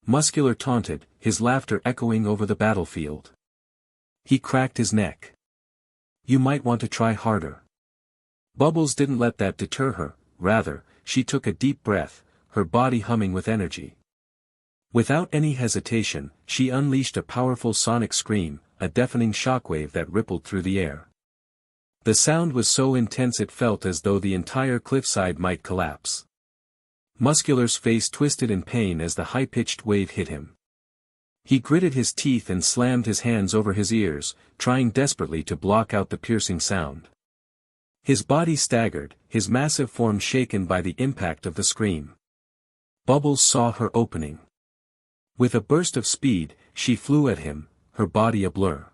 Muscular taunted, his laughter echoing over the battlefield. He cracked his neck. You might want to try harder. Bubbles didn't let that deter her, rather, she took a deep breath, her body humming with energy. Without any hesitation, she unleashed a powerful sonic scream, a deafening shockwave that rippled through the air. The sound was so intense it felt as though the entire cliffside might collapse. Muscular's face twisted in pain as the high-pitched wave hit him. He gritted his teeth and slammed his hands over his ears, trying desperately to block out the piercing sound. His body staggered, his massive form shaken by the impact of the scream. Bubbles saw her opening. With a burst of speed, she flew at him, her body a blur.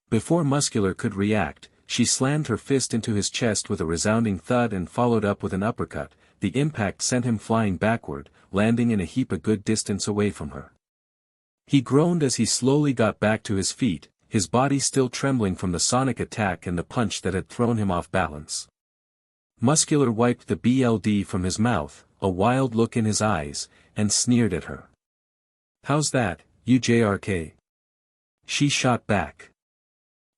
Before Muscular could react, she slammed her fist into his chest with a resounding thud and followed up with an uppercut. The impact sent him flying backward, landing in a heap a good distance away from her. He groaned as he slowly got back to his feet, his body still trembling from the sonic attack and the punch that had thrown him off balance. Muscular wiped the blood from his mouth, a wild look in his eyes, and sneered at her. "How's that, you JRK?" She shot back.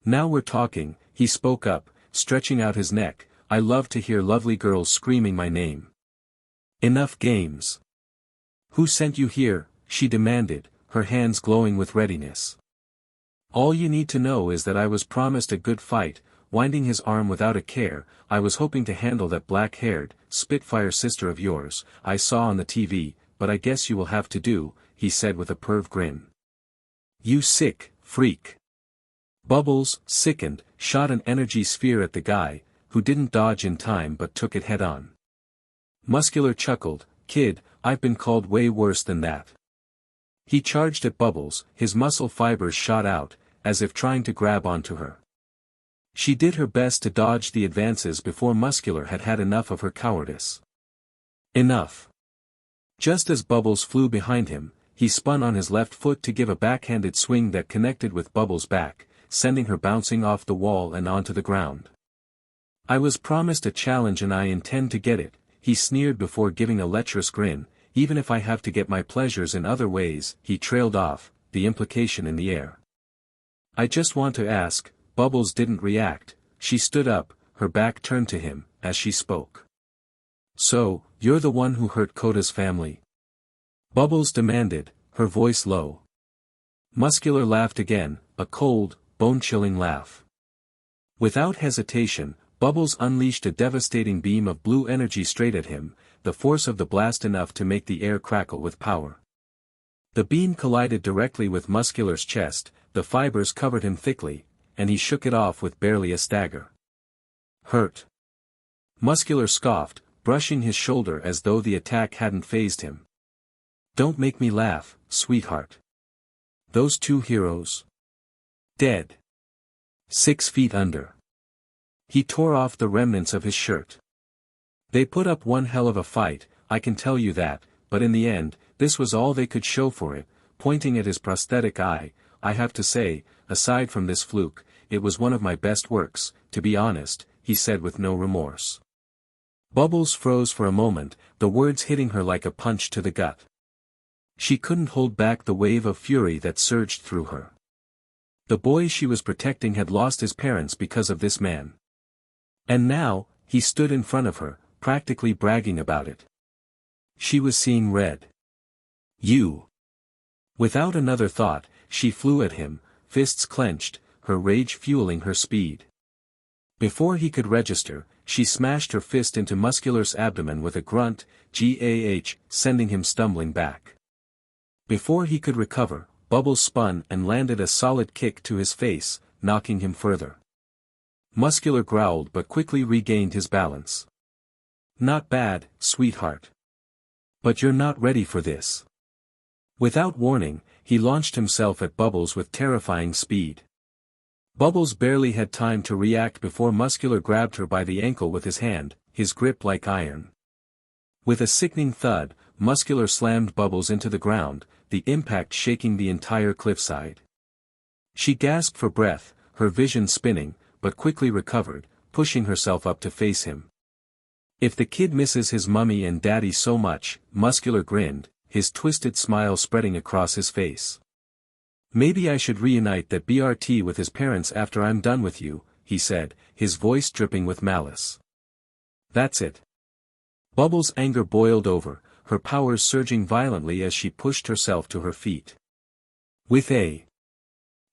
"Now we're talking," he spoke up, stretching out his neck. "I love to hear lovely girls screaming my name." "Enough games. Who sent you here?" she demanded, her hands glowing with readiness. "All you need to know is that I was promised a good fight," winding his arm without a care. "I was hoping to handle that black-haired, spitfire sister of yours, I saw on the TV, but I guess you will have to do," he said with a perv grin. "You sick freak." Bubbles, sickened, shot an energy sphere at the guy, who didn't dodge in time but took it head-on. Muscular chuckled, "Kid, I've been called way worse than that." He charged at Bubbles, his muscle fibers shot out, as if trying to grab onto her. She did her best to dodge the advances before Muscular had had enough of her cowardice. Enough. Just as Bubbles flew behind him, he spun on his left foot to give a backhanded swing that connected with Bubbles' back, sending her bouncing off the wall and onto the ground. "I was promised a challenge and I intend to get it," he sneered before giving a lecherous grin. "Even if I have to get my pleasures in other ways," he trailed off, the implication in the air. "I just want to ask." Bubbles didn't react. She stood up, her back turned to him, as she spoke. "So, you're the one who hurt Kota's family?" Bubbles demanded, her voice low. Muscular laughed again, a cold, bone-chilling laugh. Without hesitation, Bubbles unleashed a devastating beam of blue energy straight at him, the force of the blast enough to make the air crackle with power. The beam collided directly with Muscular's chest, the fibers covered him thickly, and he shook it off with barely a stagger. "Hurt?" Muscular scoffed, brushing his shoulder as though the attack hadn't fazed him. "Don't make me laugh, sweetheart. Those two heroes? Dead. 6 feet under." He tore off the remnants of his shirt. "They put up one hell of a fight, I can tell you that, but in the end, this was all they could show for it," pointing at his prosthetic eye. "I have to say, aside from this fluke, it was one of my best works, to be honest," he said with no remorse. Bubbles froze for a moment, the words hitting her like a punch to the gut. She couldn't hold back the wave of fury that surged through her. The boy she was protecting had lost his parents because of this man. And now, he stood in front of her, practically bragging about it. She was seeing red. "You." Without another thought, she flew at him, fists clenched, her rage fueling her speed. Before he could register, she smashed her fist into Muscular's abdomen with a grunt, "Gah," sending him stumbling back. Before he could recover, Bubbles spun and landed a solid kick to his face, knocking him further. Muscular growled but quickly regained his balance. "Not bad, sweetheart. But you're not ready for this." Without warning, he launched himself at Bubbles with terrifying speed. Bubbles barely had time to react before Muscular grabbed her by the ankle with his hand, his grip like iron. With a sickening thud, Muscular slammed Bubbles into the ground, the impact shaking the entire cliffside. She gasped for breath, her vision spinning, but quickly recovered, pushing herself up to face him. "If the kid misses his mummy and daddy so much," Muscular grinned, his twisted smile spreading across his face. "Maybe I should reunite that BRT with his parents after I'm done with you," he said, his voice dripping with malice. "That's it." Bubbles' anger boiled over, her powers surging violently as she pushed herself to her feet. With a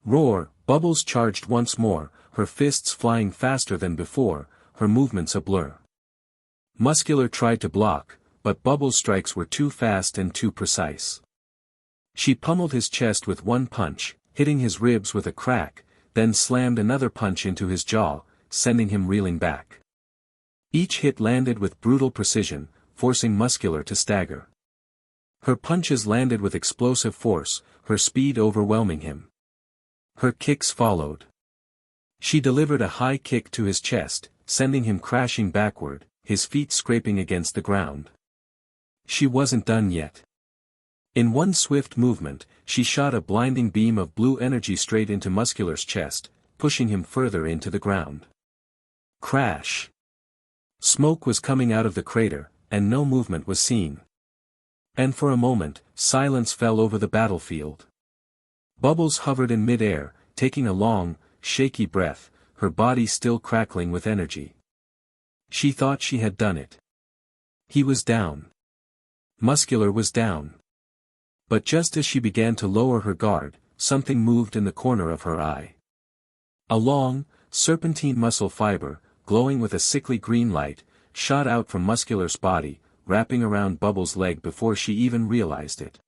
roar, Bubbles charged once more, her fists flying faster than before, her movements a blur. Muscular tried to block, but Bubbles' strikes were too fast and too precise. She pummeled his chest with one punch, hitting his ribs with a crack, then slammed another punch into his jaw, sending him reeling back. Each hit landed with brutal precision, forcing Muscular to stagger. Her punches landed with explosive force, her speed overwhelming him. Her kicks followed. She delivered a high kick to his chest, sending him crashing backward, his feet scraping against the ground. She wasn't done yet. In one swift movement, she shot a blinding beam of blue energy straight into Muscular's chest, pushing him further into the ground. Crash! Smoke was coming out of the crater, and no movement was seen. And for a moment, silence fell over the battlefield. Bubbles hovered in mid-air, taking a long, shaky breath, her body still crackling with energy. She thought she had done it. He was down. Muscular was down. But just as she began to lower her guard, something moved in the corner of her eye. A long, serpentine muscle fiber, glowing with a sickly green light, shot out from Muscular's body, wrapping around Bubbles' leg before she even realized it.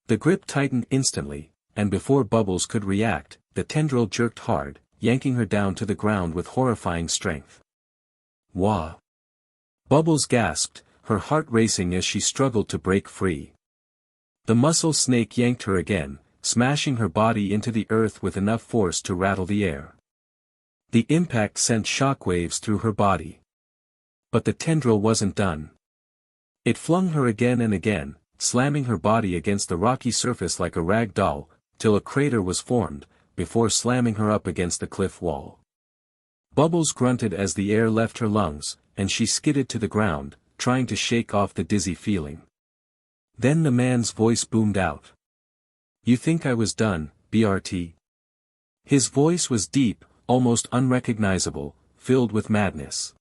The grip tightened instantly, and before Bubbles could react, the tendril jerked hard, yanking her down to the ground with horrifying strength. Wah! Bubbles gasped, her heart racing as she struggled to break free. The muscle snake yanked her again, smashing her body into the earth with enough force to rattle the air. The impact sent shockwaves through her body. But the tendril wasn't done. It flung her again and again, slamming her body against the rocky surface like a rag doll, till a crater was formed, before slamming her up against the cliff wall. Bubbles grunted as the air left her lungs, and she skidded to the ground, trying to shake off the dizzy feeling. Then the man's voice boomed out. "You think I was done, BRT?" His voice was deep, almost unrecognizable, filled with madness.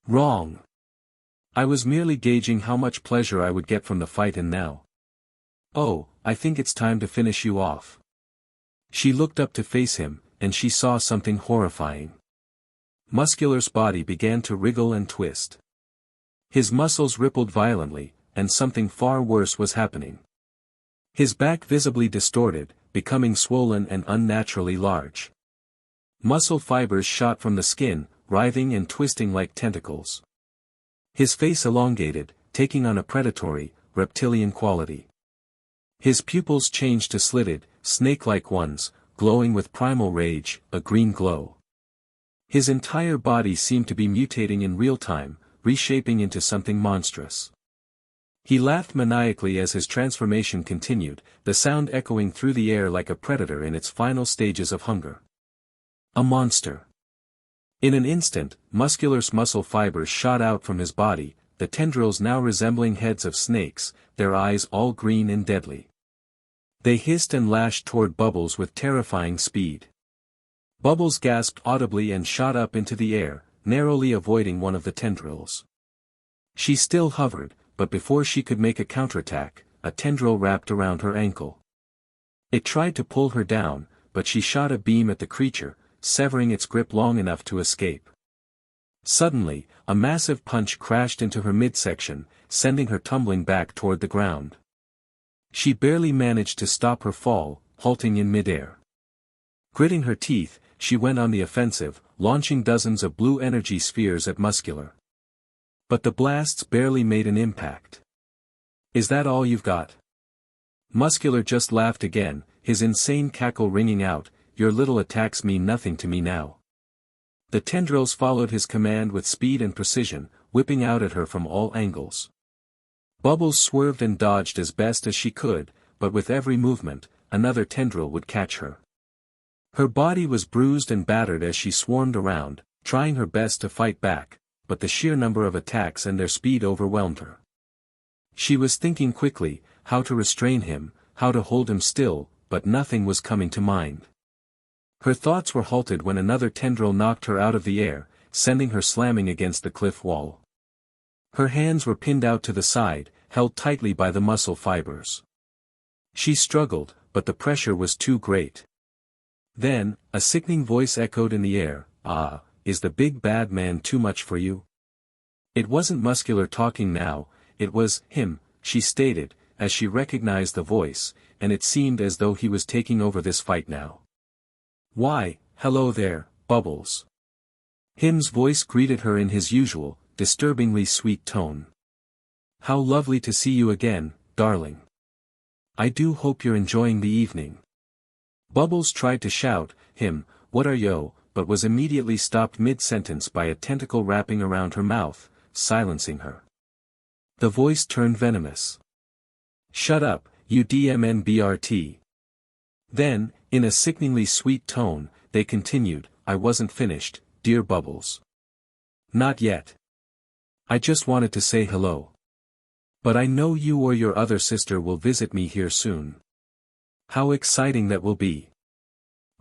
"Wrong. I was merely gauging how much pleasure I would get from the fight, and now. Oh, I think it's time to finish you off." She looked up to face him, and she saw something horrifying. Muscular's body began to wriggle and twist. His muscles rippled violently, and something far worse was happening. His back visibly distorted, becoming swollen and unnaturally large. Muscle fibers shot from the skin, writhing and twisting like tentacles. His face elongated, taking on a predatory, reptilian quality. His pupils changed to slitted, snake-like ones, glowing with primal rage, a green glow. His entire body seemed to be mutating in real time, reshaping into something monstrous. He laughed maniacally as his transformation continued, the sound echoing through the air like a predator in its final stages of hunger. A monster. In an instant, Muscular's muscle fibers shot out from his body, the tendrils now resembling heads of snakes, their eyes all green and deadly. They hissed and lashed toward Bubbles with terrifying speed. Bubbles gasped audibly and shot up into the air, narrowly avoiding one of the tendrils. She still hovered, but before she could make a counterattack, a tendril wrapped around her ankle. It tried to pull her down, but she shot a beam at the creature, severing its grip long enough to escape. Suddenly, a massive punch crashed into her midsection, sending her tumbling back toward the ground. She barely managed to stop her fall, halting in midair. Gritting her teeth, she went on the offensive, launching dozens of blue energy spheres at Muscular. But the blasts barely made an impact. "Is that all you've got?" Muscular just laughed again, his insane cackle ringing out, "Your little attacks mean nothing to me now." The tendrils followed his command with speed and precision, whipping out at her from all angles. Bubbles swerved and dodged as best as she could, but with every movement, another tendril would catch her. Her body was bruised and battered as she swarmed around, trying her best to fight back, but the sheer number of attacks and their speed overwhelmed her. She was thinking quickly, how to restrain him, how to hold him still, but nothing was coming to mind. Her thoughts were halted when another tendril knocked her out of the air, sending her slamming against the cliff wall. Her hands were pinned out to the side, held tightly by the muscle fibers. She struggled, but the pressure was too great. Then, a sickening voice echoed in the air, "Is the big bad man too much for you?" It wasn't Muscular talking now, it was him, she stated, as she recognized the voice, and it seemed as though he was taking over this fight now. Why, hello there, Bubbles. Him's voice greeted her in his usual, disturbingly sweet tone. How lovely to see you again, darling. I do hope you're enjoying the evening. Bubbles tried to shout, him, what are yo, but was immediately stopped mid-sentence by a tentacle wrapping around her mouth, silencing her. The voice turned venomous. Shut up, you DMNBRT. Then, in a sickeningly sweet tone, they continued, I wasn't finished, dear Bubbles. Not yet. I just wanted to say hello. But I know you or your other sister will visit me here soon. How exciting that will be.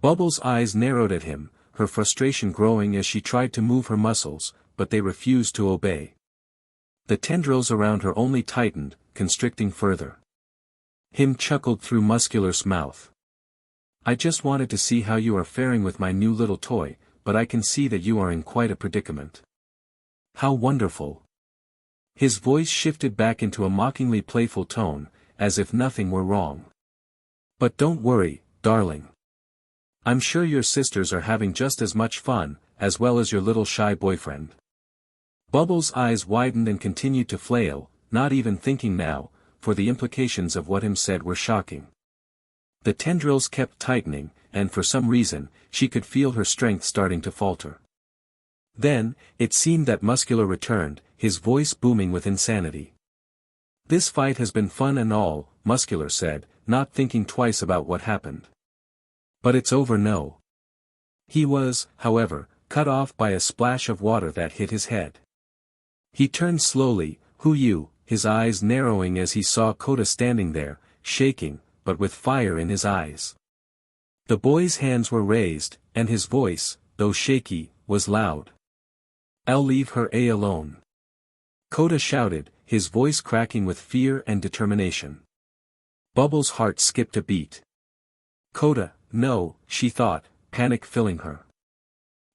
Bubbles' eyes narrowed at him, her frustration growing as she tried to move her muscles, but they refused to obey. The tendrils around her only tightened, constricting further. Him chuckled through Muscular's mouth. I just wanted to see how you are faring with my new little toy, but I can see that you are in quite a predicament. How wonderful. His voice shifted back into a mockingly playful tone, as if nothing were wrong. But don't worry, darling. I'm sure your sisters are having just as much fun, as well as your little shy boyfriend. Bubbles' eyes widened and continued to flail, not even thinking now, for the implications of what him said were shocking. The tendrils kept tightening, and for some reason, she could feel her strength starting to falter. Then, it seemed that Muscular returned, his voice booming with insanity. This fight has been fun and all, Muscular said, not thinking twice about what happened. But it's over no. He was, however, cut off by a splash of water that hit his head. He turned slowly, who you, his eyes narrowing as he saw Kota standing there, shaking, but with fire in his eyes. The boy's hands were raised, and his voice, though shaky, was loud. I'll leave her alone. Kota shouted, his voice cracking with fear and determination. Bubbles' heart skipped a beat. Kota, no, she thought, panic filling her.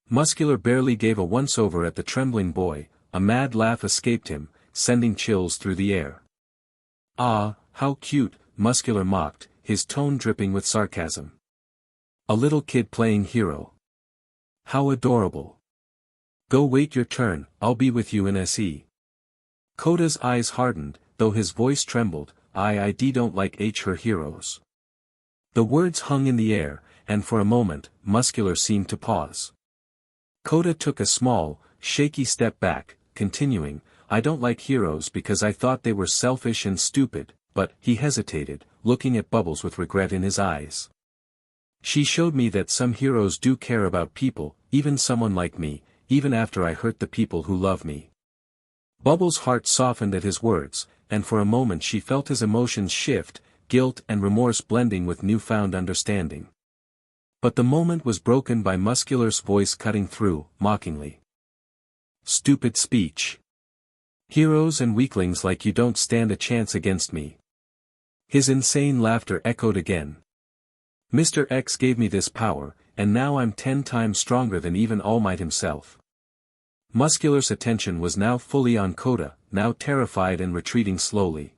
Muscular barely gave a once-over at the trembling boy, a mad laugh escaped him, sending chills through the air. Ah, how cute, Muscular mocked, his tone dripping with sarcasm. A little kid playing hero. How adorable. Go wait your turn, I'll be with you in SE. Kota's eyes hardened, though his voice trembled, I don't like her heroes. The words hung in the air, and for a moment, Muscular seemed to pause. Kota took a small, shaky step back, continuing, I don't like heroes because I thought they were selfish and stupid, but, he hesitated, looking at Bubbles with regret in his eyes. She showed me that some heroes do care about people, even someone like me, even after I hurt the people who love me. Bubbles' heart softened at his words, and for a moment she felt his emotions shift, guilt and remorse blending with newfound understanding. But the moment was broken by Muscular's voice cutting through, mockingly. Stupid speech. Heroes and weaklings like you don't stand a chance against me. His insane laughter echoed again. Mr. X gave me this power, and now I'm 10 times stronger than even All Might himself. Muscular's attention was now fully on Kota, now terrified and retreating slowly.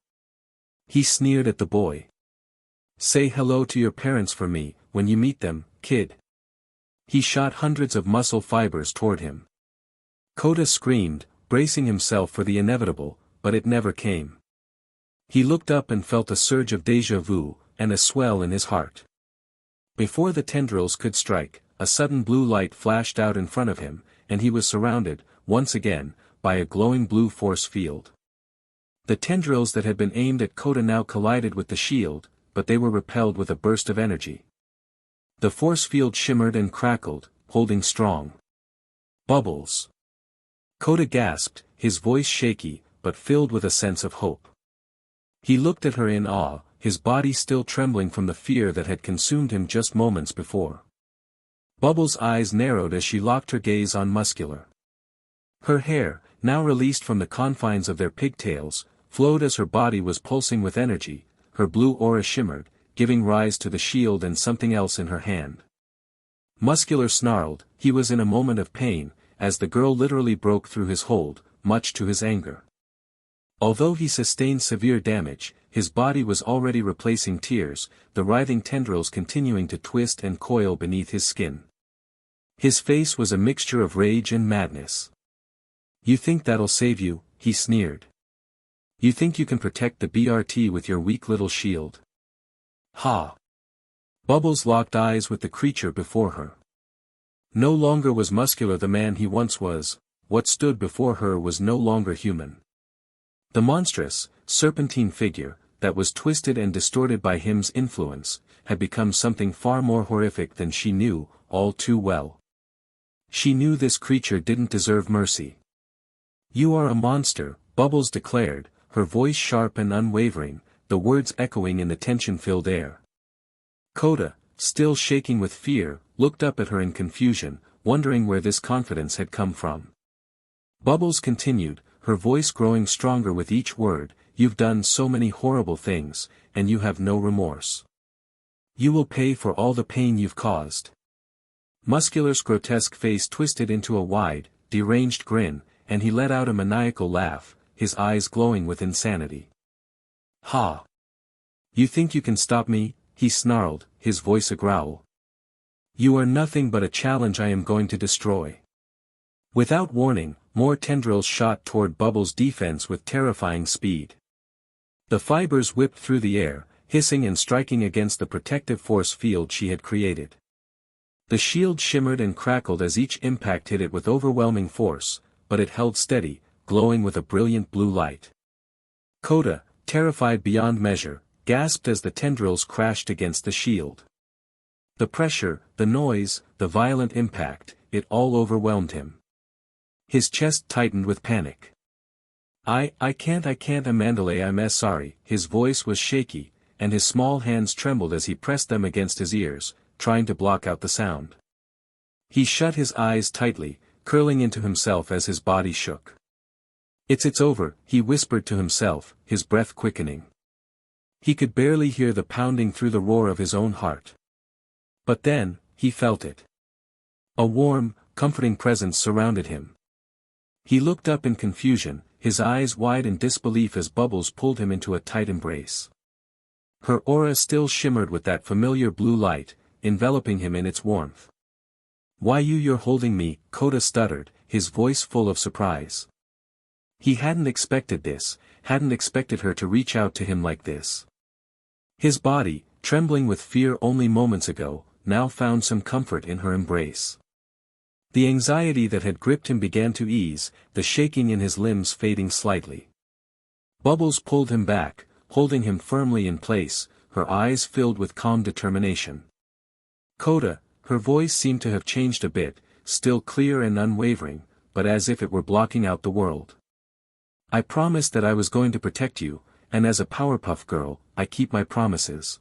He sneered at the boy. Say hello to your parents for me, when you meet them, kid. He shot hundreds of muscle fibers toward him. Kota screamed, bracing himself for the inevitable, but it never came. He looked up and felt a surge of déjà vu, and a swell in his heart. Before the tendrils could strike, a sudden blue light flashed out in front of him, and he was surrounded, once again, by a glowing blue force field. The tendrils that had been aimed at Kota now collided with the shield, but they were repelled with a burst of energy. The force field shimmered and crackled, holding strong. Bubbles. Kota gasped, his voice shaky, but filled with a sense of hope. He looked at her in awe, his body still trembling from the fear that had consumed him just moments before. Bubbles' eyes narrowed as she locked her gaze on Muscular. Her hair, now released from the confines of their pigtails, flowed as her body was pulsing with energy, her blue aura shimmered, giving rise to the shield and something else in her hand. Muscular snarled, he was in a moment of pain, as the girl literally broke through his hold, much to his anger. Although he sustained severe damage, his body was already replacing tears, the writhing tendrils continuing to twist and coil beneath his skin. His face was a mixture of rage and madness. "You think that'll save you?" he sneered. "You think you can protect the BRT with your weak little shield?" Ha! Bubbles locked eyes with the creature before her. No longer was Muscular the man he once was, what stood before her was no longer human. The monstrous, serpentine figure, that was twisted and distorted by him's influence, had become something far more horrific than she knew, all too well. She knew this creature didn't deserve mercy. "You are a monster," Bubbles declared, her voice sharp and unwavering, the words echoing in the tension-filled air. Kota, still shaking with fear, looked up at her in confusion, wondering where this confidence had come from. Bubbles continued, her voice growing stronger with each word, "You've done so many horrible things, and you have no remorse. You will pay for all the pain you've caused." Muscular's grotesque face twisted into a wide, deranged grin, and he let out a maniacal laugh, his eyes glowing with insanity. "Ha! You think you can stop me?" he snarled, his voice a growl. "You are nothing but a challenge I am going to destroy." Without warning, more tendrils shot toward Bubbles' defense with terrifying speed. The fibers whipped through the air, hissing and striking against the protective force field she had created. The shield shimmered and crackled as each impact hit it with overwhelming force, but it held steady, glowing with a brilliant blue light. Kota, terrified beyond measure, gasped as the tendrils crashed against the shield. The pressure, the noise, the violent impact, it all overwhelmed him. His chest tightened with panic. I can't Amandale, I'm sorry." His voice was shaky, and his small hands trembled as he pressed them against his ears, trying to block out the sound. He shut his eyes tightly, curling into himself as his body shook. It's over," he whispered to himself, his breath quickening. He could barely hear the pounding through the roar of his own heart. But then, he felt it. A warm, comforting presence surrounded him. He looked up in confusion, his eyes wide in disbelief as Bubbles pulled him into a tight embrace. Her aura still shimmered with that familiar blue light, enveloping him in its warmth. "Why you're holding me," Kota stuttered, his voice full of surprise. He hadn't expected this, hadn't expected her to reach out to him like this. His body, trembling with fear only moments ago, now found some comfort in her embrace. The anxiety that had gripped him began to ease, the shaking in his limbs fading slightly. Bubbles pulled him back, holding him firmly in place, her eyes filled with calm determination. "Kota," her voice seemed to have changed a bit, still clear and unwavering, but as if it were blocking out the world. "I promised that I was going to protect you, and as a Powerpuff girl, I keep my promises."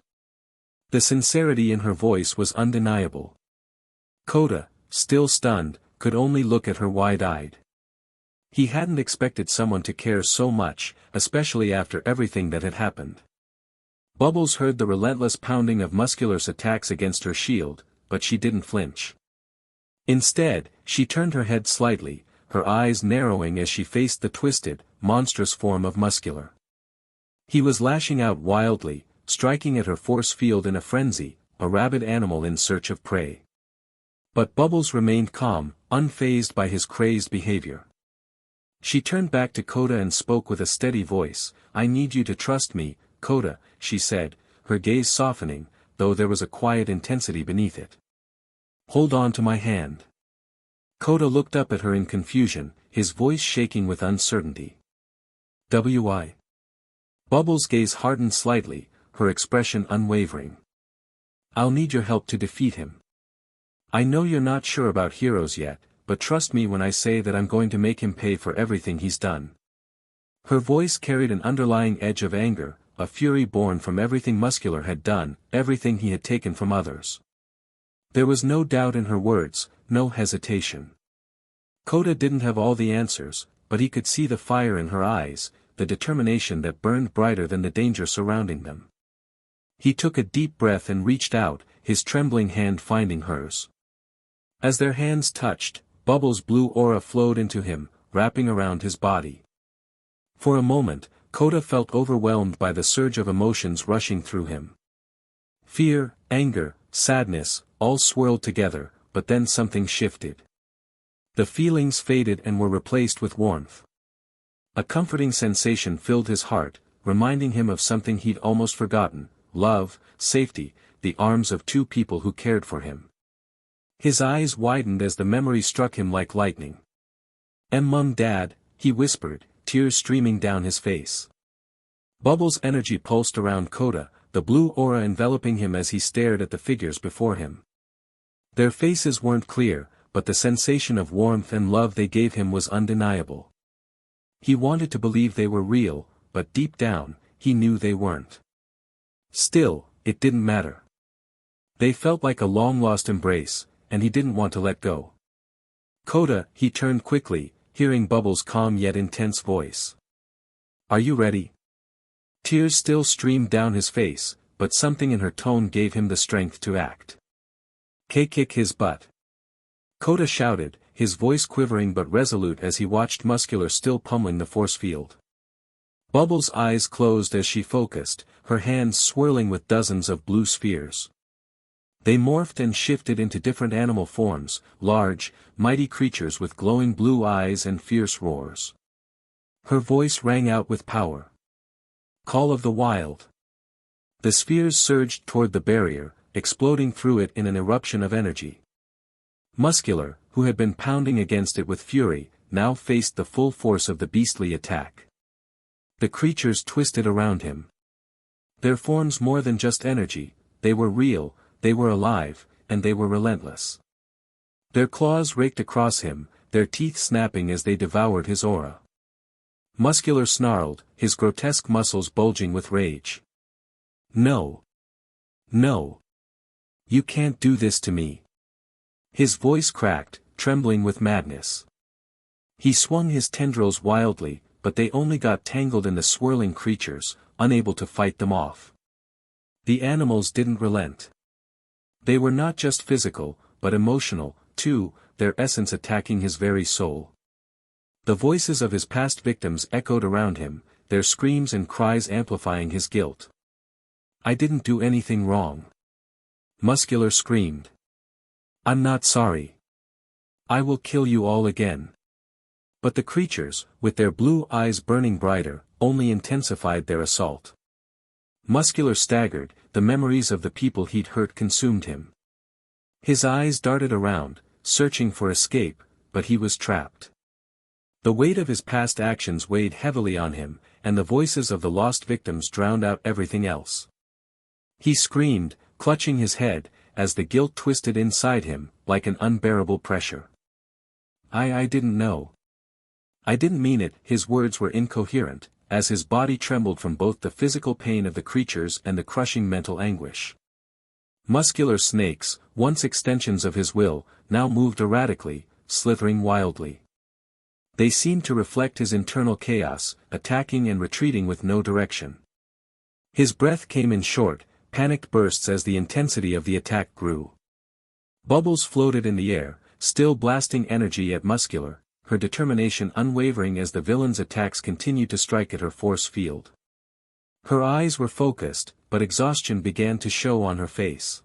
The sincerity in her voice was undeniable. Kota, still stunned, could only look at her wide-eyed. He hadn't expected someone to care so much, especially after everything that had happened. Bubbles heard the relentless pounding of Muscular's attacks against her shield, but she didn't flinch. Instead, she turned her head slightly, her eyes narrowing as she faced the twisted, monstrous form of Muscular. He was lashing out wildly, striking at her force field in a frenzy, a rabid animal in search of prey. But Bubbles remained calm, unfazed by his crazed behavior. She turned back to Kota and spoke with a steady voice. "I need you to trust me, Kota," she said, her gaze softening, though there was a quiet intensity beneath it. "Hold on to my hand." Kota looked up at her in confusion, his voice shaking with uncertainty. "Why?" Bubbles' gaze hardened slightly, her expression unwavering. "I'll need your help to defeat him. I know you're not sure about heroes yet, but trust me when I say that I'm going to make him pay for everything he's done." Her voice carried an underlying edge of anger, a fury born from everything Muscular had done, everything he had taken from others. There was no doubt in her words, no hesitation. Kota didn't have all the answers, but he could see the fire in her eyes, the determination that burned brighter than the danger surrounding them. He took a deep breath and reached out, his trembling hand finding hers. As their hands touched, Bubbles' blue aura flowed into him, wrapping around his body. For a moment, Kota felt overwhelmed by the surge of emotions rushing through him. Fear, anger, sadness, all swirled together, but then something shifted. The feelings faded and were replaced with warmth. A comforting sensation filled his heart, reminding him of something he'd almost forgotten: love, safety, the arms of two people who cared for him. His eyes widened as the memory struck him like lightning. Mum, Dad," he whispered, tears streaming down his face. Bubbles' energy pulsed around Kota, the blue aura enveloping him as he stared at the figures before him. Their faces weren't clear, but the sensation of warmth and love they gave him was undeniable. He wanted to believe they were real, but deep down, he knew they weren't. Still, it didn't matter. They felt like a long-lost embrace, and he didn't want to let go. "Kota," he turned quickly, hearing Bubbles' calm yet intense voice. "Are you ready?" Tears still streamed down his face, but something in her tone gave him the strength to act. Kick his butt," Kota shouted, his voice quivering but resolute as he watched Muscular still pummeling the force field. Bubbles' eyes closed as she focused, her hands swirling with dozens of blue spheres. They morphed and shifted into different animal forms, large, mighty creatures with glowing blue eyes and fierce roars. Her voice rang out with power. "Call of the Wild." The spheres surged toward the barrier, exploding through it in an eruption of energy. Muscular, who had been pounding against it with fury, now faced the full force of the beastly attack. The creatures twisted around him. Their forms more than just energy, they were real, they were alive, and they were relentless. Their claws raked across him, their teeth snapping as they devoured his aura. Muscular snarled, his grotesque muscles bulging with rage. "No. No. You can't do this to me." His voice cracked, trembling with madness. He swung his tendrils wildly, but they only got tangled in the swirling creatures, unable to fight them off. The animals didn't relent. They were not just physical, but emotional, too, their essence attacking his very soul. The voices of his past victims echoed around him, their screams and cries amplifying his guilt. "I didn't do anything wrong." Muscular screamed. "I'm not sorry. I will kill you all again." But the creatures, with their blue eyes burning brighter, only intensified their assault. Muscular staggered, the memories of the people he'd hurt consumed him. His eyes darted around, searching for escape, but he was trapped. The weight of his past actions weighed heavily on him, and the voices of the lost victims drowned out everything else. He screamed, clutching his head, as the guilt twisted inside him, like an unbearable pressure. I didn't know. I didn't mean it." His words were incoherent, as his body trembled from both the physical pain of the creatures and the crushing mental anguish. Muscular snakes, once extensions of his will, now moved erratically, slithering wildly. They seemed to reflect his internal chaos, attacking and retreating with no direction. His breath came in short, panicked bursts as the intensity of the attack grew. Bubbles floated in the air, still blasting energy at Muscular, her determination unwavering as the villain's attacks continued to strike at her force field. Her eyes were focused, but exhaustion began to show on her face.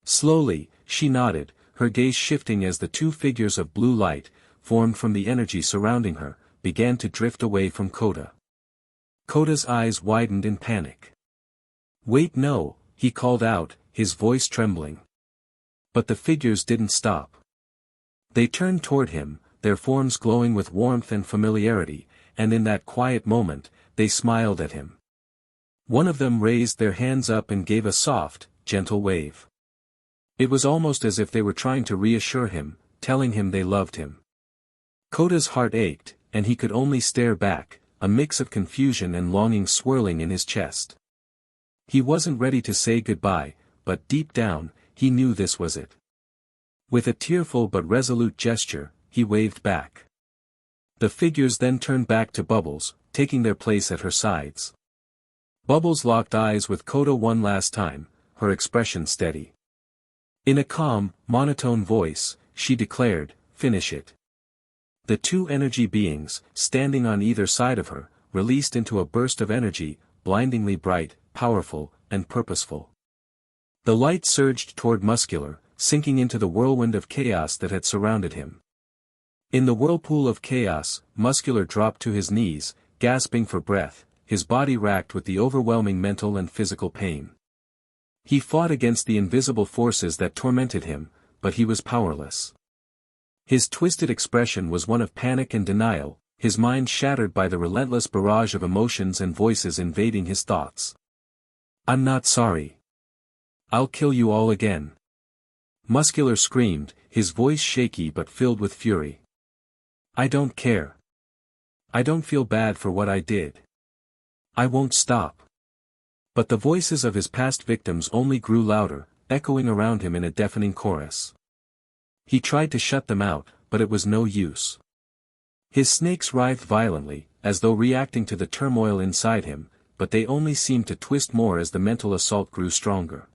Slowly, she nodded, her gaze shifting as the two figures of blue light, formed from the energy surrounding her, began to drift away from Kota. Kota's eyes widened in panic. "Wait, no," he called out, his voice trembling. But the figures didn't stop. They turned toward him, their forms glowing with warmth and familiarity, and in that quiet moment, they smiled at him. One of them raised their hands up and gave a soft, gentle wave. It was almost as if they were trying to reassure him, telling him they loved him. Kota's heart ached, and he could only stare back, a mix of confusion and longing swirling in his chest. He wasn't ready to say goodbye, but deep down, he knew this was it. With a tearful but resolute gesture, he waved back. The figures then turned back to Bubbles, taking their place at her sides. Bubbles locked eyes with Kota one last time, her expression steady. In a calm, monotone voice, she declared, "Finish it." The two energy beings, standing on either side of her, released into a burst of energy, blindingly bright, powerful, and purposeful. The light surged toward Muscular, sinking into the whirlwind of chaos that had surrounded him. In the whirlpool of chaos, Muscular dropped to his knees, gasping for breath, his body racked with the overwhelming mental and physical pain. He fought against the invisible forces that tormented him, but he was powerless. His twisted expression was one of panic and denial, his mind shattered by the relentless barrage of emotions and voices invading his thoughts. "I'm not sorry. I'll kill you all again." Muscular screamed, his voice shaky but filled with fury. "I don't care. I don't feel bad for what I did. I won't stop." But the voices of his past victims only grew louder, echoing around him in a deafening chorus. He tried to shut them out, but it was no use. His snakes writhed violently, as though reacting to the turmoil inside him, but they only seemed to twist more as the mental assault grew stronger.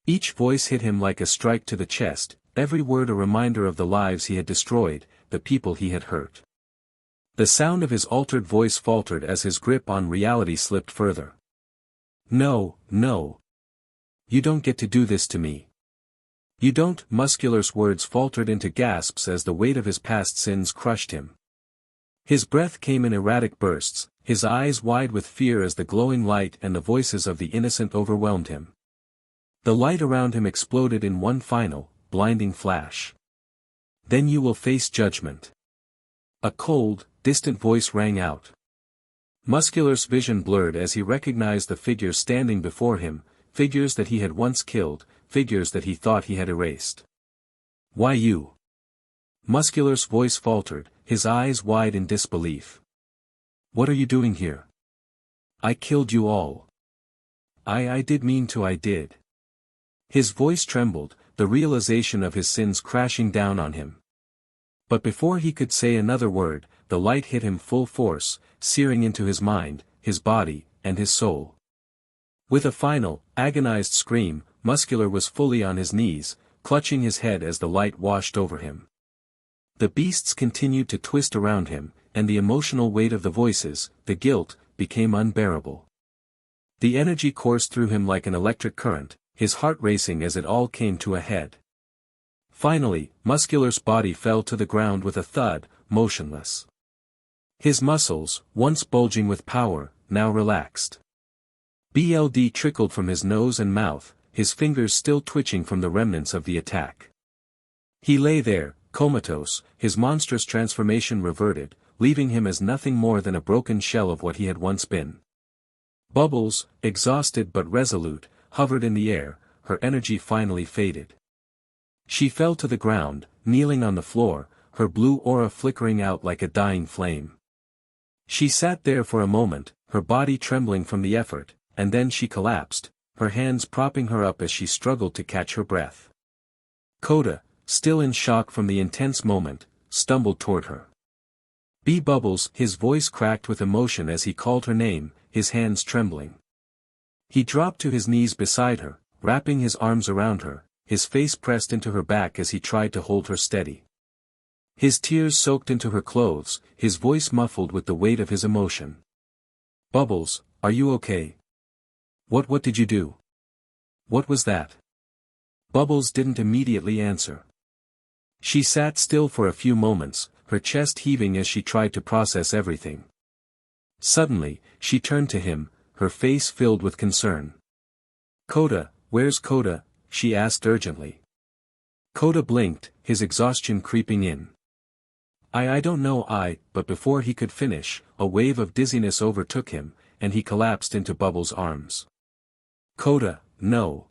Each voice hit him like a strike to the chest, every word a reminder of the lives he had destroyed, the people he had hurt. The sound of his altered voice faltered as his grip on reality slipped further. "No, no. You don't get to do this to me. You don't." Muscular's words faltered into gasps as the weight of his past sins crushed him. His breath came in erratic bursts, his eyes wide with fear as the glowing light and the voices of the innocent overwhelmed him. The light around him exploded in one final, blinding flash. "Then you will face judgment." A cold, distant voice rang out. Muscular's vision blurred as he recognized the figures standing before him, figures that he had once killed, figures that he thought he had erased. "Why you?" Muscular's voice faltered, his eyes wide in disbelief. "What are you doing here? I killed you all. I did mean to. I did." His voice trembled, the realization of his sins crashing down on him. But before he could say another word, the light hit him full force, searing into his mind, his body, and his soul. With a final, agonized scream, Muscular was fully on his knees, clutching his head as the light washed over him. The beasts continued to twist around him, and the emotional weight of the voices, the guilt, became unbearable. The energy coursed through him like an electric current, his heart racing as it all came to a head. Finally, Muscular's body fell to the ground with a thud, motionless. His muscles, once bulging with power, now relaxed. Blood trickled from his nose and mouth, his fingers still twitching from the remnants of the attack. He lay there, comatose, his monstrous transformation reverted, leaving him as nothing more than a broken shell of what he had once been. Bubbles, exhausted but resolute, hovered in the air, her energy finally faded. She fell to the ground, kneeling on the floor, her blue aura flickering out like a dying flame. She sat there for a moment, her body trembling from the effort, and then she collapsed, her hands propping her up as she struggled to catch her breath. Kota, still in shock from the intense moment, stumbled toward her. Bubbles, his voice cracked with emotion as he called her name, his hands trembling. He dropped to his knees beside her, wrapping his arms around her, his face pressed into her back as he tried to hold her steady. His tears soaked into her clothes, his voice muffled with the weight of his emotion. "Bubbles, are you okay? What did you do? What was that?" Bubbles didn't immediately answer. She sat still for a few moments, her chest heaving as she tried to process everything. Suddenly, she turned to him, her face filled with concern. "Kota, where's Kota?" she asked urgently. Kota blinked, his exhaustion creeping in. I don't know." But before he could finish, a wave of dizziness overtook him, and he collapsed into Bubbles' arms. "Kota, no."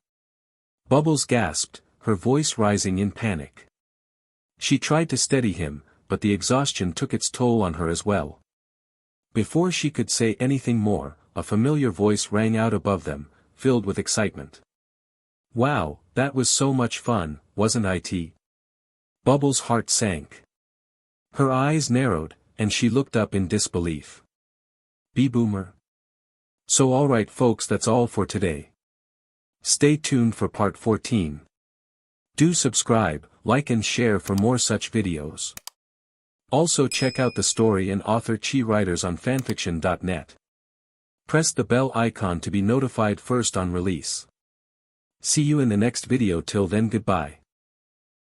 Bubbles gasped, her voice rising in panic. She tried to steady him, but the exhaustion took its toll on her as well. Before she could say anything more, a familiar voice rang out above them, filled with excitement. "Wow, that was so much fun, wasn't it?" Bubbles' heart sank. Her eyes narrowed, and she looked up in disbelief. "Boomer." So alright folks, that's all for today. Stay tuned for part 14. Do subscribe, like and share for more such videos. Also check out the story and author ChiWriters on FANFICTIONnet. Press the bell icon to be notified first on release. See you in the next video. Till then, goodbye.